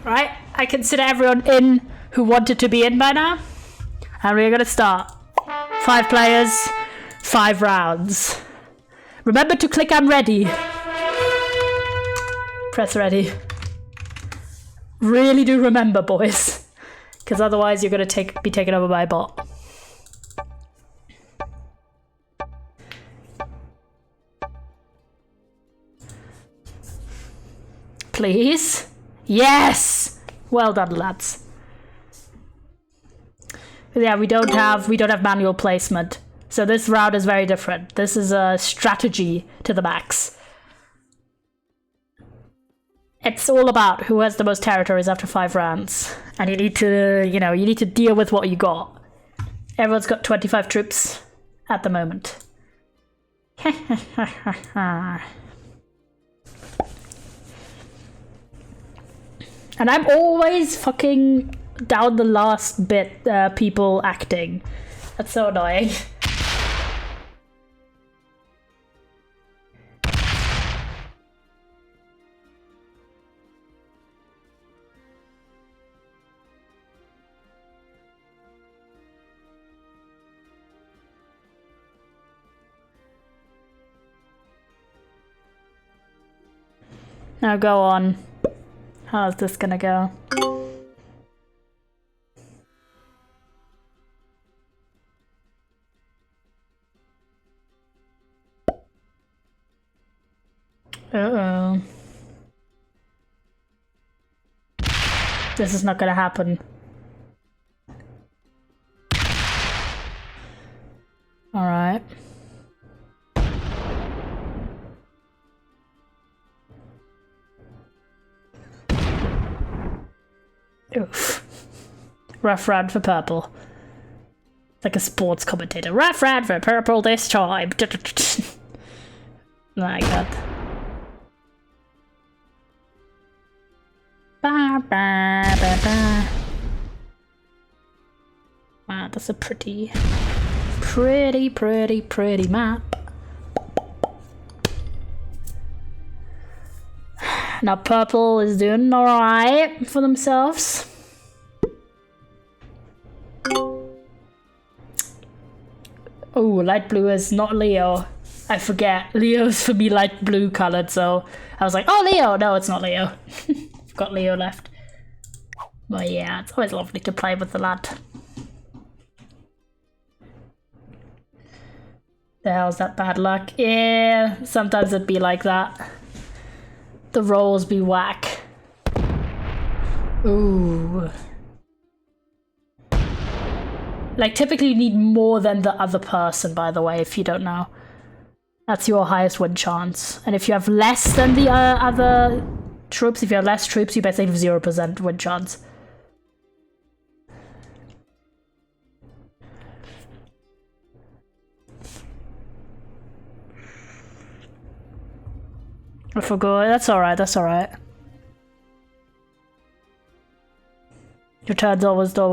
Right? I consider everyone in who wanted to be in by now. And we're gonna start. 5 players, 5 rounds. Remember to click I'm ready. Press ready. Really do remember, boys. Because otherwise you're gonna be taken over by a bot. Please. Yes! Well done, lads. But yeah, we don't have manual placement. So this round is very different. This is a strategy to the max. It's all about who has the most territories after 5 rounds. And you need to, you need to deal with what you got. Everyone's got 25 troops at the moment. And I'm always fucking down the last bit, people acting. That's so annoying. Now go on. How's this gonna go? Uh-oh. This is not gonna happen. Alright. Oof. Rough round for purple. Like a sports commentator. Rough round for purple this time. My god. Ba, ba, ba, ba. Wow, that's a pretty map. Now purple is doing alright for themselves. Oh, light blue is not Leo. I forget. Leo's for me light blue colored, so I was like, oh, Leo! No, it's not Leo. Got Leo left. But yeah, it's always lovely to play with the lad. The hell's that bad luck? Yeah, sometimes it'd be like that. The rolls be whack. Ooh. Like, typically you need more than the other person, by the way, if you don't know. That's your highest win chance. And if you have less than the other troops, if you have less troops, you basically have 0% win chance. I forgot. That's alright, that's alright. Your turn's always dull.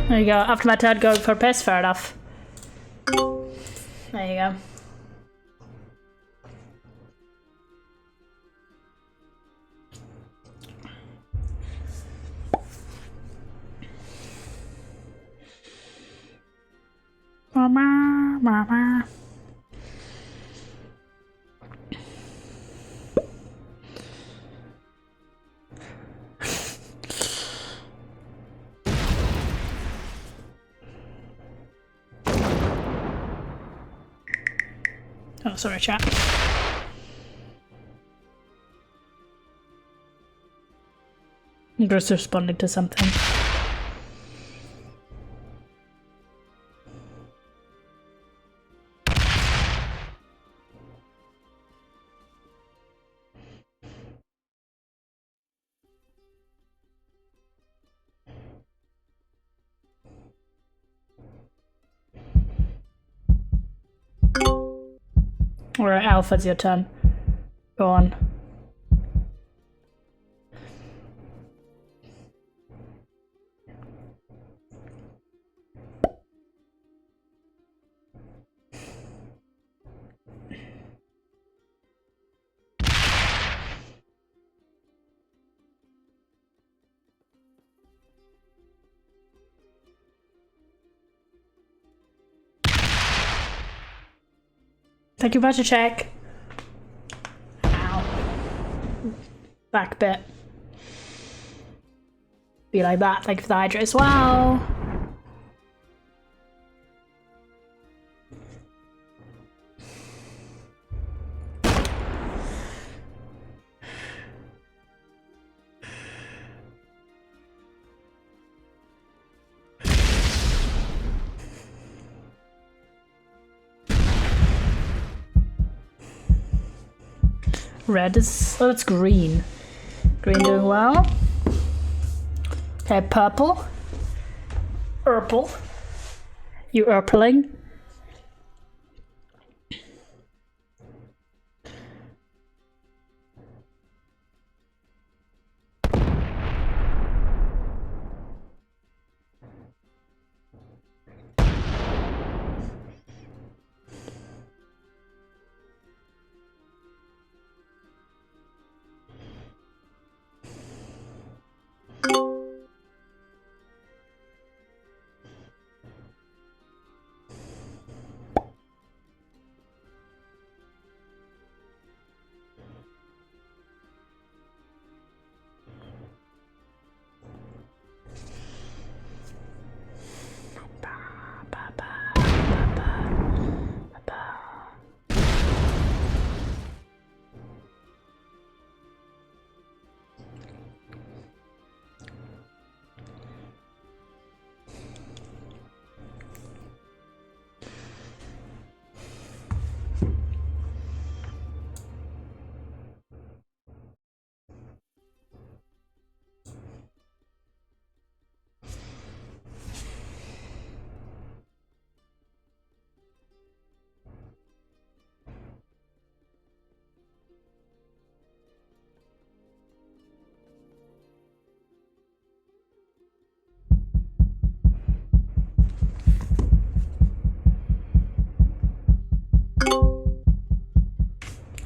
There you go. After my turn going for piss, fair enough. There you go. Mama, mama. Oh, sorry, chat. I'm just responding to something. Alright, Alpha, it's your turn. Go on. Thank you, Budget Check. Ow. Back bit. Be like that. Thank you for the Hydra as well. Red is... oh, it's green. Green doing well. Okay, purple. Purple. You purpling.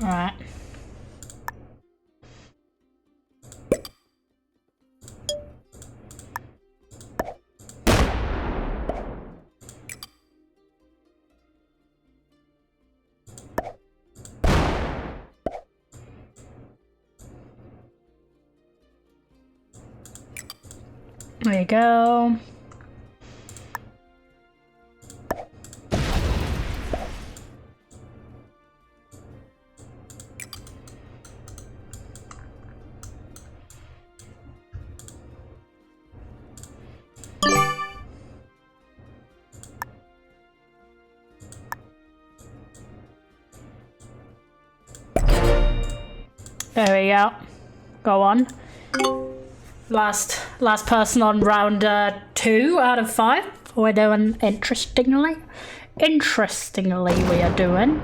Alright. There you go. There we go. Go on. Last person on round 2 out of 5. We're doing interestingly. Interestingly, we are doing.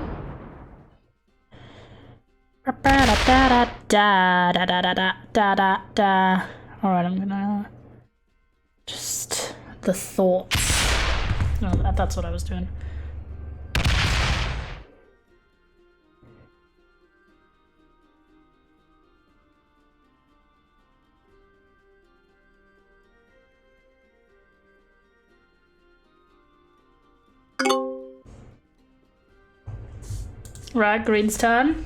Alright, I'm gonna just the thoughts. No, that's what I was doing. Right, green's turn.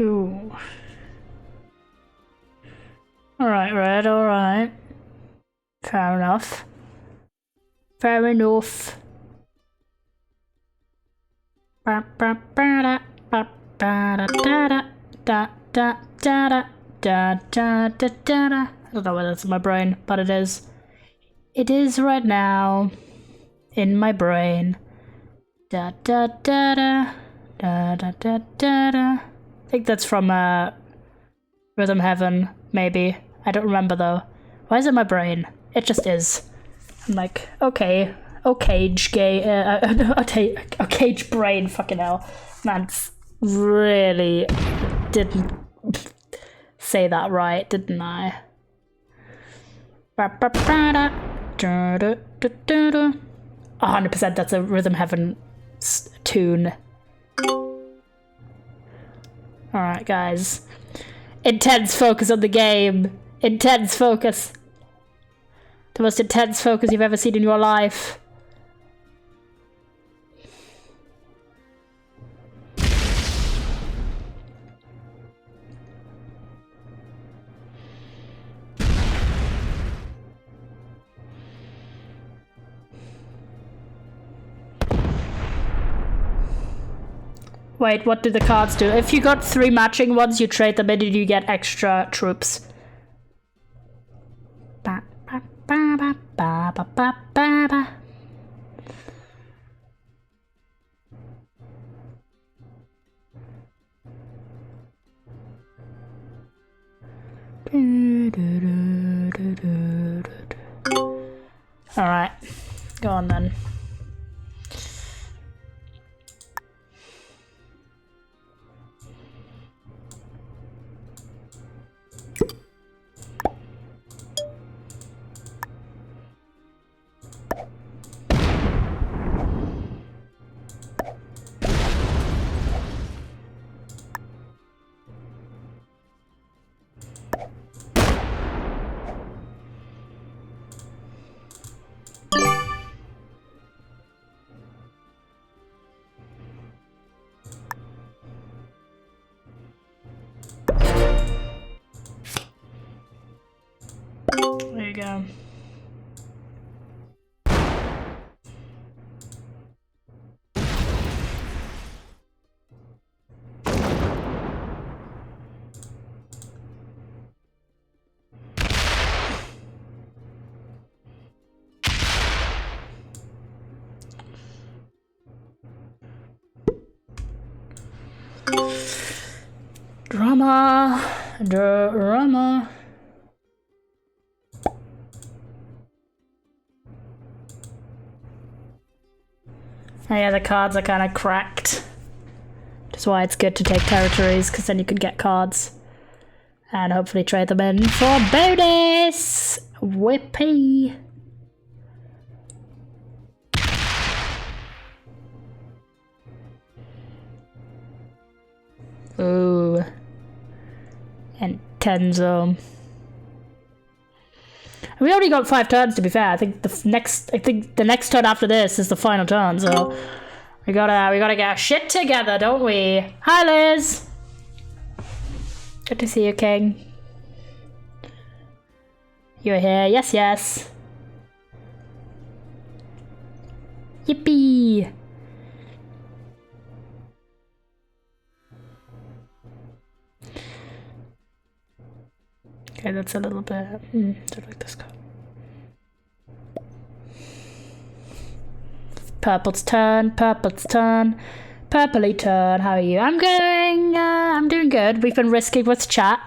Ooh. Alright, red, alright. Fair enough. Fair enough. don't know whether it's in my brain, but it is. It is right now in my brain. Da da da da da da da da da. I think that's from Rhythm Heaven, maybe. I don't remember though. Why is it in my brain? It just is. I'm like, okay, cage brain, fucking hell. Man, really didn't say that right, didn't I? 100% that's a Rhythm Heaven tune. Alright, guys. Intense focus on the game. Intense focus. The most intense focus you've ever seen in your life. Wait, what do the cards do? If you got 3 matching ones, you trade them in and you get extra troops. Ba, ba, ba, ba, ba, ba, ba, ba, ba. Alright, go on then. There you go. Drama. Oh yeah, the cards are kind of cracked. That's why it's good to take territories, because then you can get cards. And hopefully trade them in for bonus! Whippy! Ooh. And Tenzo. We already got 5 turns, to be fair. I think the next turn after this is the final turn, so we gotta get our shit together, don't we? Hi, Liz. Good to see you, King. You're here. Yes, yes. Yippee. Okay, that's a little bit. Don't like this card. Purple's turn. Purpley turn. How are you? I'm doing good. We've been risking with chat.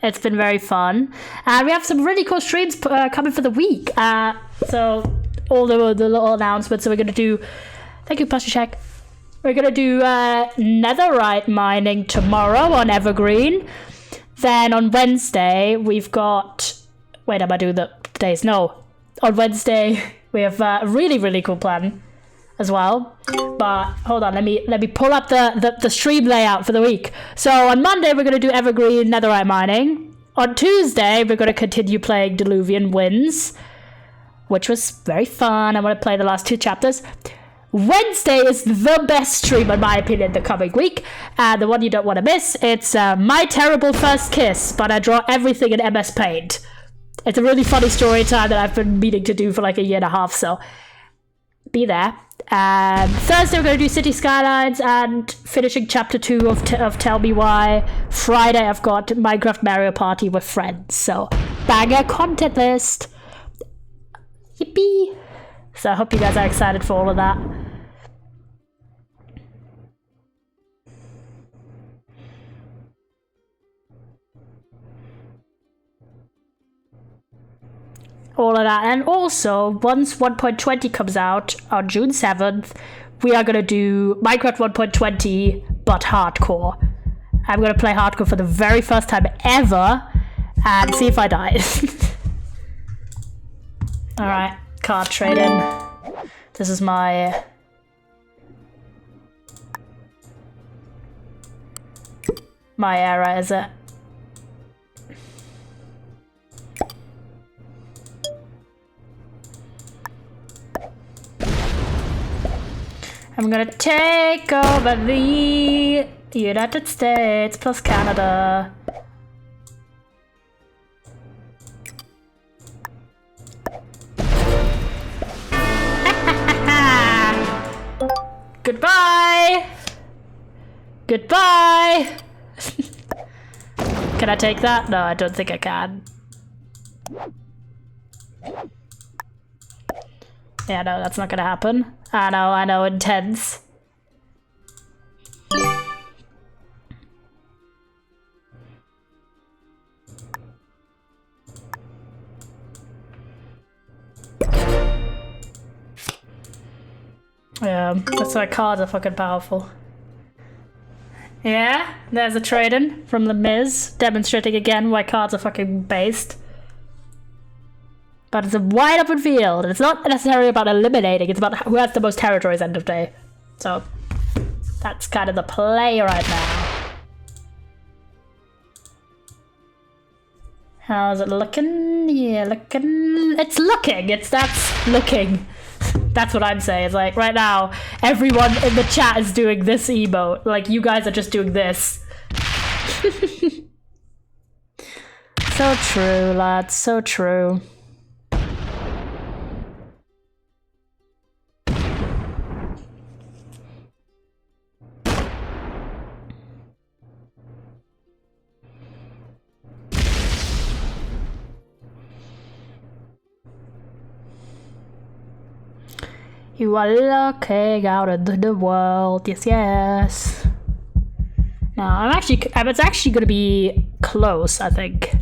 It's been very fun. We have some really cool streams coming for the week. So all the little announcements. So we're gonna do. Thank you, Pastor Check. We're gonna do netherite mining tomorrow on Evergreen. Then on Wednesday we've got. Wait, am I doing the days? No. On Wednesday we have a really cool plan as well. But hold on, let me pull up the stream layout for the week. So on Monday we're gonna do Evergreen netherite mining. On Tuesday we're gonna continue playing Diluvian Winds, which was very fun. I'm gonna play the last 2 chapters. Wednesday is the best stream, in my opinion, the coming week. The one you don't want to miss. It's My Terrible First Kiss, but I draw everything in MS Paint. It's a really funny story time that I've been meaning to do for like a year and a half, so be there. And Thursday we're going to do City Skylines and finishing chapter 2 of Tell Me Why. Friday I've got Minecraft Mario Party with friends. So, banger content list. Yippee. So I hope you guys are excited for all of that. All of that. And also, once 1.20 comes out on June 7th, we are going to do Minecraft 1.20 but hardcore. I'm going to play hardcore for the very first time ever and see if I die. Alright, card trading. This is my era, is it? I'm gonna take over the United States plus Canada. Goodbye! Goodbye! Can I take that? No, I don't think I can. Yeah, no, that's not gonna happen. I know, intense. Yeah, that's why cards are fucking powerful. Yeah, there's a trade-in from The Miz, demonstrating again why cards are fucking based. But it's a wide open field, and it's not necessarily about eliminating, it's about who has the most territories end of day. So, that's kind of the play right now. How's it looking? Yeah, looking... It's looking! That's looking. That's what I'm saying. It's like, right now, everyone in the chat is doing this emote. Like, you guys are just doing this. So true, lads. So true. You are looking out into the world, yes, yes. No, it's actually gonna be close, I think.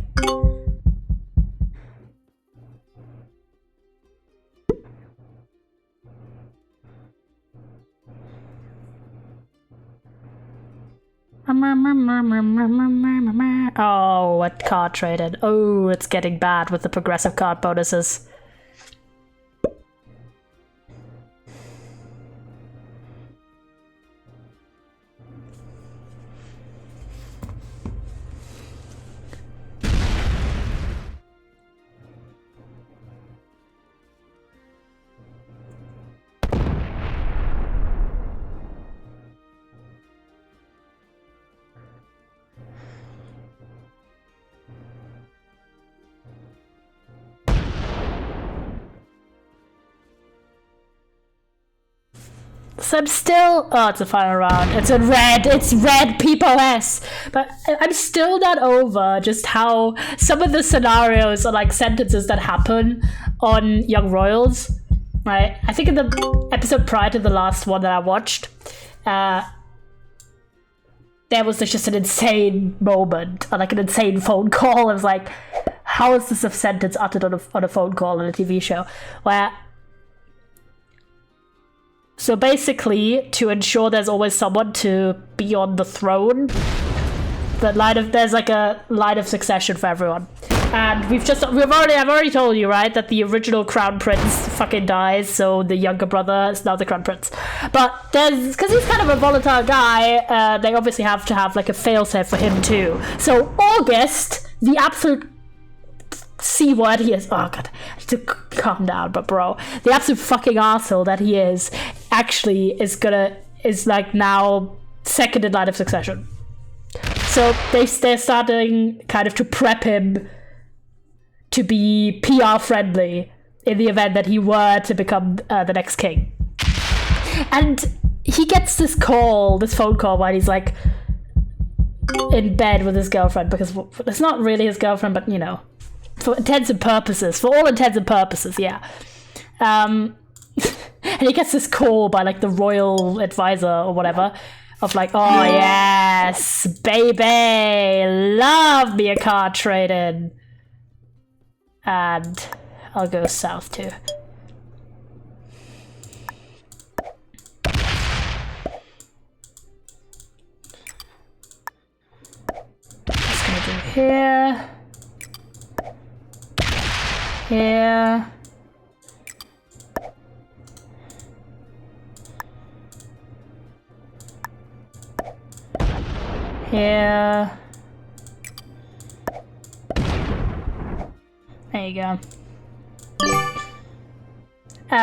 Oh, what card traded? Oh, it's getting bad with the progressive card bonuses. So I'm still... Oh, it's a final round. It's in red. It's red POS. But I'm still not over just how some of the scenarios are like sentences that happen on Young Royals. Right? I think in the episode prior to the last one that I watched, there was just an insane moment, or like an insane phone call. I was like, how is this a sentence uttered on a phone call on a TV show? Where... So basically, to ensure there's always someone to be on the throne, there's like a line of succession for everyone. And I've already told you, right, that the original crown prince fucking dies, so the younger brother is now the crown prince. But because he's kind of a volatile guy, they obviously have to have like a failsafe for him too. So August, the absolute C-word he is. Oh god, I need to calm down, but bro, the absolute fucking arsehole that he is actually is like now second in line of succession. So they're starting kind of to prep him to be PR friendly in the event that he were to become the next king. And he gets this phone call while he's like in bed with his girlfriend, because it's not really his girlfriend, but you know, for all intents and purposes, yeah. And he gets this call by like the royal advisor or whatever, of like, oh yes, baby, love me a car trade-in. And I'll go south too. Just gonna do here. Here. Here. There you go.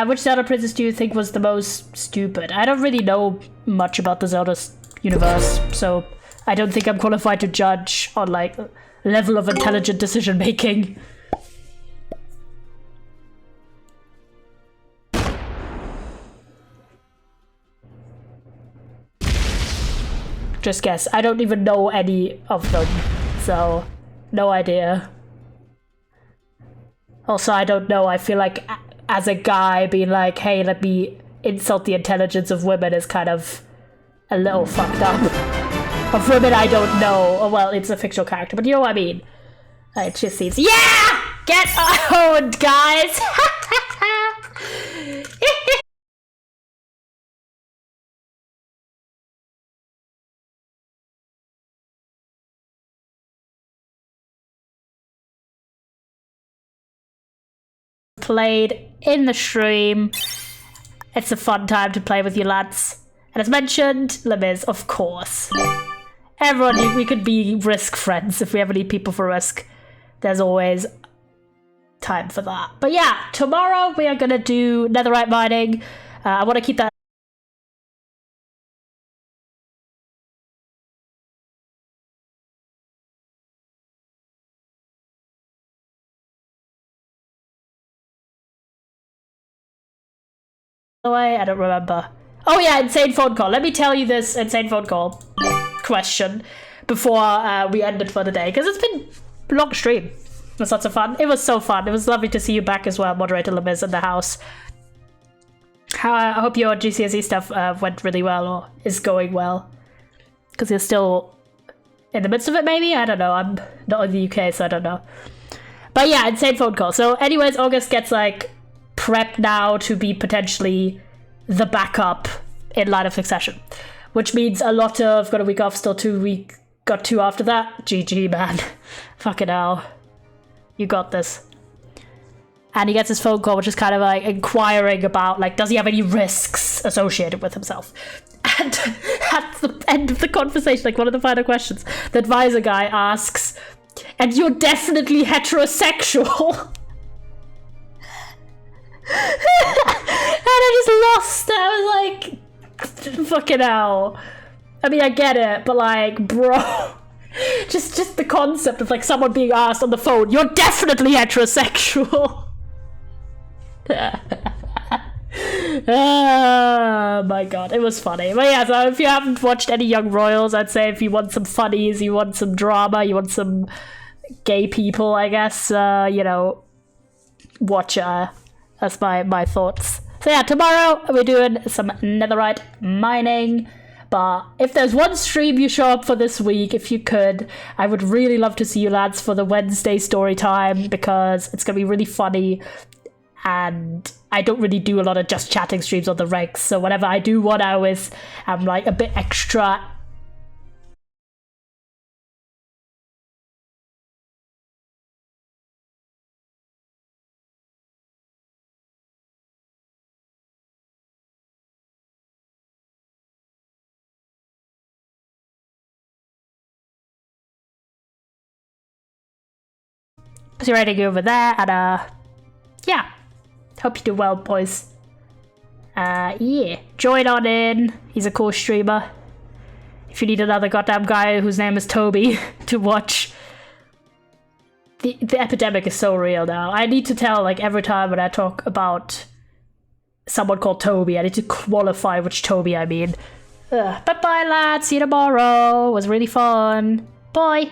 Which Zelda princess do you think was the most stupid? I don't really know much about the Zelda universe, so I don't think I'm qualified to judge on like level of intelligent decision making. Just guess. I don't even know any of them, so no idea. Also, I don't know, I feel like as a guy being like, hey, let me insult the intelligence of women is kind of a little fucked up. Of women I don't know. Oh, well, it's a fictional character, but you know what I mean. It just seems, yeah! Get owned, guys! Played in the stream. It's a fun time to play with you lads. And as mentioned, Les Mis, of course. Everyone, we could be Risk friends if we ever need people for Risk. There's always time for that. But yeah, tomorrow we are gonna do netherite mining. I want to keep that away. I don't remember. Oh yeah, insane phone call. Let me tell you this insane phone call question before we end it for the day, because it's been a long stream. It was lots of fun. It was so fun. It was lovely to see you back as well, moderator Les Mis in the house. I hope your GCSE stuff went really well, or is going well, because you're still in the midst of it, maybe? I don't know. I'm not in the UK, so I don't know. But yeah, insane phone call. So anyways, August gets like prepped now to be potentially the backup in line of succession, which means a lot of got a week off, still 2 weeks, got 2 after that. GG, man. Fucking hell. You got this. And he gets his phone call, which is kind of like inquiring about, like, does he have any risks associated with himself? And at the end of the conversation, like one of the final questions, the advisor guy asks, and you're definitely heterosexual? And I just lost it. I was like, fucking hell. I mean, I get it, but like, bro. Just the concept of like someone being asked on the phone, you're definitely heterosexual. Oh my god, it was funny. But yeah, so if you haven't watched any Young Royals, I'd say if you want some funnies, you want some drama, you want some gay people, I guess, you know, watch that's my thoughts. So yeah, tomorrow we're doing some netherite mining. But if there's one stream you show up for this week, if you could, I would really love to see you lads for the Wednesday story time, because it's going to be really funny. And I don't really do a lot of just chatting streams on the regs. So whenever I do 1 hour, I'm like a bit extra. So you're ready to go over there, and yeah. Hope you do well, boys. Yeah. Join on in. He's a cool streamer. If you need another goddamn guy whose name is Toby to watch. The epidemic is so real now. I need to tell, like, every time when I talk about someone called Toby. I need to qualify which Toby I mean. Bye bye, lads. See you tomorrow. It was really fun. Bye.